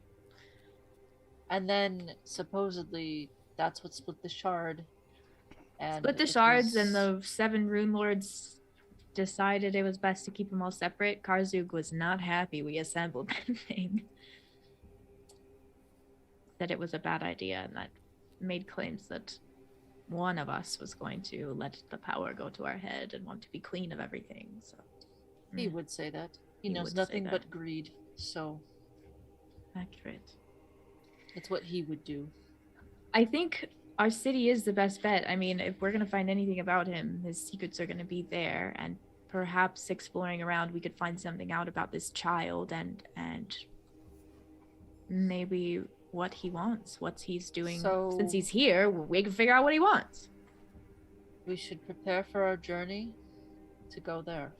And then supposedly that's what split the shard. And Split the it shards, was- and the 7 rune lords decided it was best to keep them all separate. Karzuk was not happy we assembled that thing. Said it was a bad idea, and that made claims that one of us was going to let the power go to our head and want to be clean of everything. So He would say that. He He knows would say nothing that. but greed. So accurate. it's what he would do. I think our city is the best bet. I mean, if we're going to find anything about him, his secrets are going to be there, and perhaps exploring around we could find something out about this child and maybe what he wants, what he's doing. So- Since he's here, we can figure out what he wants. We should prepare for our journey to go there.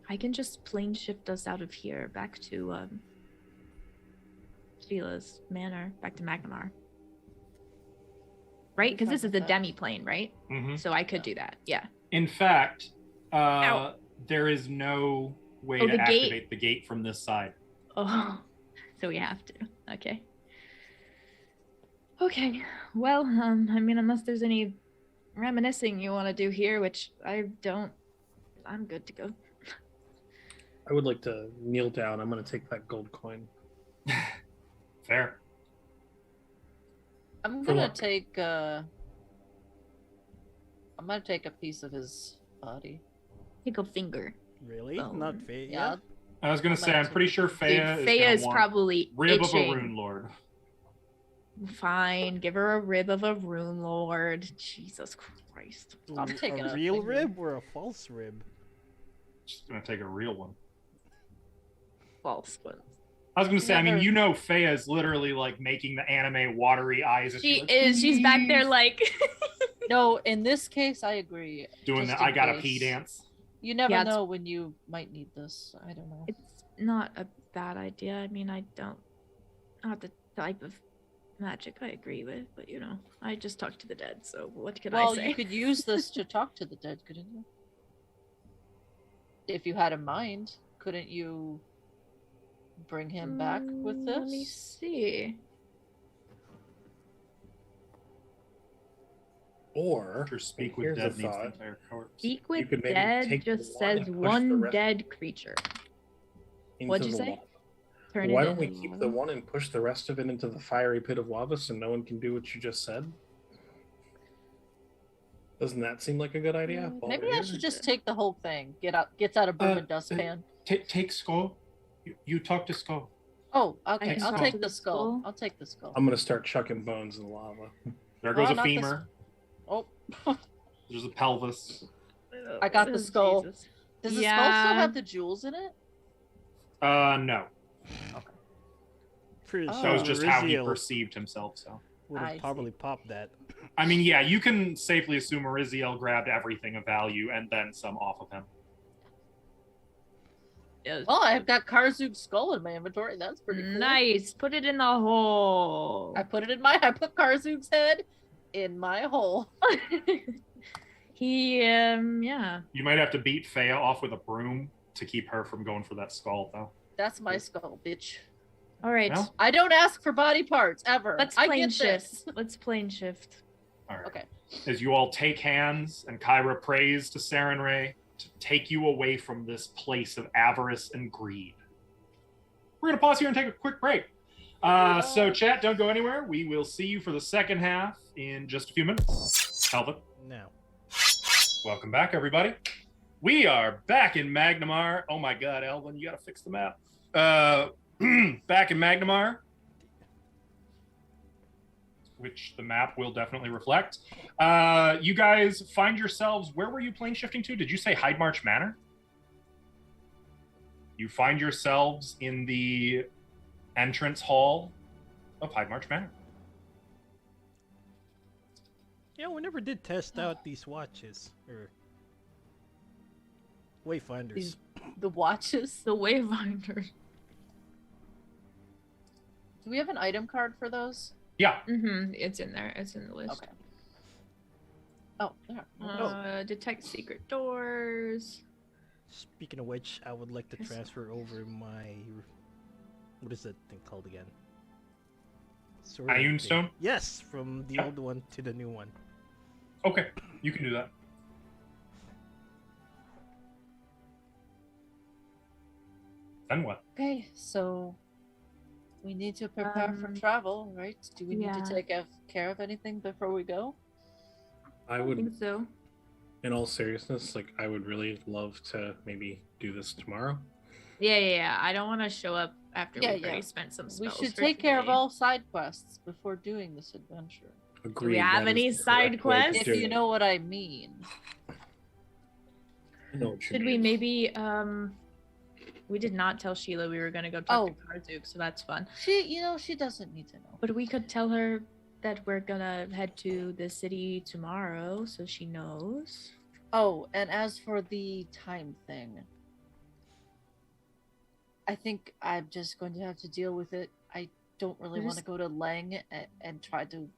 I can just plane shift us out of here back to Sheila's manor, back to Magnamar. Right? Because this is the Fine with that. demi plane, right? Mhm. So I could do that. Yeah. In fact, There is no way Oh, to the gate? activate the gate from this side. Oh, so we have to. Okay. Okay. Well, I mean, unless there's any reminiscing you want to do here, which I don't, I'm good to go. I would like to kneel down. I'm going to take that gold coin. Fair. I'm For gonna luck. take a piece of his body. Take a finger. Really? Oh, Not Faye? Yeah. I was going to I'm say, gonna I'm pretty sure Dude, Faya Faya is is going to want probably rib itching. of a rune lord. Fine, give her a rib of a rune lord. Jesus Christ. I'm taking a a real finger. rib or a false rib? Just going to take a real one. False one. I was going to say, I mean, Never- you know, Faya is literally like making the anime watery eyes. as She like, is. She's back there like. No, in this case, I agree. doing Just the in I gotta case. pee dance. You never Yeah, it's- know when you might need this. I don't know. It's not a bad idea. I mean, I don't. Not the type of magic I agree with, but you know, I just talk to the dead. So what can I Well, say? you could use this to talk to the dead, couldn't you? If you had a mind, couldn't you bring him back with this? Let me see. Or Or speak here's with a dead needs the thought. entire corpse. Speak with could maybe dead take the just one says and push the one rest- dead creature. into What'd you the say? lava. Turn Why it don't we into keep the one and push the rest of it into the fiery pit of lava so no one can do what you just said? Doesn't that seem like a good idea? while Maybe we're I here? should just take the whole thing. Gets out a broom and dustpan. Take Skull. You talk to Skull. Oh, okay. can I'll talk take to the the skull. skull. I'll take the skull. I'm gonna start chucking bones in the lava. There goes Oh, a not this- femur. Oh, There's a pelvis. I got the Oh, skull. Jesus. does the skull still Yeah. have the jewels in it? No. Pretty Oh. That was just how he Rizziel perceived himself. So, would I have probably popped that. I mean, yeah, you can safely assume Ariziel grabbed everything of value and then some off of him. Yeah. Well, I've got Karzug's skull in my inventory. That's pretty cool. Nice. Put it in the hole. I put Karzug's head in my hole. He yeah. You might have to beat Faya off with a broom to keep her from going for that skull, though. That's my skull, bitch. All right. Well, I don't ask for body parts ever. Let's I plane get shift. this. Let's plane shift. all right. Okay. As you all take hands and Kyra prays to Sarenrae to take you away from this place of avarice and greed. We're going to pause here and take a quick break. So, chat, don't go anywhere. We will see you for the second half in just a few minutes. Elvin, No. welcome back, everybody. We are back in Magnamar. Oh my God, Elvin, you got to fix the map. Back in Magnamar, which the map will definitely reflect. You guys find yourselves, where were you plane shifting to? Did you say Hyde March Manor? You find yourselves in the entrance hall of Hyde March Manor. Yeah, we never did test out these watches or wayfinders. These- The watches. The Wayfinder. Do we have an item card for those? Yeah, It's in there. It's in the list. Okay. Oh, there. Detect secret doors. Speaking of which, I would like to Yes. transfer over my what is that thing called again? Sword Ion thing. Stone? Yes, from the Yeah. old one to the new one. okay, you can do that. Then what? Okay, so we need to prepare for travel, right? Do we need yeah. to take care of anything before we go? I I would, think so. in all seriousness, like I would really love to maybe do this tomorrow. Yeah. I don't want to show up after Yeah, we've already yeah. spent some We spells. should for take care of today. all side quests before doing this adventure. Agreed. have that is any the correct side way to quests? If do you it. know what I mean. I know what you Should we mean. maybe we did not tell Sheila we were gonna go talk to Oh. Karzuk, so that's fun. She doesn't need to know. But we could tell her that we're gonna head to the city tomorrow, so she knows. Oh, and as for the time thing, I think I'm just going to have to deal with it. I don't really want to There's- go to Lang and try to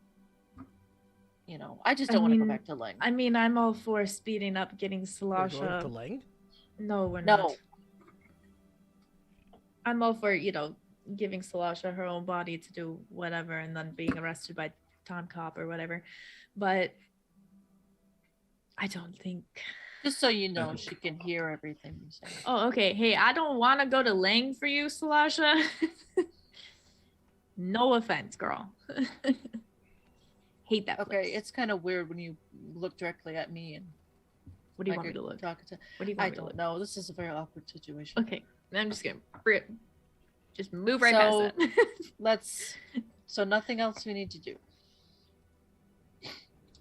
you know, I just I don't want to go mean, back to Ling. I mean, I'm all for speeding up getting We're going to Salasha. Lang? No, we're No. not. I'm all for, giving Salasha her own body to do whatever and then being arrested by Time Cop or whatever. But I don't think. Just so you know, she can hear everything you say. Oh, okay. Hey, I don't want to go to Lang for you, Salasha. No offense, girl. Hate that Okay, place. it's kind of weird when you look directly at me and What do you like want me to you're look? talking to. What do you I want me to don't look? know. This is a very awkward situation. Okay, I'm just gonna just move right So- past that. So nothing else we need to do.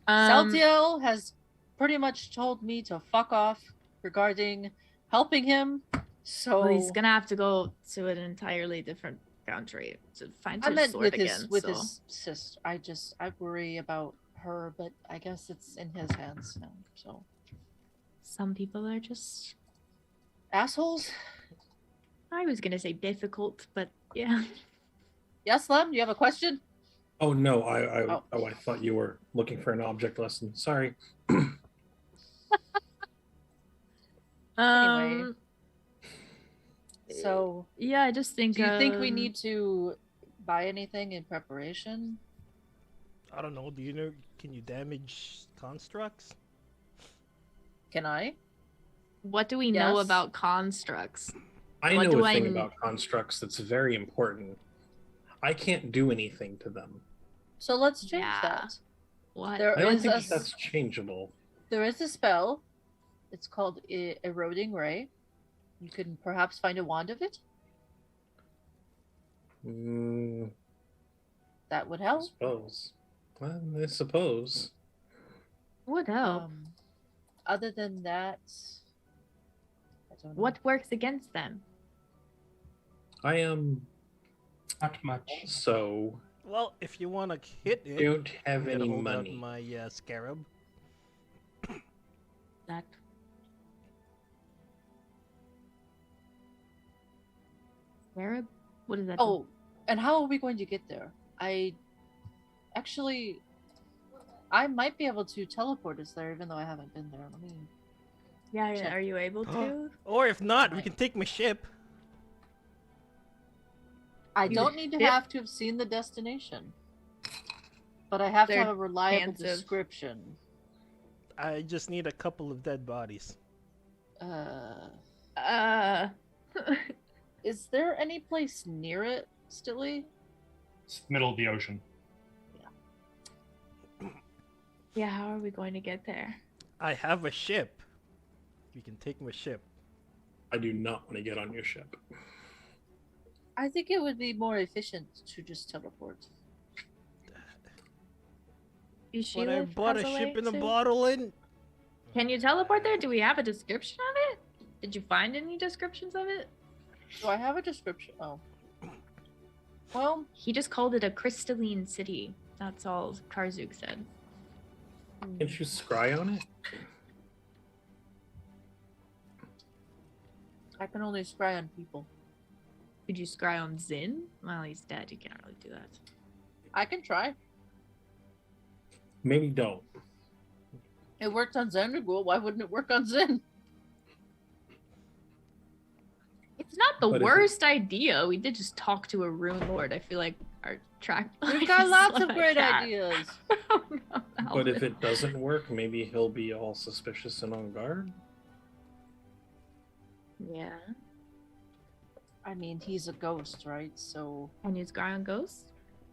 Um, Celtiel has pretty much told me to fuck off regarding helping him. So well, he's gonna have to go to an entirely different country to find I his meant sword with again. his sister. I worry about her, but I guess it's in his hands now. So Some people are just. assholes. I was gonna say difficult, but yeah. Yes, Lem, you have a question? Oh no, Oh. I thought you were looking for an object lesson. Sorry. Um. So Yeah, I just think. do you think we need to buy anything in preparation? I don't know. Do you know? Can you damage constructs? Can I? What do we know Yes. about constructs? I What know do a I thing n- about constructs that's very important. I can't do anything to them. So let's change Yeah. that. What? There I don't is think a that's changeable. there is a spell. It's called Eroding Ray. You can perhaps find a wand of it. That would I help. suppose. Well, I suppose. Would help. Other than that, I don't know. What works against them? I am Not much. so Well, if you want to hit it, don't have I'm gonna any hold out money. my scarab. That. Arab? What is that? Oh, and how are we going to get there? I might be able to teleport us there, even though I haven't been there. Let me. Yeah, check. are you able to? Or if not, we can take my ship. I You don't need to ship- have to have seen the destination, but I have to They're have a reliable expansive. description. I just need a couple of dead bodies. Is there any place near it, Stilly? It's the middle of the ocean. Yeah, how are we going to get there? I have a ship. We can take my ship. I do not want to get on your ship. I think it would be more efficient to just teleport. Is But I Sheila bought a has ship way in a to- bottle and Can you teleport there? Do we have a description of it? Did you find any descriptions of it? Do I have a description? Oh. Well, He just called it a crystalline city. That's all Karzuk said. Can't you scry on it? I can only scry on people. Could you scry on Zin? Well, he's dead. You can't really do that. I can try. Maybe don't. It worked on Xandergul. Why wouldn't it work on Zin? It's not the But if it- worst idea. We did just talk to a rune lord. I feel like our track. We've got lots of like great that. ideas. Oh, no, But if Alvin. it doesn't work, maybe he'll be all suspicious and on guard. Yeah. I mean, he's a ghost, right? So Can you scry on ghosts?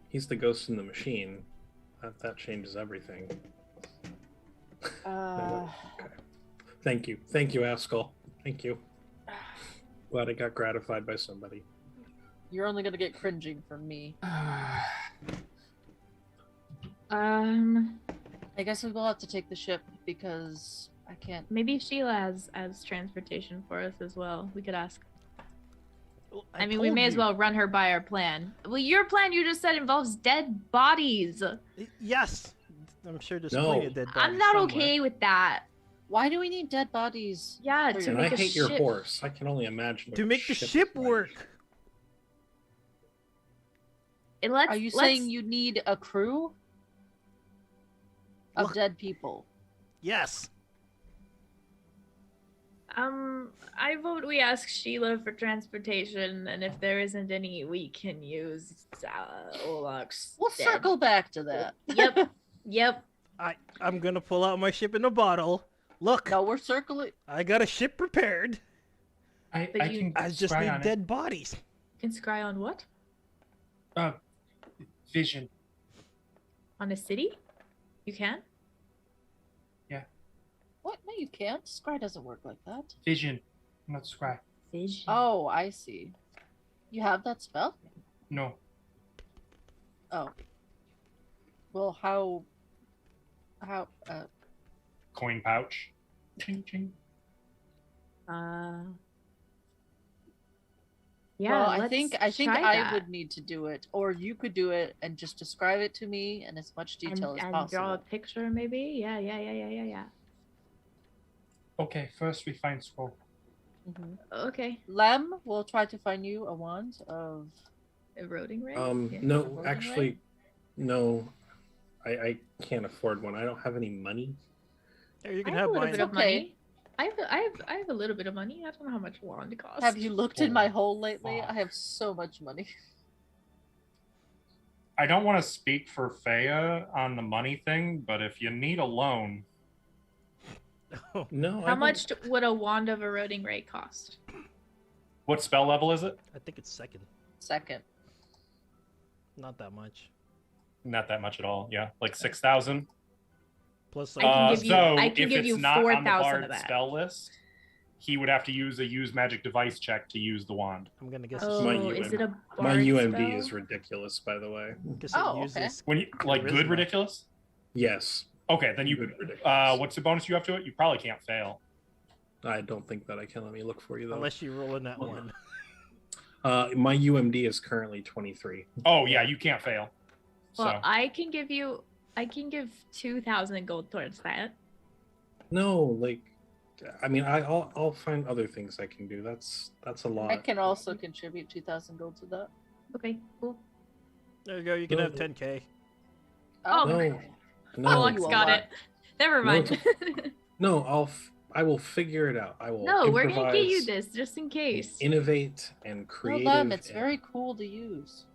He's the ghost in the machine. That changes everything. Thank you, Askell. Thank you. Glad I got gratified by somebody. you're only gonna get cringing from me. I guess we will have to take the ship because I can't. Maybe Sheila has transportation for us as well. We could ask. Well, I mean, we told may as you. well run her by our plan. Well, your plan you just said involves dead bodies. Yes, I'm sure there's No. plenty of dead bodies I'm not somewhere. okay with that. Why do we need dead bodies? Yeah, For to your- And I make a hate your ship. horse. I can only imagine. To what make the ship ship is like. work. Let's, Are you let's- saying you need a crew? of Look. dead people. Yes. I vote we ask Sheila for transportation, and if there isn't any, we can use Olak's. We'll dead. circle back to that. Yep. Yep. I'm gonna pull out my ship in a bottle. Look, No, we're circling. I got a ship prepared. I But you- can I just scry need on dead bodies. Can scry on what? it. Vision. On a city? You can? What? No, you can't. Scry doesn't work like that. Vision. Not scry. Vision. Oh, I see. You have that spell? No. Oh. Well, how? Coin pouch. Ching ching. Yeah. well, I let's think try I that. would need to do it, or you could do it and just describe it to me in as much detail as and possible. draw a picture, maybe. Yeah. Okay, first we find scroll. Mhm. Okay. Lem will try to find you a wand of. Eroding ray. Yeah. No, Eroding actually, ray? no. I can't afford one. I don't have any money. Here, you I can have have a little mine. bit of Okay. money. I have a little bit of money. I don't know how much a wand costs. Have you looked in my hole lately? Fuck. I have so much money. I don't want to speak for Faya on the money thing, but if you need a loan, No. How much would a wand of eroding ray cost? what spell level is it? I think it's second. Second. Not that much. Not that much at all. Yeah, like 6,000. Plus, I can like, give you- So I can if give it's you not on the 4,000 bard of that. spell list, he would have to use a use magic device check to use the wand. I'm gonna guess. Oh, my is it a My bard UMD spell? is ridiculous, by the way. Guess Oh, it uses okay. When you like good Charisma. ridiculous. Yes. Okay, then you. Good ridiculous. What's the bonus you have to it? You probably can't fail. I don't think that I can. Let me look for you though. unless you roll in that Hold one. My UMD is currently 23. Oh yeah, you can't fail. Well, So I can give 2,000 gold towards that. No, like, I mean, I'll find other things I can do. That's a lot. I can also contribute 2,000 gold to that. Okay, cool. There you go. You can No, have no. 10k. Oh, No, okay. no, Alex you got are. it. Never No, mind. no. I will figure it out. I will. No, we're gonna get you improvise, this just in case. Innovate and No, create. Lem, it's very cool to use.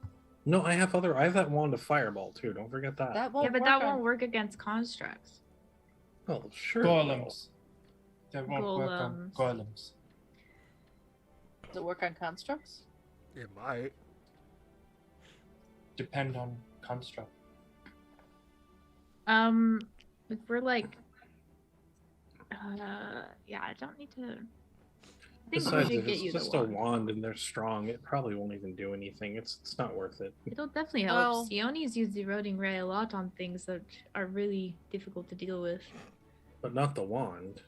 No, I have that wand of fireball too. Don't forget that. That won't Yeah, but work that on- won't work against constructs. Oh, sure. it will. golems. That won't work on golems. Does it work on constructs? It might. Depend on construct. If we're like, yeah, I don't need to. I think Besides, we if should get it's you the just a wand. wand and they're strong, it probably won't even do anything. It's not worth it. It'll definitely help. Well- Sionis use the eroding ray a lot on things that are really difficult to deal with. But not the wand.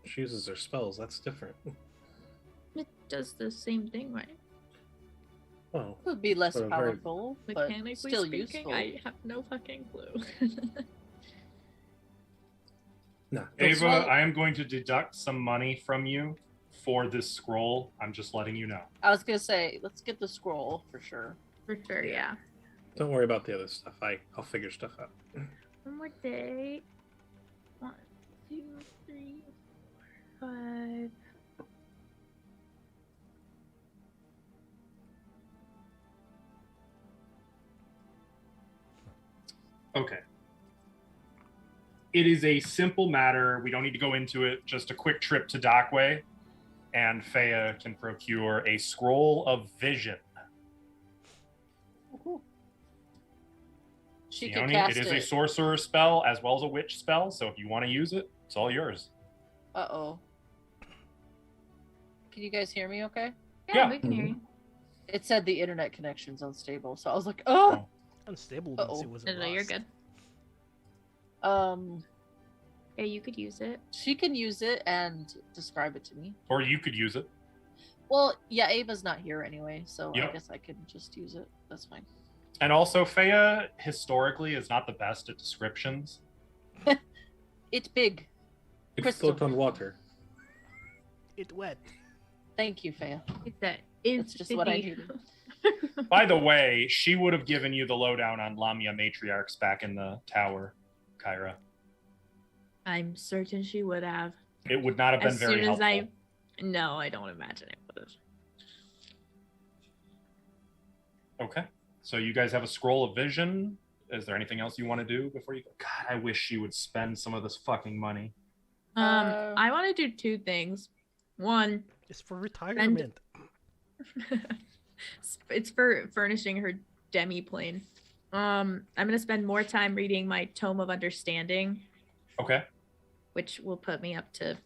She uses her spells. That's different. It does the same thing, right? Well, It would be less But a very- powerful, but Mechanically still speaking, useful. I have no fucking clue. no. Ava, well- I am going to deduct some money from you for this scroll. I'm just letting you know. I was gonna say, let's get the scroll for sure. For sure, yeah. Don't worry about the other stuff. I'll figure stuff out. One more day. 1, 2, 3, 4, 5. Okay. It is a simple matter. We don't need to go into it. Just a quick trip to Dockway, and Faya can procure a scroll of vision. She can Sione, cast it is it. a sorcerer spell as well as a witch spell, so if you want to use it, it's all yours. Uh-oh. Can you guys hear me okay? Yeah. We can hear you. It said the internet connection's unstable, so I was like, oh! Unstable Uh-oh. means it wasn't No, you're lost. good. Yeah, you could use it. She can use it and describe it to me. Or you could use it. Well, yeah, Ava's not here anyway, so I Yep. guess I can just use it. That's fine. And also, Faya historically is not the best at descriptions. It's big. It Crystal. float on water. It wet. Thank you, Faya. It's that. That's just what I needed. By the way, she would have given you the lowdown on Lamia matriarchs back in the tower, Kyra. I'm certain she would have. It would not have been As very soon as helpful. No, I don't imagine it would have. Okay. So you guys have a scroll of vision. Is there anything else you want to do before you go? God, I wish she would spend some of this fucking money. I want to do two things. One, It's for retirement. it's for furnishing her demi-plane. I'm gonna spend more time reading my Tome of Understanding, Okay. which will put me up to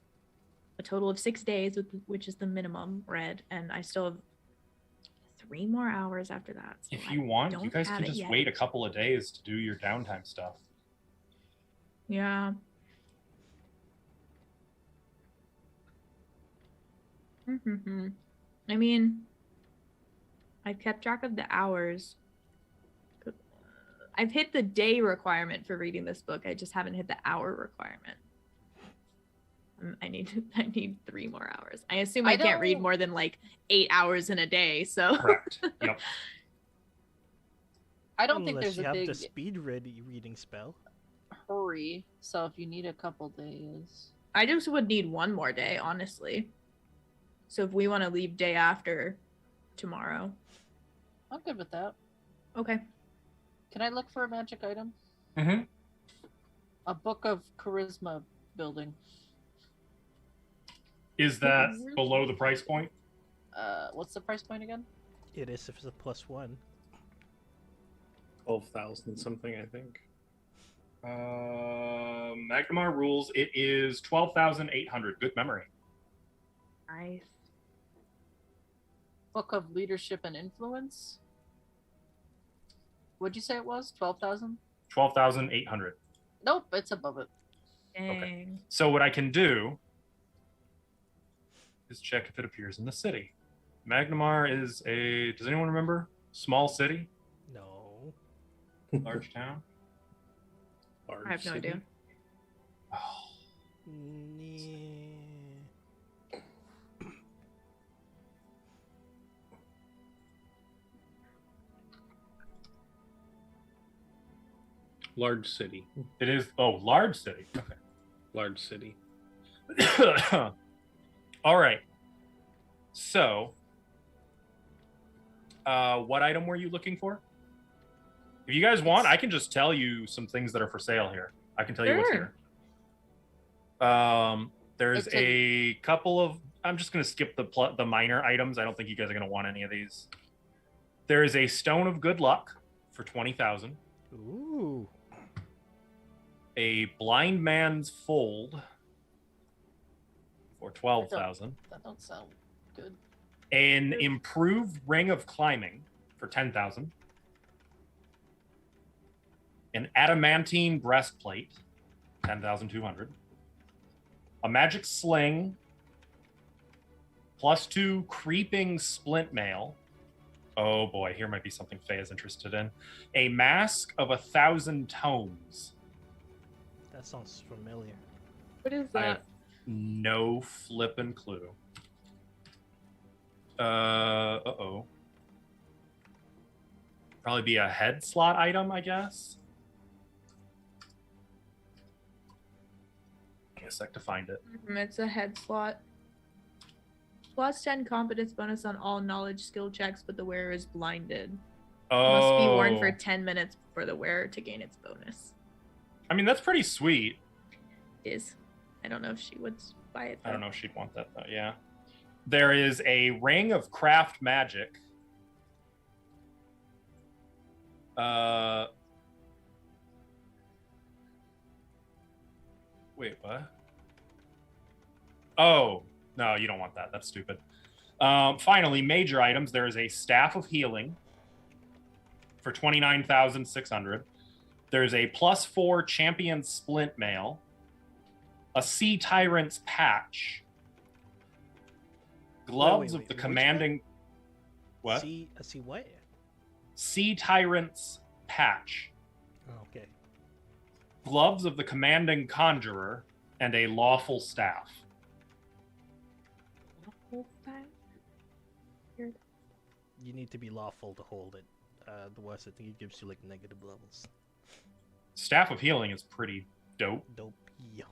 a total of 6 days, which is the minimum read, and I still have 3 more hours after that. So If you want, don't you guys have can it just yet. wait a couple of days to do your downtime stuff. Yeah. I mean, I've kept track of the hours. I've hit the day requirement for reading this book. I just haven't hit the hour requirement. I need 3 more hours. I assume I can't read more than like 8 hours in a day. So Correct. Yep. I don't think Unless there's you a have the big speed reading spell. hurry. So if you need a couple days, I just would need 1 more day, honestly. So if we want to leave day after tomorrow. I'm good with that. Okay. Can I look for a magic item? Mm-hmm. A book of charisma building. Is that below the price point? What's the price point again? It is if it's a +1. 12,000 something, I think. Magnemar rules. It is 12,800. Good memory. Nice. Book of leadership and influence. What'd you say it was? 12,000? 12,800. Nope, it's above it. Dang. So what I can do is check if it appears in the city. Magnemar is a, does anyone remember? Small city, No. large town. Large I have no city. idea. Oh, Large city. it is, large city. Okay. Large city. All right. So, what item were you looking for? If you guys want, I can just tell you some things that are for sale here. I can tell you what's Sure. here. There's It's a couple of. I'm just going to skip the minor items. I don't think you guys are going to want any of these. There is a Stone of Good Luck for 20,000. Ooh. A Blind Man's Fold for 12,000. That don't sound good. An Improved Ring of Climbing for 10,000. An Adamantine Breastplate, 10,200. A Magic Sling, +2 Creeping Splint Mail. Oh boy, here might be something Faye is interested in. A Mask of 1,000 Tomes. That sounds familiar. What is I that? have no flippin' clue. Uh-oh. Probably be a head slot item, I guess. Guess I have to find it. It's a head slot. +10 competence bonus on all knowledge skill checks, but the wearer is blinded. Must be worn for 10 minutes for the wearer to gain its bonus. I mean, that's pretty sweet. I don't know if she would buy it. I don't know if she'd want that, though. Yeah. There is a Ring of Craft Magic. Wait, what? Oh, no, you don't want that. That's stupid. Finally, major items. There is a Staff of Healing for 29,600. There's a +4 Champion Splint Mail. A Sea Tyrant's Patch. Gloves wait, of the which Commanding... What? See what? Sea Tyrant's Patch. Oh, okay. Gloves of the Commanding Conjurer, and a Lawful Staff. You need to be lawful to hold it. Otherwise, I think it gives you like negative levels. Staff of Healing is pretty dope. Dope. Yup.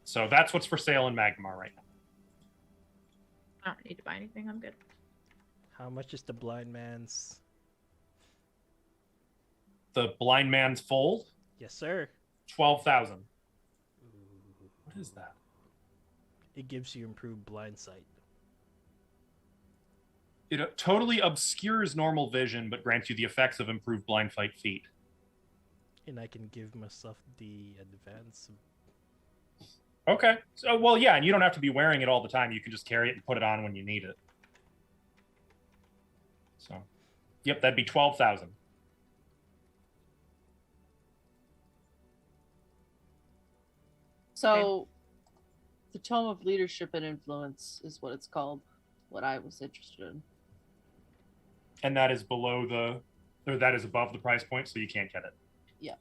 So that's what's for sale in Magmar right now. I don't need to buy anything. I'm good. How much is the blind man's? The blind man's fold, Yes, sir. 12,000. Ooh. What is that? It gives you improved blind sight. It totally obscures normal vision, but grants you the effects of improved blind fight feat. And I can give myself the advance. Okay. So, well, yeah, and you don't have to be wearing it all the time. You can just carry it and put it on when you need it. So, yep, that'd be 12,000. So, the Tome of Leadership and Influence is what it's called. What I was interested in. And that is that is above the price point, so you can't get it. Yeah.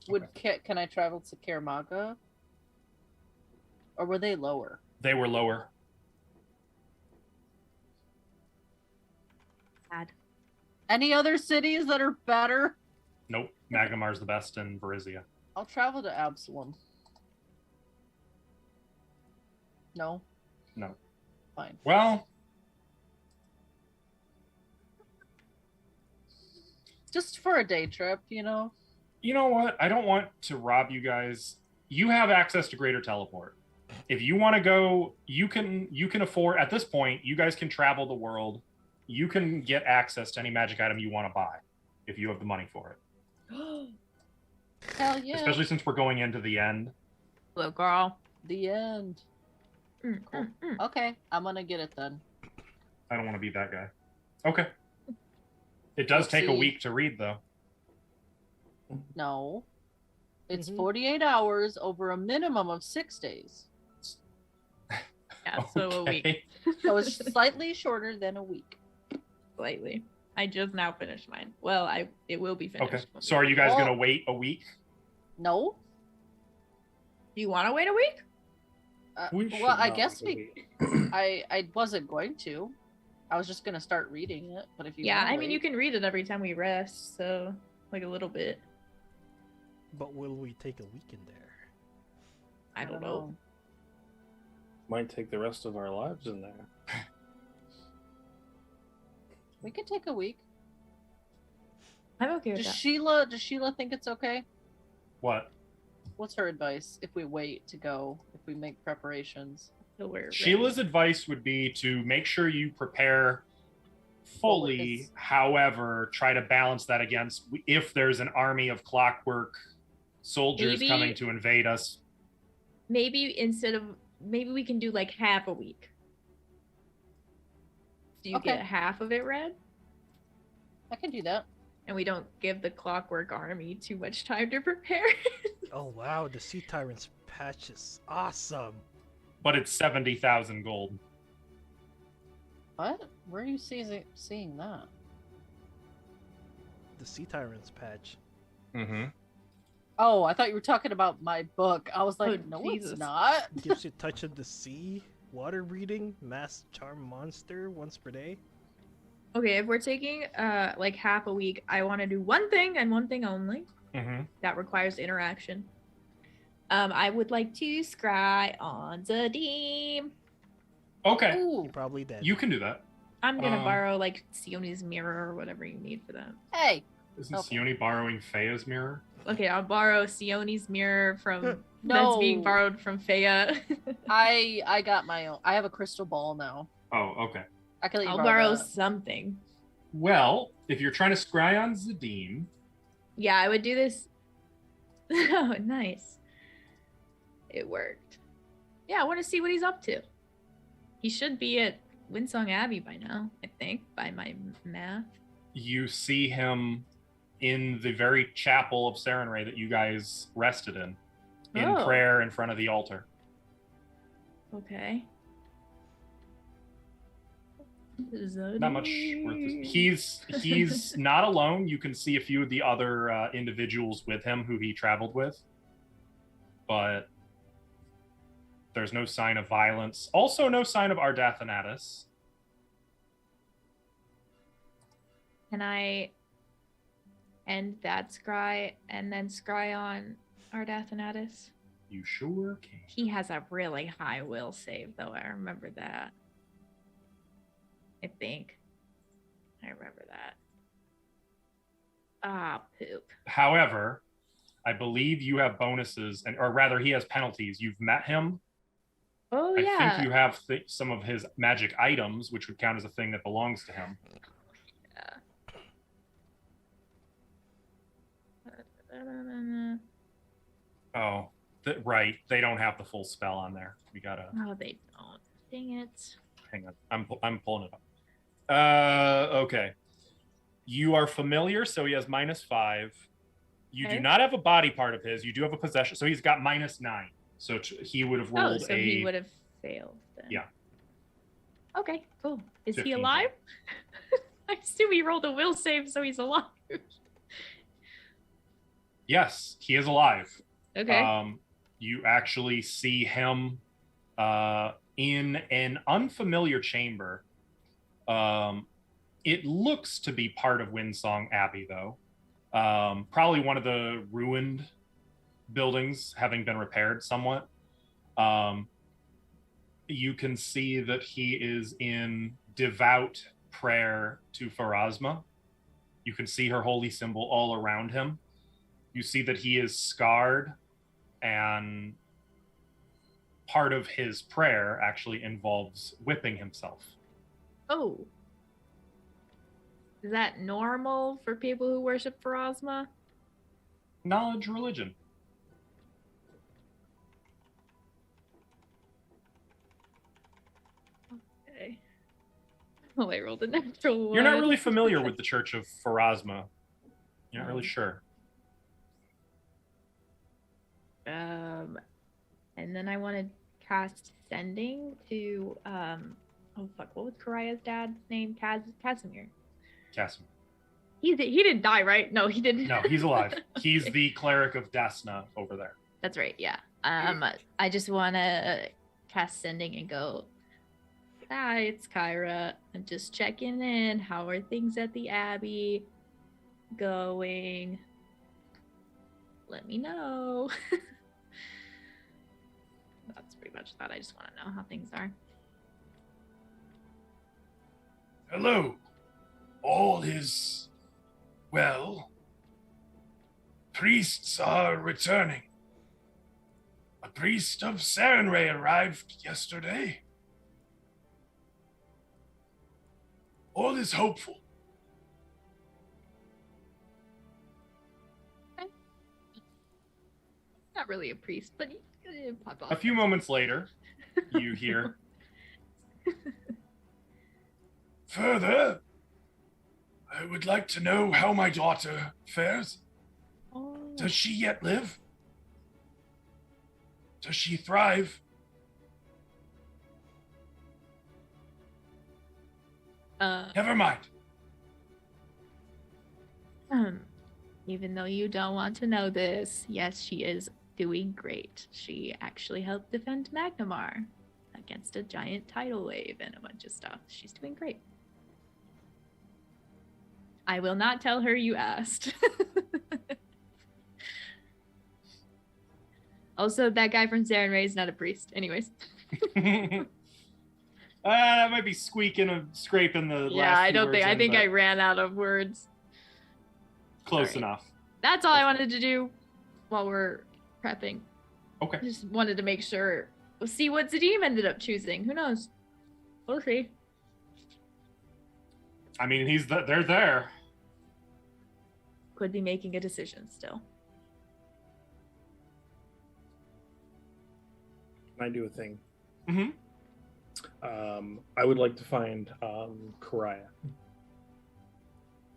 Okay. Can I travel to Karamaga? Or were they lower? They were lower. Sad. Any other cities that are better? Nope. Magamar's the best in Varizia. I'll travel to Absalom. No? No. Fine. Well, Just for a day trip, you know? you know what? I don't want to rob you guys. You have access to Greater Teleport. If you want to go, you can afford, at this point, you guys can travel the world. You can get access to any magic item you want to buy if you have the money for it. Hell yeah. Especially since we're going into the end. Hello, girl. The end. Cool. Okay, I'm gonna get it then. I don't want to be that guy. Okay. It does take a Oopsie. week to read, though. No. It's Mhm. 48 hours over a minimum of 6 days. Yeah, so a week. Okay. So it's slightly shorter than a week. Slightly. I just now finished mine. Well, it will be finished. Okay. So are you guys Well- going to wait a week? No? Do you want to wait a week? We should Well, I not guess wait. I wasn't going to. I was just gonna start reading it, but if you Yeah, wanna I mean, you wait- can read it every time we rest, so like a little bit. But will we take a week in there? I don't know. Might take the rest of our lives in there. We could take a week. I'm okay with Does that. Sheila think it's okay? What? What's her advice if we wait to go, if we make preparations? So we're ready. Sheila's advice would be to make sure you prepare fully. it's- However, try to balance that against if there's an army of clockwork soldiers Maybe- coming to invade us. maybe maybe we can do like half a week. So you Okay. get half of it read, I can do that. and we don't give the clockwork army too much time to prepare. Oh wow, the Sea Tyrant's patch is awesome. But it's 70,000 gold. What? Where are you seeing that? The Sea Tyrant's patch. Mm-hmm. Oh, I thought you were talking about my book. I was like, Oh, no, Jesus. it's not. Gives you touch of the sea, water breathing, mass charm monster once per day. Okay, if we're taking like half a week, I want to do one thing and one thing only Mm-hmm. that requires interaction. I would like to scry on the team. Okay. Ooh, You're probably dead. You can do that. I'm gonna Um, borrow like Sione's mirror or whatever you need for that. hey, Isn't Okay. Sione borrowing Fea's mirror? Okay, I'll borrow Sione's mirror from no. that's being borrowed from Fea. I got my own. I have a crystal ball now. Oh, okay. I can let you I'll borrow borrow that. something. Well, if you're trying to scry on Zadim, Yeah, I would do this. Oh, nice. It worked. Yeah, I want to see what he's up to. He should be at Winsong Abbey by now, I think, by my math. you see him in the very chapel of Sarenrae that you guys rested in Oh. prayer in front of the altar. Okay. Not much worth this. He's not alone. You can see a few of the other individuals with him who he traveled with, but there's no sign of violence. Also, no sign of Ardathanatus. Can I end that scry and then scry on Ardathanatus? You sure can. He has a really high will save, though. I remember that. I think. I remember that. Ah, poop. However, I believe you have bonuses, or rather, he has penalties. You've met him. Oh, I yeah. think you have some of his magic items, which would count as a thing that belongs to him. Yeah. Oh, right. They don't have the full spell on there. We gotta. Oh, they don't. Dang it. Hang on. I'm pulling it up. Okay. You are familiar, so he has -5. You do not have a body part of his. You do have a possession, so he's got -9. So he would have rolled so he would have failed then. Yeah. Okay, cool. Is 15. he alive? I assume he rolled a will save, so he's alive. Yes, he is alive. Okay. You actually see him in an unfamiliar chamber. It looks to be part of Windsong Abbey, though. Probably one of the ruined buildings, having been repaired somewhat. You can see that he is in devout prayer to Pharasma. You can see her holy symbol all around him. You see that he is scarred, and part of his prayer actually involves whipping himself. Oh. Is that normal for people who worship Pharasma? Knowledge religion. Okay. Oh, I rolled a natural one. You're not really familiar with the Church of Pharasma. You're not really sure. And then I want to cast Sending to oh fuck, what was Karaya's dad's name? Casimir. Casimir. He didn't die, right? No, he didn't. No, he's alive. He's the cleric of Desna over there. That's right, yeah. I just want to cast Sending and go, hi, it's Kyra. I'm just checking in. How are things at the Abbey going? Let me know. That's pretty much that. I just want to know how things are. Hello. All is well. Priests are returning. A priest of Sarenrae arrived yesterday. All is hopeful. Not really a priest, but pop off. A few moments later, you hear, Further, I would like to know how my daughter fares. Oh. Does she yet live? Does she thrive? Never mind. Even though you don't want to know this, yes, she is doing great. She actually helped defend Magnamar against a giant tidal wave and a bunch of stuff. She's doing great. I will not tell her you asked. Also, that guy from Sarenrae is not a priest. Anyways. that might be scraping the Yeah, last I few don't words think. I in, think but I ran out of words. close Sorry. enough. That's all I wanted to do while we're prepping. Okay. Just wanted to make sure. We'll see what Zadim ended up choosing. Who knows? We'll see. I mean, they're there. Could be making a decision still. Can I do a thing? Mm-hmm. I would like to find Karaya.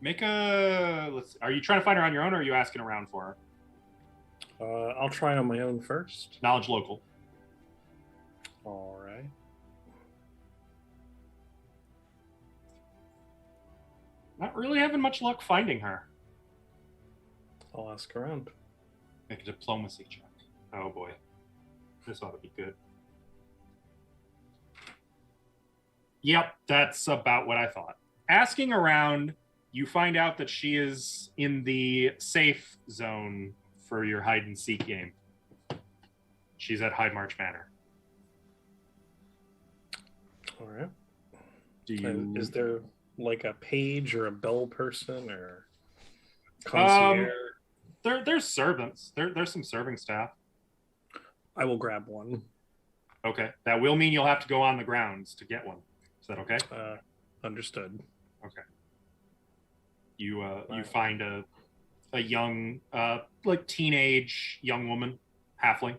Make a. Are you trying to find her on your own, or are you asking around for her? I'll try on my own first. Knowledge local. All right. Not really having much luck finding her. I'll ask around. Make a diplomacy check. Oh boy, this ought to be good. Yep, that's about what I thought. Asking around, You find out that she is in the safe zone for your hide and seek game. She's at Hyde March Manor. All right. Do you? Is there like a page or a bell person or concierge? There's servants. There's some serving staff. I will grab one. Okay, that will mean you'll have to go on the grounds to get one. Is that okay? Understood. Okay. You find a young like teenage young woman, halfling.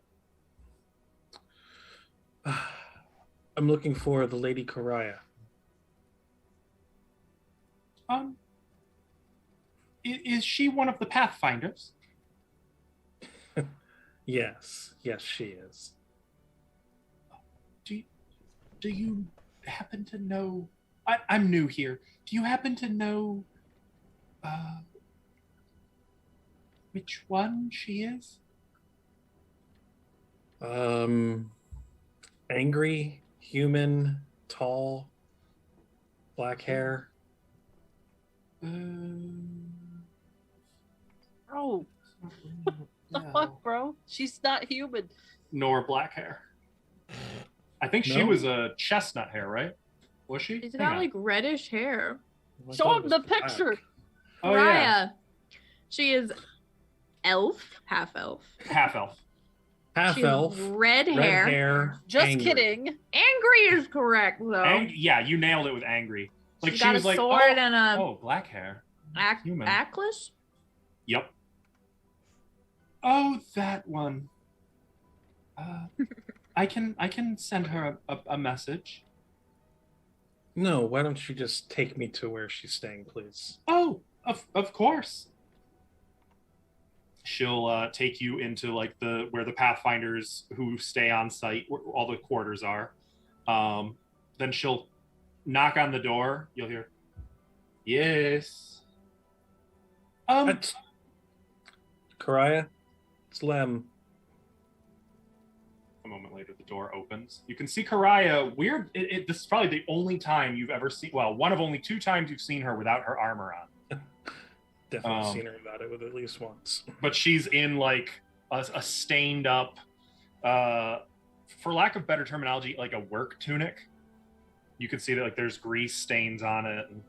I'm looking for the Lady Karaya. Is she one of the Pathfinders? Yes, she is. Do you happen to know? I'm new here. Do you happen to know which one she is? Angry, human, tall, black hair. Bro, the fuck, bro? She's not human. Nor black hair. I think she was a chestnut hair, right? Was she? She's got like reddish hair. Show him the picture. Oh, Raya. yeah. She is elf, half elf. Half elf. Half She has elf. red hair. Just angry. kidding. Angry is correct though. Yeah, you nailed it with angry. Like She's she got was a like, sword and a black hair. Human. Ackless. Yep. Oh, that one. I can send her a message. No, why don't you just take me to where she's staying, please? Oh, of course. She'll take you into like where the Pathfinders who stay on site, where all the quarters are. Then she'll knock on the door. You'll hear, yes. Karaya, it's Lem. A moment later, the door opens. You can see Karaya. Weird. This is probably the only time you've ever seen. Well, one of only 2 times you've seen her without her armor on. Definitely seen her without it with at least once. But she's in like a stained up, for lack of better terminology, like a work tunic. You can see that like there's grease stains on it and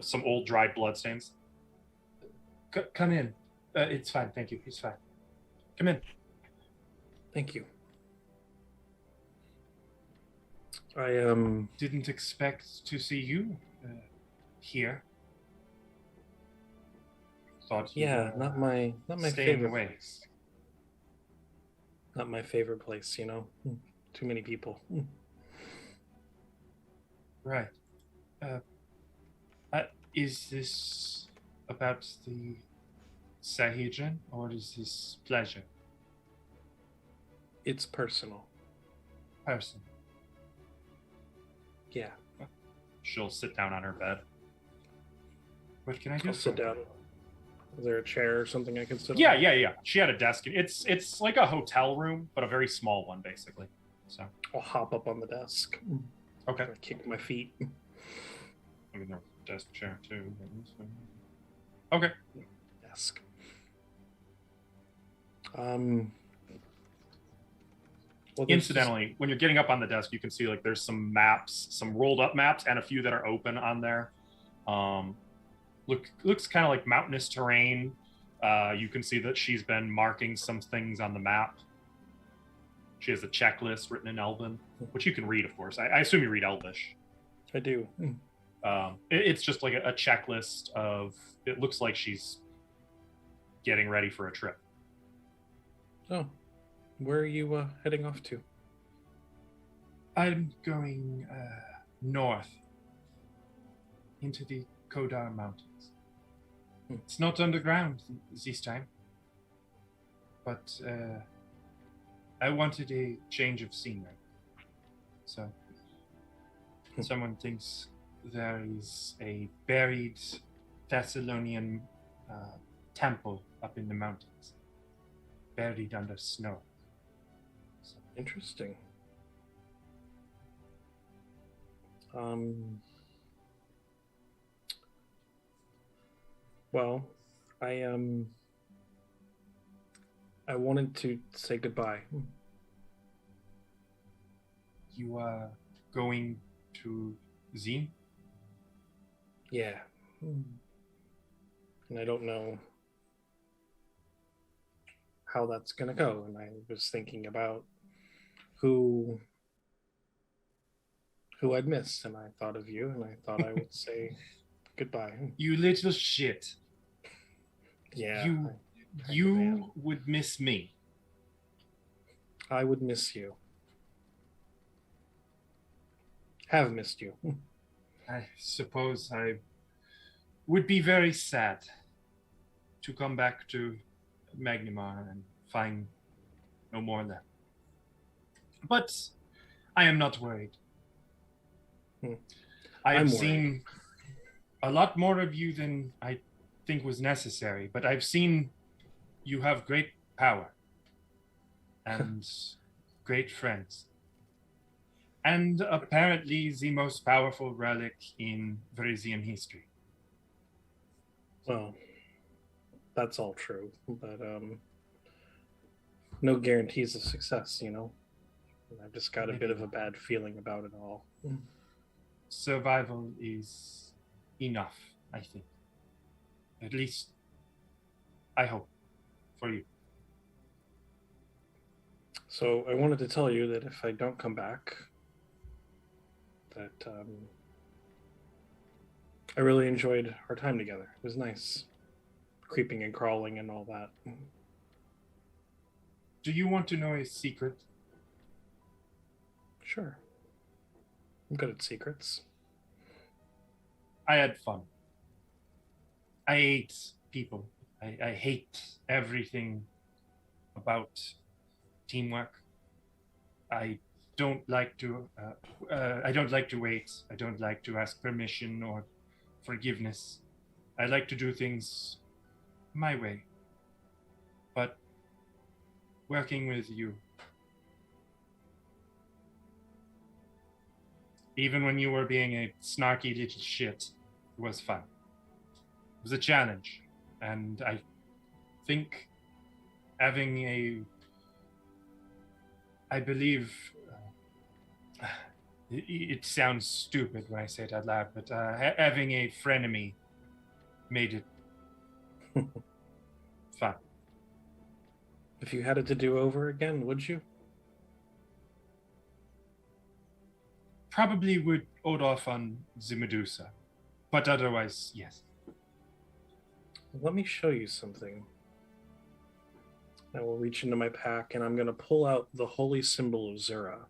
some old dried blood stains. Come in. It's fine. Thank you. It's fine. Come in. Thank you. I didn't expect to see you here. Thought you not my favorite away. place. Not my favorite place, you know. Too many people. Right. Is this about the Sahedrin, or is this pleasure? It's personal. Person. Yeah. She'll sit down on her bed. What can I do? I'll sit down. Is there a chair or something I can sit on? Yeah. She had a desk. It's like a hotel room, but a very small one, basically. So I'll hop up on the desk. okay. I'll kick my feet. I mean, there's a desk chair too. Okay. Desk. Well, incidentally, when you're getting up on the desk, you can see like there's some maps, some rolled up maps, and a few that are open on there. Looks kind of like mountainous terrain. You can see that she's been marking some things on the map. She has a checklist written in Elven, which you can read, of course. I assume you read Elvish. I do. It's just like a checklist of. It looks like she's getting ready for a trip. Oh, where are you heading off to? I'm going north into the Kodar Mountains. It's not underground this time, but I wanted a change of scenery. So someone thinks there is a buried Thessalonian temple up in the mountains, buried under snow. So, interesting. Well, I I wanted to say goodbye. You are going to Zine? Yeah. And I don't know how that's gonna go. And I was thinking about who I'd miss, and I thought of you, and I thought I would say goodbye. You little shit. Yeah. You would miss me. I would miss you. Have missed you. I suppose I would be very sad to come back to Magnimar and find no more of them. But I am not worried. I have seen a lot more of you than I think was necessary, but I've seen you have great power and great friends. And apparently the most powerful relic in Varisian history. Well, that's all true, but no guarantees of success, you know? I've just got a bit of a bad feeling about it all. Survival is enough, I think. At least, I hope, for you. So I wanted to tell you that if I don't come back, that I really enjoyed our time together. It was nice. Creeping and crawling and all that. Do you want to know a secret? Sure. I'm good at secrets. I had fun. I hate people. I hate everything about teamwork. I don't like to wait. I don't like to ask permission or forgiveness. I like to do things my way. But working with you, even when you were being a snarky little shit, it was fun. It was a challenge. And I think having I believe, it sounds stupid when I say it out loud, but having a frenemy made it fun. If you had it to do over again, would you? Probably would hold off on the Medusa, but otherwise, yes. Let me show you something. I will reach into my pack and I'm going to pull out the holy symbol of Zura.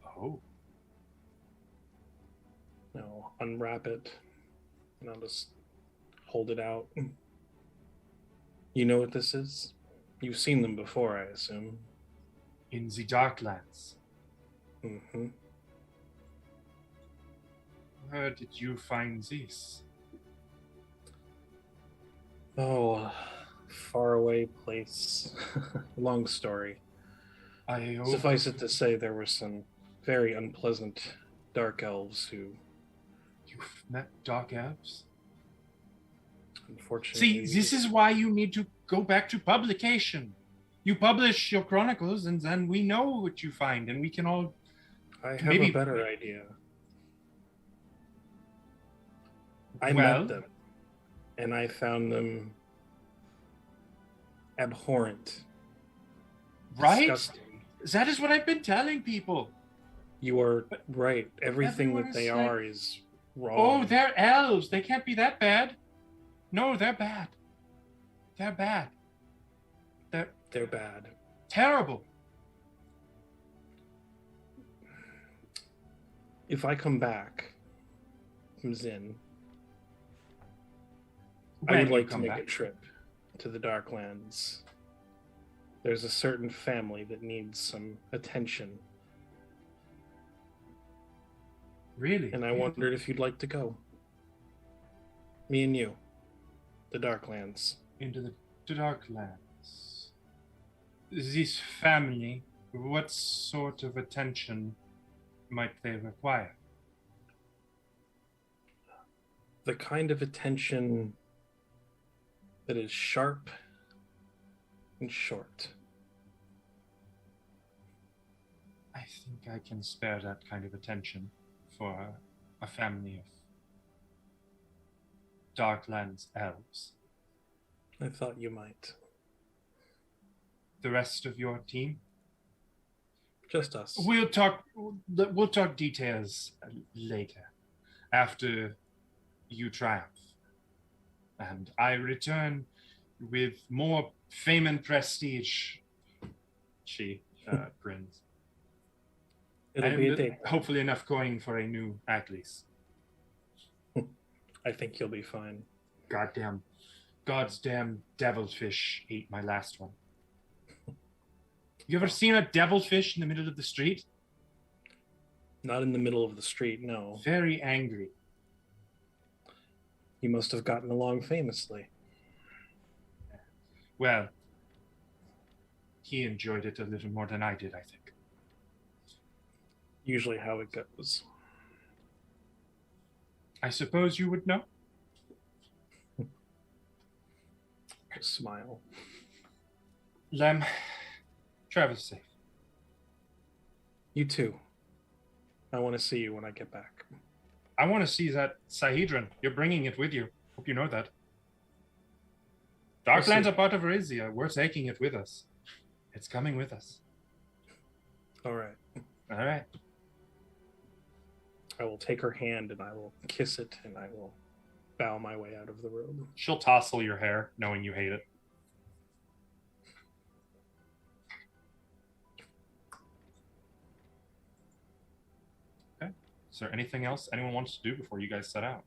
Oh. I'll unwrap it and I'll just hold it out. You know what this is? You've seen them before, I assume. In the Darklands. Mm-hmm. Where did you find this? Oh, faraway place. Long story. I hope Suffice it to say, there were some very unpleasant dark elves who, you've met dark elves. unfortunately... See, this is why you need to go back to publication. You publish your chronicles, and then we know what you find, and we can all... I have maybe a better idea. I met them, and I found them abhorrent. Right? Disgusting. That is what I've been telling people. You are right. Everything everyone that they is like, are is wrong. Oh, they're elves. They can't be that bad. No, they're bad. They're bad. They're bad. Terrible. If I come back from Zin, I would like to make a trip to the Darklands. There's a certain family that needs some attention. Really? And I wondered if you'd like to go. Me and you. The Darklands. Into the Darklands. This family, what sort of attention might they require? The kind of attention that is sharp and short. I think I can spare that kind of attention for a family of Darklands elves. I thought you might. The rest of your team? Just us. We'll talk details later, after you triumph. And I return with more fame and prestige. She grins. It'll be a And day. hopefully enough coin for a new Atlas. I think you'll be fine. God's damn devilfish ate my last one. You ever seen a devilfish in the middle of the street? Not in the middle of the street, no. Very angry. You must have gotten along famously. Well, he enjoyed it a little more than I did, I think. Usually how it goes. I suppose you would know? Smile. Lem, travel safe. You too. I want to see you when I get back. I want to see that Sahedron. You're bringing it with you. Hope you know that. Darklands are part of Arizia. We're taking it with us. It's coming with us. All right. All right. I will take her hand and I will kiss it and I will bow my way out of the room. She'll tousle your hair, knowing you hate it. Okay. Is there anything else anyone wants to do before you guys set out?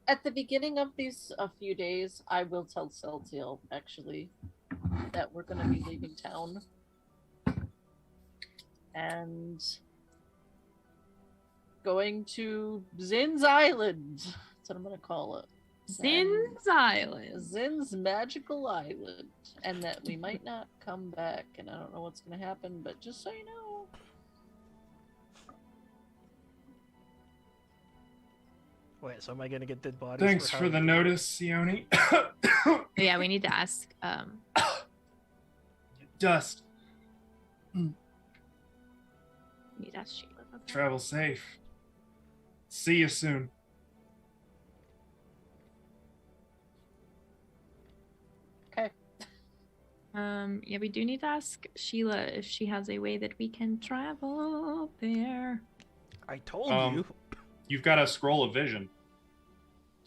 At the beginning of these a few days, I will tell Celtiel actually that we're going to be leaving town. And going to Zin's Island. That's what I'm going to call it. Zin's Island. Zin's magical island. And that we might not come back. And I don't know what's going to happen, but just so you know. Wait, so am I gonna get dead bodies? Thanks for the notice, Sione. Yeah, we need to ask. Dust. We need to ask Sheila about that. Travel safe. See you soon. Okay. Yeah, we do need to ask Sheila if she has a way that we can travel there. I told you. You've got a scroll of vision.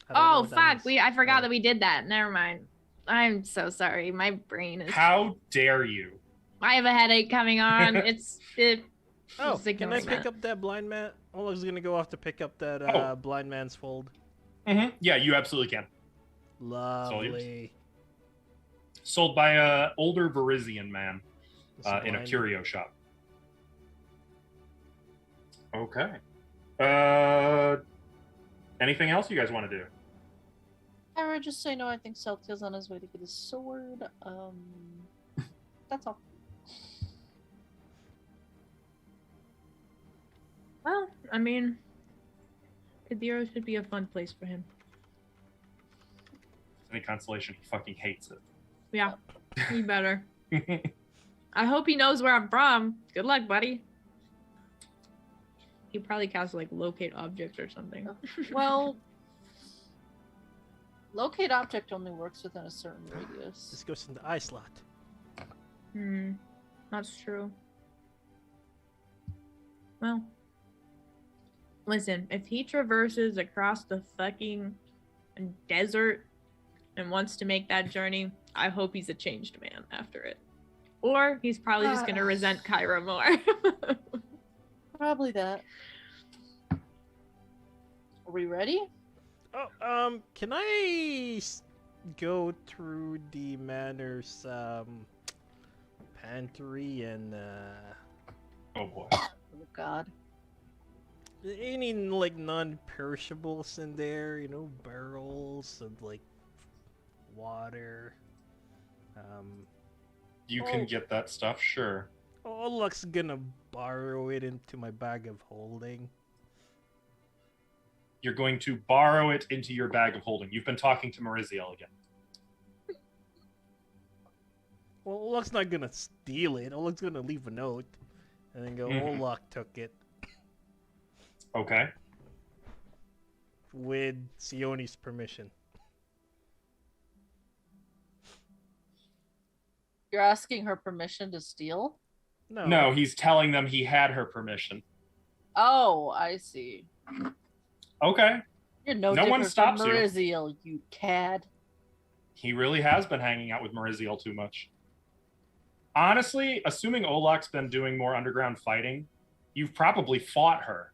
I don't know Oh what that fuck! is. I forgot Oh. that we did that. Never mind. I'm so sorry. My brain is. How dare you? I have a headache coming on. Oh, Just can I ignoring pick that. up that blind man? I was gonna go off to pick up that Oh. blind man's fold. Mm-hmm. Yeah, you absolutely can. Lovely. Sold by a older Verizian man It's in a blind. curio shop. Okay. Anything else you guys want to do? Alright, just so you know, I think Celtiel's on his way to get his sword. That's all. Well, I mean, Kadiro should be a fun place for him. Any consolation, he fucking hates Yeah, he better. it. I hope he knows where I'm from. Good luck, buddy. He probably casts like locate object or something. Well, locate object only works within a certain This radius. goes in the eye slot. That's true. Well, listen, if he traverses across the fucking desert and wants to make that journey, I hope he's a changed man after it. Or he's probably just gonna resent Kyra more. Probably that. Are we ready? Oh, can I go through the manor's pantry and Oh boy. Oh God. any like non-perishables in there? You know, barrels and like water. You can get that stuff, sure. Olak's gonna borrow it into my bag of holding. You're going to borrow it into your bag of holding. You've been talking to Mariziel again. Well, Olak's not gonna steal it. Olak's gonna leave a note, and then go. Olak took it Okay. with Sione's permission. You're asking her permission to steal? No, he's telling them he had her permission. Oh, I see. Okay. You're no one different stops from you. Mariziel, you cad. He really has been hanging out with Mariziel too much. Honestly, assuming Olak's been doing more underground fighting, you've probably fought her.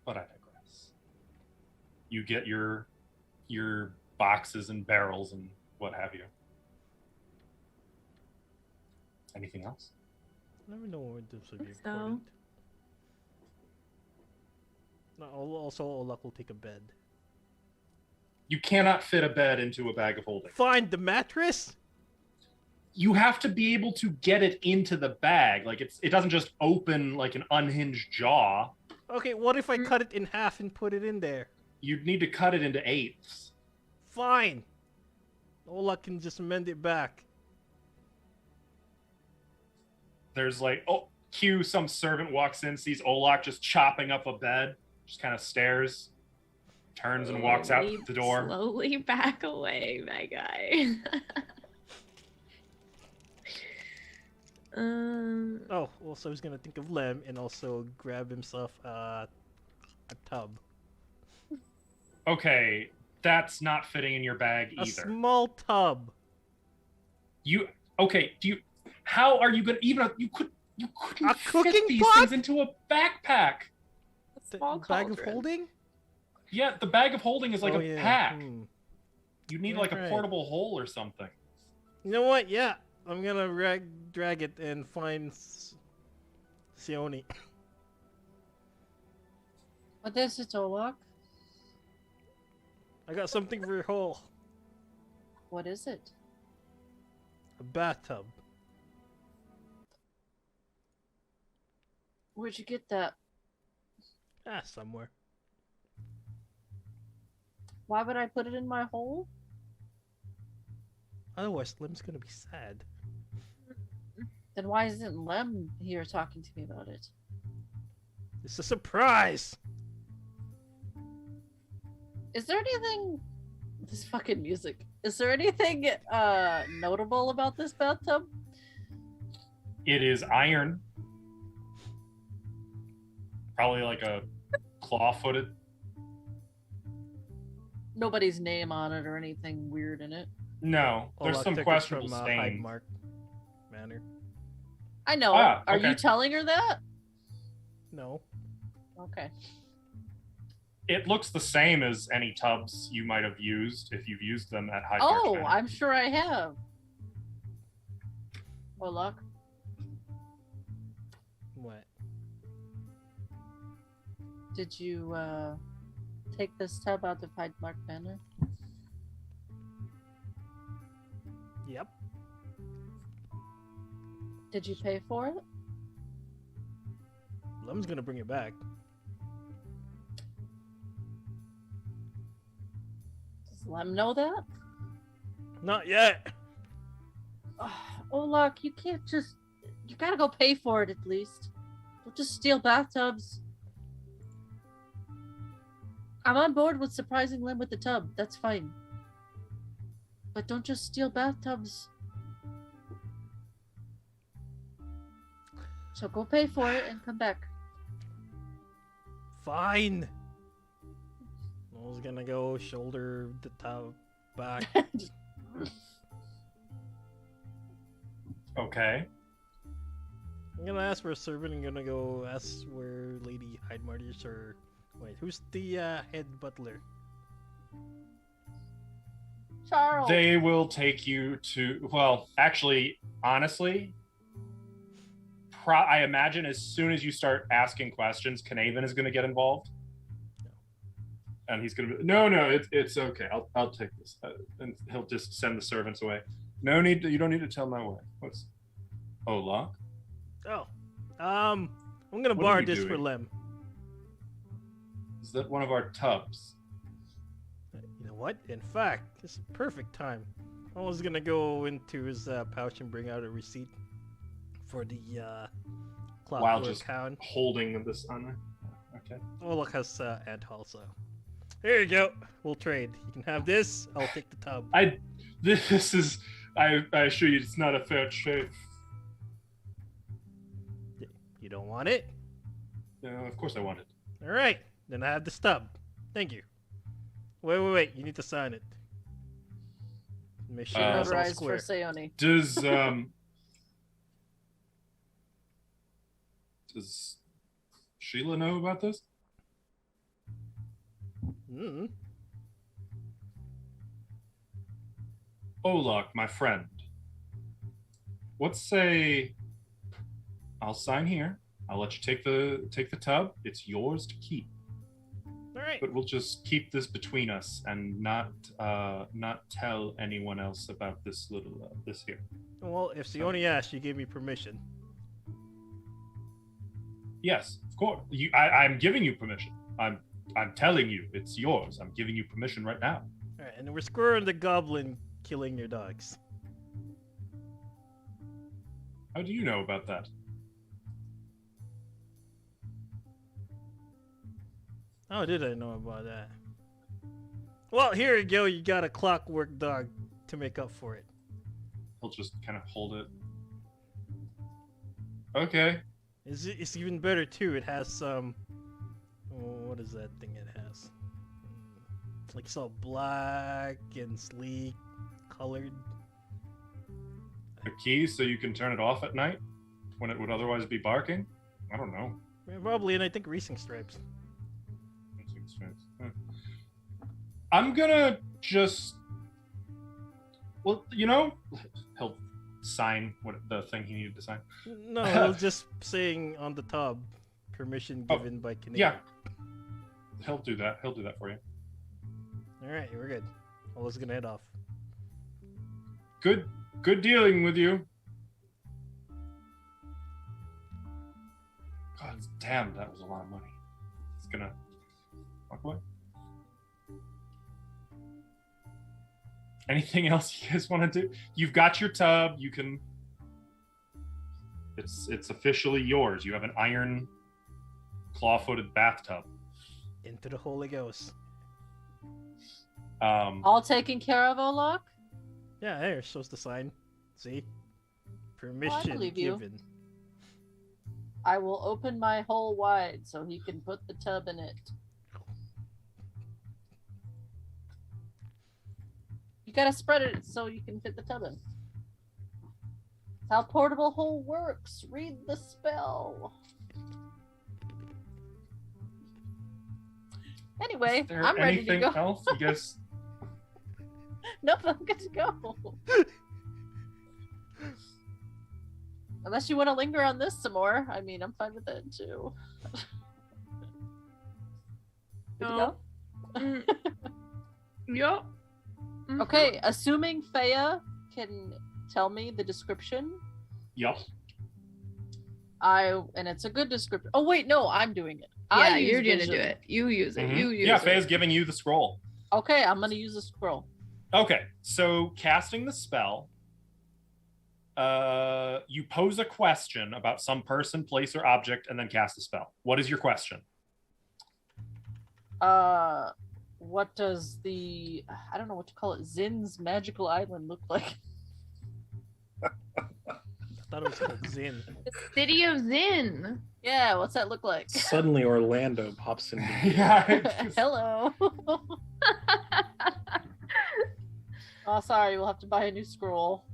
But I digress. You get your boxes and barrels and what have you. Anything else? I never know when this would be So- important. No, also, Olak will take a bed. You cannot fit a bed into a bag of holding. Find the mattress? You have to be able to get it into the bag. Like it doesn't just open like an unhinged jaw. Okay, what if I cut it in half and put it in there? You'd need to cut it into eighths. Fine. Olak can just mend it back. There's like, cue, some servant walks in, sees Olak just chopping up a bed, just kind of stares, turns and walks out the door. Slowly back away, my guy. Oh, also he's gonna think of Lem and also grab himself a tub. Okay, that's not fitting in your bag A either. small tub. How are you gonna you couldn't A cooking fit these pot? things into a backpack? The Small bag of cauldron. holding? Yeah, the bag of holding is like Oh, a yeah. pack. Hmm. You need Yeah, like a right. portable hole or something. You know what? Yeah, I'm gonna drag it and find Sione. What is it, Olak? I got something for your hole. What is it? A bathtub. Where'd you get that? Somewhere. Why would I put it in my hole? Otherwise, Lem's gonna be sad. Then why isn't Lem here talking to me about it? It's a surprise! Is there anything... This fucking music. Is there anything notable about this bathtub? It is iron. Probably like a claw-footed. Nobody's name on it or anything weird in it. No, there's Olak some took it questionable from, stains. Hydemark Manor. I know. Ah, Are okay. you telling her that? No. Okay. It looks the same as any tubs you might have used if you've used them at Hyde Oh, Manor. I'm sure I have. Olak. What? Did you take this tub out of Hydemark Manor? Yep. Did you pay for it? Lem's gonna bring it back. Does Lem know that? Not yet! Olak, you can't just... You gotta go pay for it at least. Don't just steal bathtubs. I'm on board with surprising Lem with the tub. That's fine. But don't just steal bathtubs. So go pay for it and come back. Fine! Noel's gonna go shoulder the tub back. Okay. I'm gonna ask for a servant. I'm gonna go ask where Lady Hydemark is, or wait, who's the head butler? Charles. They will take you to, well, actually, honestly, I imagine as soon as you start asking questions, Knaven is going to get involved. And he's going to be, no, it's okay. I'll take this. And he'll just send the servants away. You don't need to tell my wife. What's Olak? Oh, I'm gonna What are borrow you this for doing? Lem. Is that one of our tubs? You know what? In fact, it's a perfect time. I was gonna go into his pouch and bring out a receipt for the While clockwork just hound. holding this on there. Okay. Oh, look, has ant also. Here you go. We'll trade. You can have this. I'll take the tub. This is. I assure you, it's not a fair trade. You don't want it? Of course I want it. All right. Then I have the stub. Thank you. Wait. You need to sign it. Make sure it's all Notarized for square. Sayoni. Does Sheila know about this? Mm. Olak, my friend. Let's say I'll sign here. I'll let you take the tub. It's yours to keep. All right. But we'll just keep this between us and not tell anyone else about this little this here. Well, if Sione asked, you gave me permission. Yes, of course. I'm giving you permission. I'm telling you, it's yours. I'm giving you permission right now. All right, and we're squaring the goblin killing your dogs. How do you know about that? How did I know about that? Well, here you go. You got a clockwork dog to make up for it. He'll just kind of hold it. Okay. It's even better too. It has some. What is that thing it has? Like it's all black and sleek, colored. A key so you can turn it off at night when it would otherwise be barking? I don't know. Yeah, probably, and I think racing stripes. Huh. I'm gonna just. Well, he'll sign what the thing he needed to sign. No, I was just saying on the tub, permission Oh, given by Canadian. Yeah. He'll do that. He'll do that for you. All right, we're good. I was gonna head off. Good dealing with you. God damn, that was a lot of money. It's gonna walk away. Anything else you guys want to do? You've got your tub. You can. It's officially yours. You have an iron, claw-footed bathtub. Into the Holy Ghost. All taken care of, Olak? Yeah, there shows the sign. See? Permission believe you. given. I will open my hole wide so he can put the tub in it. You gotta spread it so you can fit the tub in. That's how portable hole works. Read the spell. Anyway, Is there I'm ready to anything go. else? You guys. Nope, I'm good to go. Unless you want to linger on this some more. I mean, I'm fine with it too. Good to No. go? Yup. Okay, assuming Faya can tell me the description, Yup. and it's a good description. Oh wait, no, I'm doing it. Yeah, I use you're gonna vision. do it. You use it. Mhm. You use Yeah, it. Faye's giving you the scroll. Okay, I'm gonna use the scroll. Okay, so casting the spell, you pose a question about some person, place, or object, and then cast a spell. What is your question? What does I don't know what to call it, Zin's magical island look like? I thought it was called Zin. The city of Zin. Yeah, what's that look like? Suddenly, Orlando pops in. Yeah. Hello. Oh, sorry, we'll have to buy a new scroll.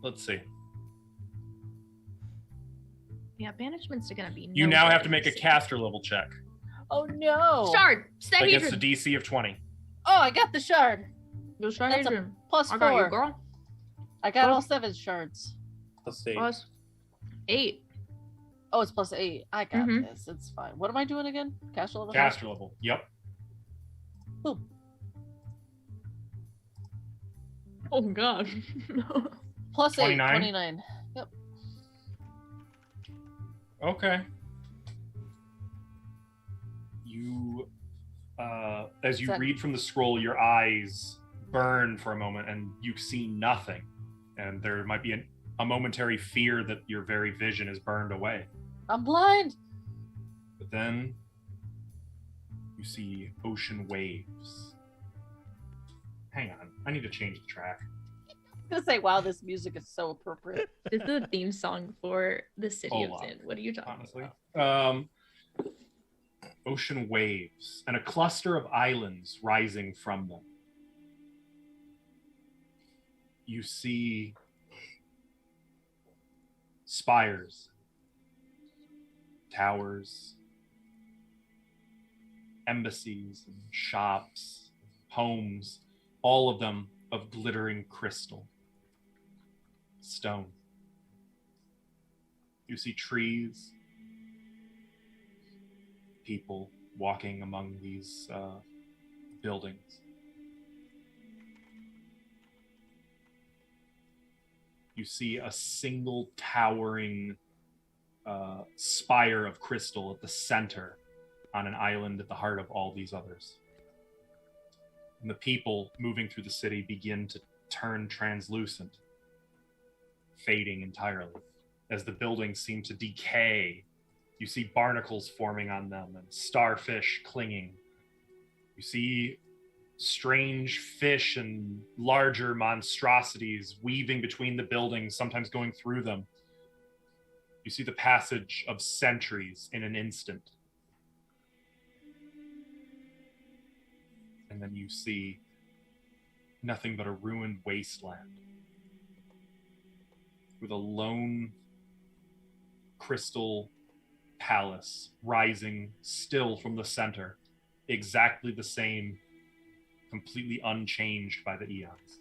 Let's see. Yeah, banishment's gonna be. You no now good have to in make a this city. caster level check Oh no! Shard. Stag against a Adrian. DC of 20. Oh, I got the shard. Go Shard That's a Adrian. plus I got you, 4. girl. I got Oh. all 7 shards. Let's see. Plus 8. Oh, it's plus 8. I got Mhm. this. It's fine. What am I doing again? Caster level? Caster level. Yep. Boom. Oh god. Plus 8. 29? 29. Yep. Okay. You, as you read from the scroll, your eyes burn for a moment and you see nothing. And there might be a momentary fear that your very vision is burned away. I'm blind. But then you see ocean waves. Hang on, I need to change the track. I was gonna say, wow, this music is so appropriate. This is the theme song for the city of Olaf, Zin. What are you talking honestly. about? Ocean waves and a cluster of islands rising from them. You see spires, towers, embassies, and shops, homes, all of them of glittering crystal, stone. You see trees, people walking among these buildings. You see a single towering spire of crystal at the center on an island at the heart of all these others. And the people moving through the city begin to turn translucent, fading entirely. As the buildings seem to decay, you see barnacles forming on them and starfish clinging. You see strange fish and larger monstrosities weaving between the buildings, sometimes going through them. You see the passage of centuries in an instant. And then you see nothing but a ruined wasteland with a lone crystal palace rising still from the center, exactly the same, completely unchanged by the eons.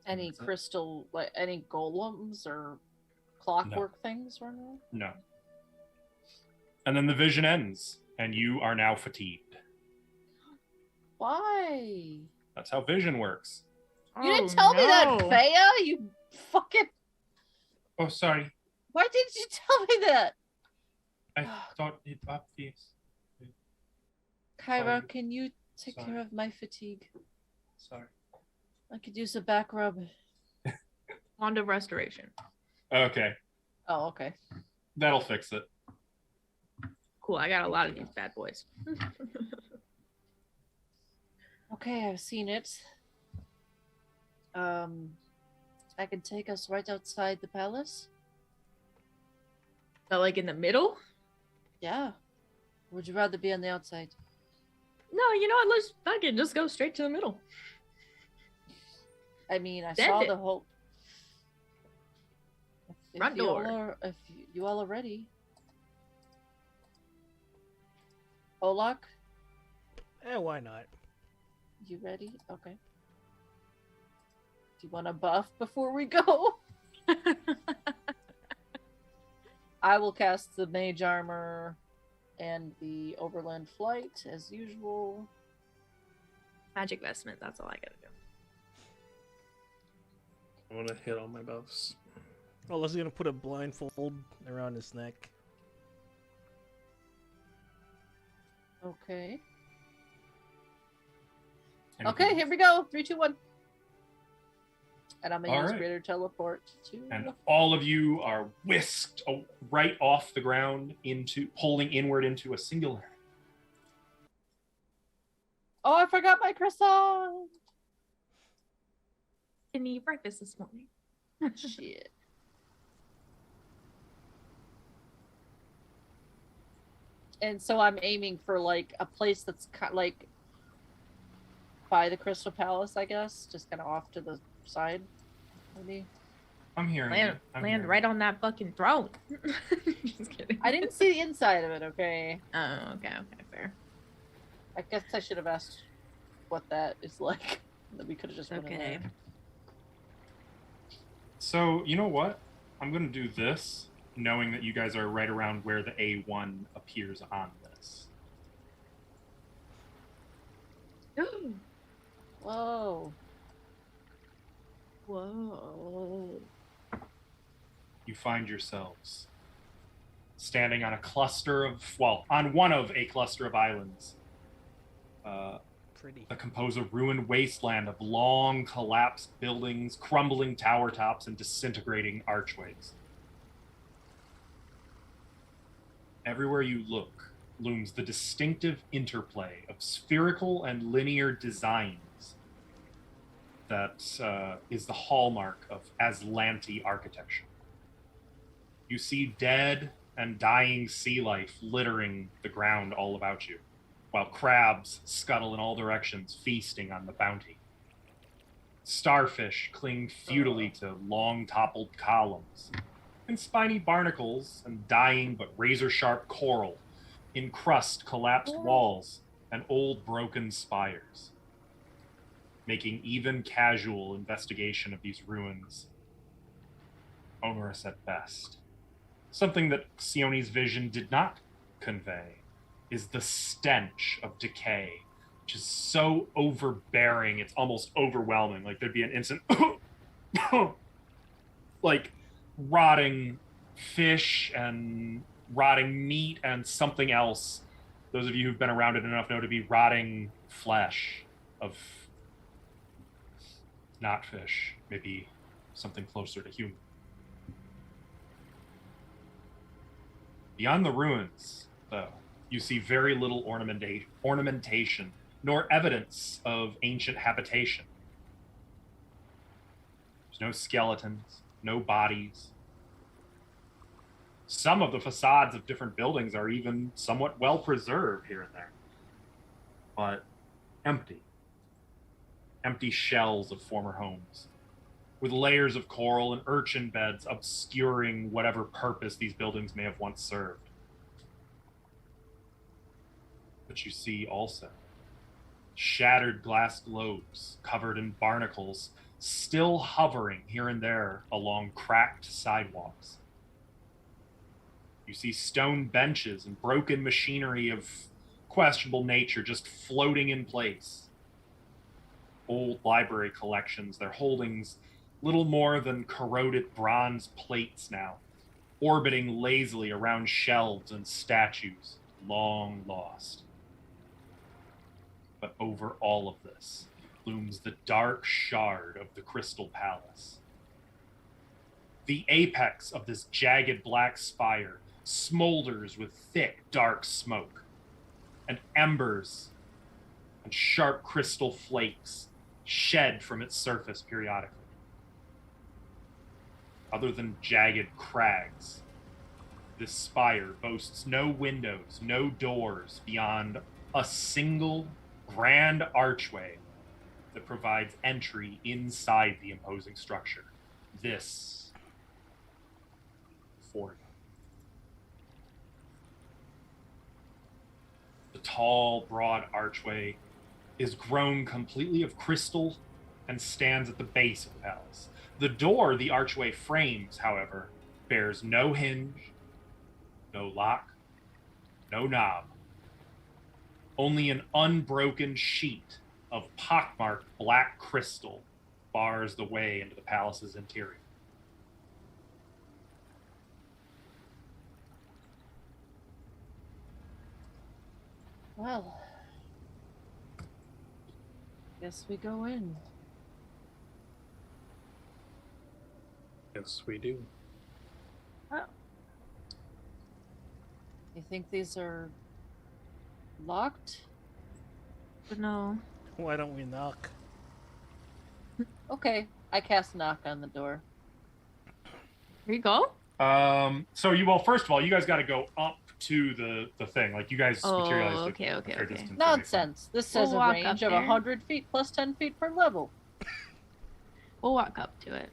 Any crystal, like any golems or clockwork things running around? No. And then the vision ends, and you are now fatigued. Why? That's how vision works. You didn't tell me that, Faya. You fucking. Oh, sorry. Why didn't you tell me that? I thought it obvious. Kyra, Sorry. can you take Sorry. care of my fatigue? Sorry. I could use a back rub. Wand of Restoration. Okay, Oh, okay. that'll fix it. Cool, I got a lot of these bad boys. Okay, I've seen it. I can take us right outside the palace. But like in the middle? Yeah. Would you rather be on the outside? No, you know what? Let's fucking just go straight to the middle. I mean, I Send saw it. the whole. Front door. If you all are ready. Olak, Why not? you ready? Okay. Do you want to buff before we go? I will cast the mage armor and the overland flight as usual. Magic vestment, that's all I gotta do. I want to hit all my buffs. Oh, let's gonna put a blindfold around his neck. Okay. Anything Okay, else? here we go. 3, 2, 1. And I'm gonna All use right. greater teleport to. And all of you are whisked right off the ground into pulling inward into a singularity. Oh, I forgot my croissant. Didn't eat breakfast this morning. Shit. And so I'm aiming for like a place that's like by the Crystal Palace, I guess, just kind of off to the side, maybe. I'm hearing Land, you. I'm land hearing right on that fucking throne. Just kidding. I didn't see the inside of it. Okay, Oh, okay, fair. I guess I should have asked what that is like. That we could have just went in Okay. there. So, you know what? I'm going to do this, knowing that you guys are right around where the A1 appears on this. Whoa. Whoa. You find yourselves standing on on one of a cluster of islands Pretty. that compose a ruined wasteland of long collapsed buildings, crumbling tower tops, and disintegrating archways. Everywhere you look looms the distinctive interplay of spherical and linear designs that is the hallmark of Aslanti architecture. You see dead and dying sea life littering the ground all about you, while crabs scuttle in all directions, feasting on the bounty. Starfish cling futilely to long toppled columns, and spiny barnacles and dying but razor-sharp coral encrust collapsed walls and old broken spires, making even casual investigation of these ruins onerous at best. Something that Sione's vision did not convey is the stench of decay, which is so overbearing, it's almost overwhelming. Like there'd be an instant, like rotting fish and rotting meat and something else. Those of you who've been around it enough know to be rotting flesh of not fish, maybe something closer to human. Beyond the ruins, though, you see very little ornamentation, nor evidence of ancient habitation. There's no skeletons, no bodies. Some of the facades of different buildings are even somewhat well preserved here and there, but empty. Empty shells of former homes, with layers of coral and urchin beds obscuring whatever purpose these buildings may have once served. But you see also shattered glass globes covered in barnacles still hovering here and there along cracked sidewalks. You see stone benches and broken machinery of questionable nature just floating in place. Old library collections, their holdings little more than corroded bronze plates now, orbiting lazily around shelves and statues long lost. But over all of this looms the dark shard of the Crystal Palace. The apex of this jagged black spire smolders with thick, dark smoke, and embers and sharp crystal flakes shed from its surface periodically. Other than jagged crags, this spire boasts no windows, no doors beyond a single grand archway that provides entry inside the imposing structure. This for you. The tall, broad archway is grown completely of crystal and stands at the base of the palace. The door the archway frames, however, bears no hinge, no lock, no knob. Only an unbroken sheet of pockmarked black crystal bars the way into the palace's interior. Well, guess we go in. Yes, we do. Oh, You think these are locked? but no. Why don't we knock? Okay, I cast knock on the door. Here you go. First of all, you guys got to go up to the thing. Like, you guys materialized Oh, it okay, a okay, fair okay. distance away from- Nonsense. This says We'll a walk range up of there. 100 feet plus 10 feet per level. We'll walk up to it.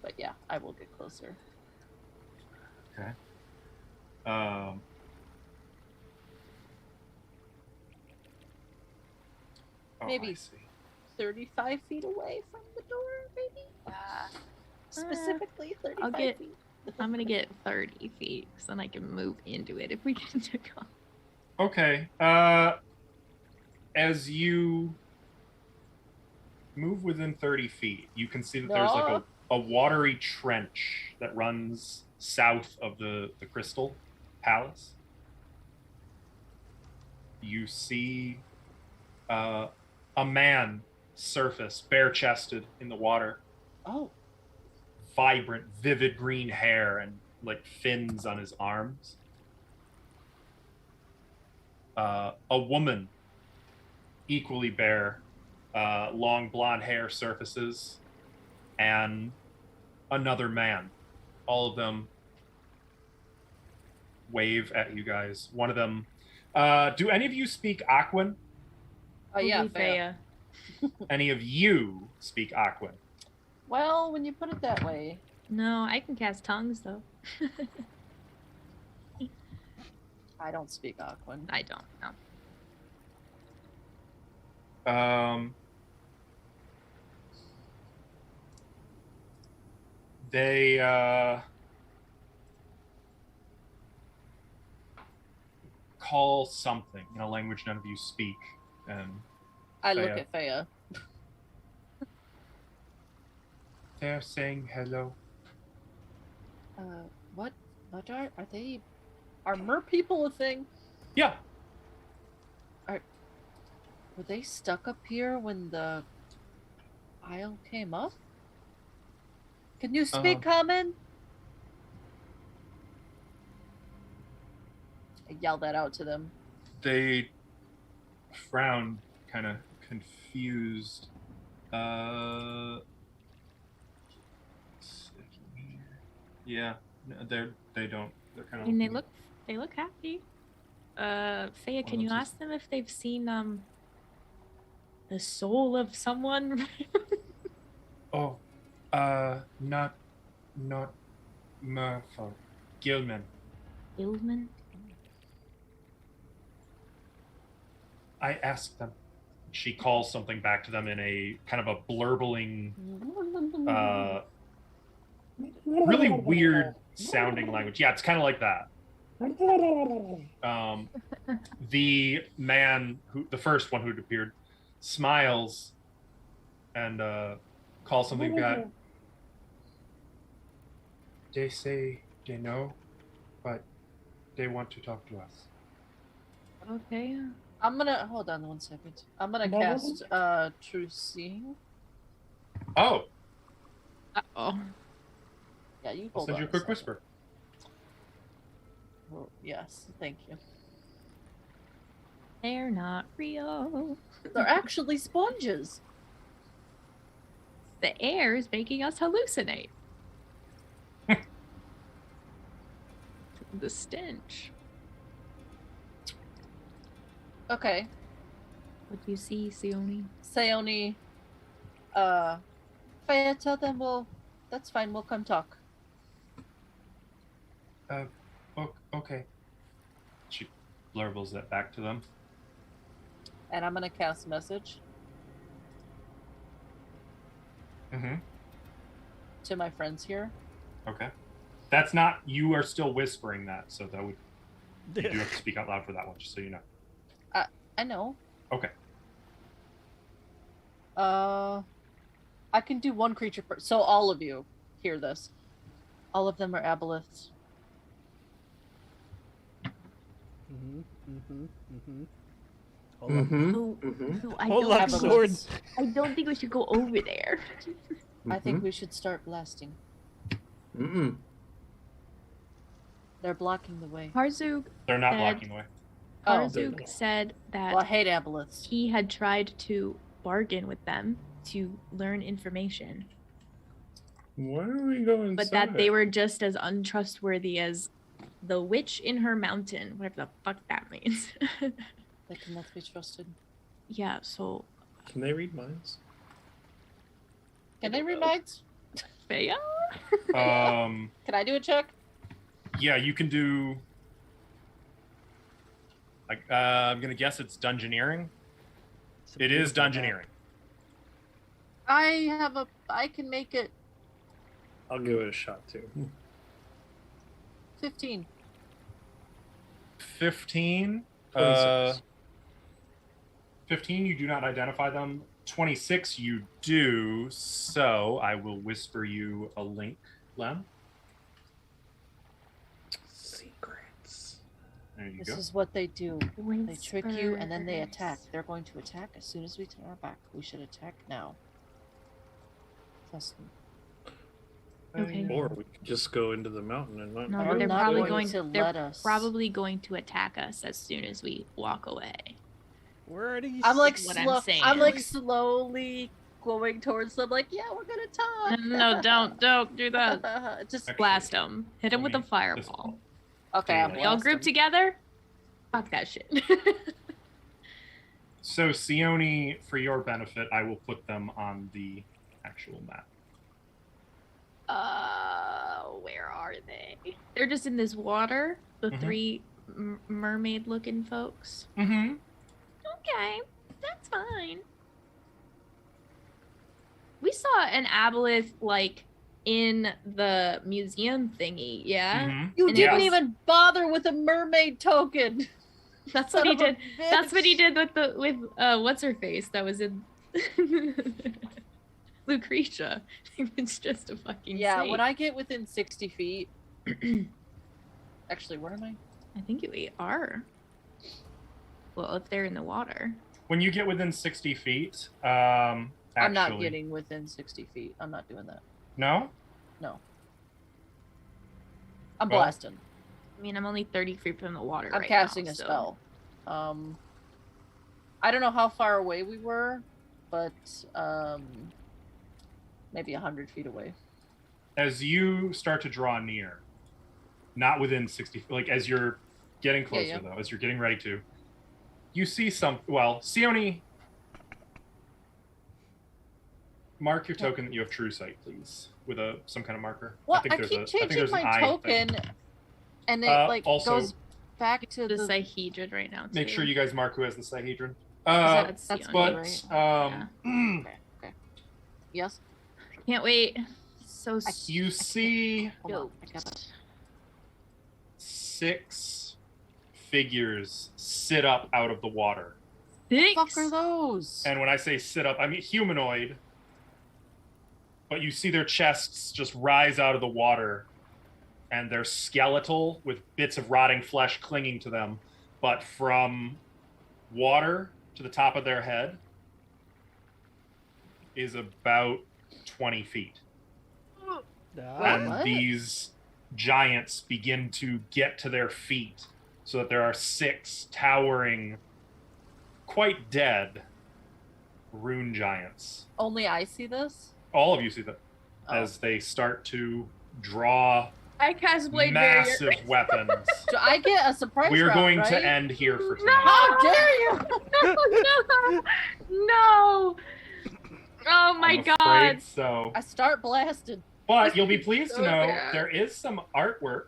But yeah, I will get closer. Okay. Oh, Maybe. I see. 35 feet away from the door, maybe? Specifically 35 get- feet. I'm gonna get 30 feet, because then I can move into it if we get to go. Okay. As you move within 30 feet, you can see that there's like a watery trench that runs south of the Crystal Palace. You see a man surface, bare-chested in the water. Oh. Vibrant, vivid green hair and like fins on his arms. A woman, equally bare, long blonde hair surfaces, and another man. All of them wave at you guys. One of them. Do any of you speak Aquan? Oh yeah, Only Faya. Any of you speak Aquan? Well, when you put it that way. No, I can cast tongues though. I don't speak Aquan. I don't know. They call something in a language none of you speak, and I look at Faya. they're saying hello. What are they? Are mer people a thing? Yeah. Were they stuck up here when the isle came up? Can you speak common? I yell that out to them. They frown, kind of confused. Yeah, they don't. They're kind of. And they look happy. Faya, can you ask them if they've seen the soul of someone? Oh, not Merfolk. Gilman. Gilman? I asked them. She calls something back to them in a kind of a blurbling, really weird sounding language. Yeah, it's kind of like that. The man the first one who'd appeared, smiles and calls something back. They say they know, but they want to talk to us. Okay. I'm gonna hold on 1 second. I'm gonna cast True Seeing. Oh. Oh. Yeah, you I'll hold send on you a quick whisper. Oh, yes, thank you. They're not real. They're actually sponges. The air is making us hallucinate. The stench. Okay. What do you see, Sione? Sayoni. Faya, tell them that's fine, we'll come talk. Okay. She blurbles that back to them. And I'm gonna cast message to my friends here. Okay. That's not, you are still whispering that, so that would, you do have to speak out loud for that one, just so you know. I know. Okay. I can do one creature so all of you hear this. All of them are aboleths. I Hold on, sword. I don't think we should go over there. I think we should start blasting. They're blocking the way. Harzug They're not blocking the way. Harzug said that Well, I hate aboleths. he had tried to bargain with them to learn information, Why are we going? but that they were just as untrustworthy as the witch in her mountain, whatever the fuck that means. They cannot be trusted. Yeah, so Can they read minds? Can they read minds? Faya? Can I do a check? Yeah, you can do. Like, I'm gonna guess it's dungeoneering. It is dungeoneering. I can make it I'll give it a shot too. 15. 15. 26. 15. You do not identify them. 26 you do, so I will whisper you a link, Lem. Secrets. There you This go. is what they do. They trick you and then they attack. They're going to attack as soon as we turn our back. We should attack now. Trust me. Okay. Or we could just go into the mountain and not. No, They're but they're not probably going going to they're let us. probably going to attack us as soon as we walk away. Where are these? I'm like what I'm slow. saying. I'm like slowly going towards them. Like, yeah, we're gonna talk. No, don't do that. Just Actually, Blast them. Hit them with a This fireball. one. okay. I'm We We all blast group them. together. Fuck that shit. So, Sione, for your benefit, I will put them on the actual map. Where are they? They're just in this water. The Mhm. three mermaid-looking folks. Mm-hmm. Okay, that's fine. We saw an aboleth like in the museum thingy. Yeah, Mm-hmm. You And didn't yes. even bother with a mermaid token. that's what he Son of a did. That's what he bitch. did with what's her face that was in Lucretia. It's just a fucking Yeah, saint. when I get within 60 feet. Actually, where am I? I think you are. Well, if they're in the water. When you get within 60 feet, I'm not actually- getting within 60 feet. I'm not doing that. No? No. I'm Well, blasting. I mean, I'm only 30 feet from the water I'm right casting now, a so- spell. I don't know how far away we were, but maybe 100 feet away. As you start to draw near, not within 60, like as you're getting closer, yeah. though, as you're getting ready to, you see some, well, Sione, mark your token that you have true sight, please, with some kind of marker. Well, I there's keep think changing there's an my eye token, thing. and it Also, goes back to The the. Sihedron right now. Make too. sure you guys mark who has the Sihedron. That's that's Sione. me, But, right? Okay. Yes. Can't wait. So you see Hold Yo. on. I got it. 6 figures sit up out of the water. six. Fuck are those? And when I say sit up, I mean humanoid. But you see their chests just rise out of the water, and they're skeletal with bits of rotting flesh clinging to them. But from water to the top of their head is about 20 feet. And What? these giants begin to get to their feet so that there are 6 towering, quite dead rune giants. Only I see this. All of you see that Oh. as they start to draw I cast Blade massive Barrier. weapons. Do I get a surprise We're round, going right? to end here for No! tonight. How dare you? No! No! Oh my I'm god! afraid so. I start blasting. But you'll be pleased So to know bad. there is some artwork.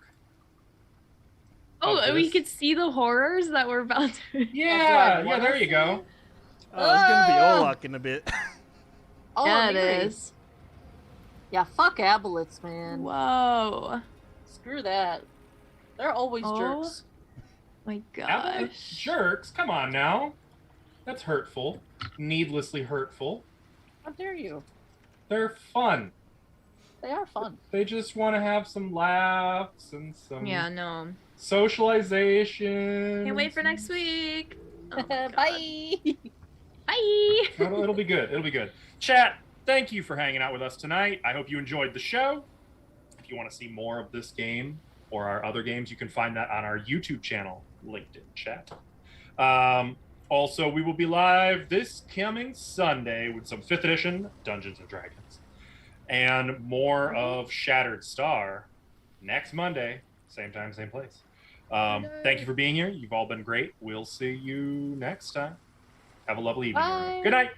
Oh, of and we this. could see the horrors that we're about to. Yeah, wanna there you see go. Oh, it's gonna be Ah! Olak in a bit. Oh, yeah, it Amiri. is. Yeah, fuck aboleths, man. Whoa! Screw that. They're always Oh. jerks. My Aboleth gosh. jerks, come on now. That's hurtful. Needlessly hurtful. How dare you? They're fun. They are fun. They just want to have some laughs and some Yeah, no. socialization. Can't wait for next week. Oh my God. Bye. Bye. It'll be good. It'll be good. Chat, thank you for hanging out with us tonight. I hope you enjoyed the show. If you want to see more of this game or our other games, you can find that on our YouTube channel, linked in chat. Also, we will be live this coming Sunday with some 5th edition Dungeons & Dragons. And more of Shattered Star next Monday, same time, same place. Thank you for being here. You've all been great. We'll see you next time. Have a lovely evening. Bye. everyone. Good night.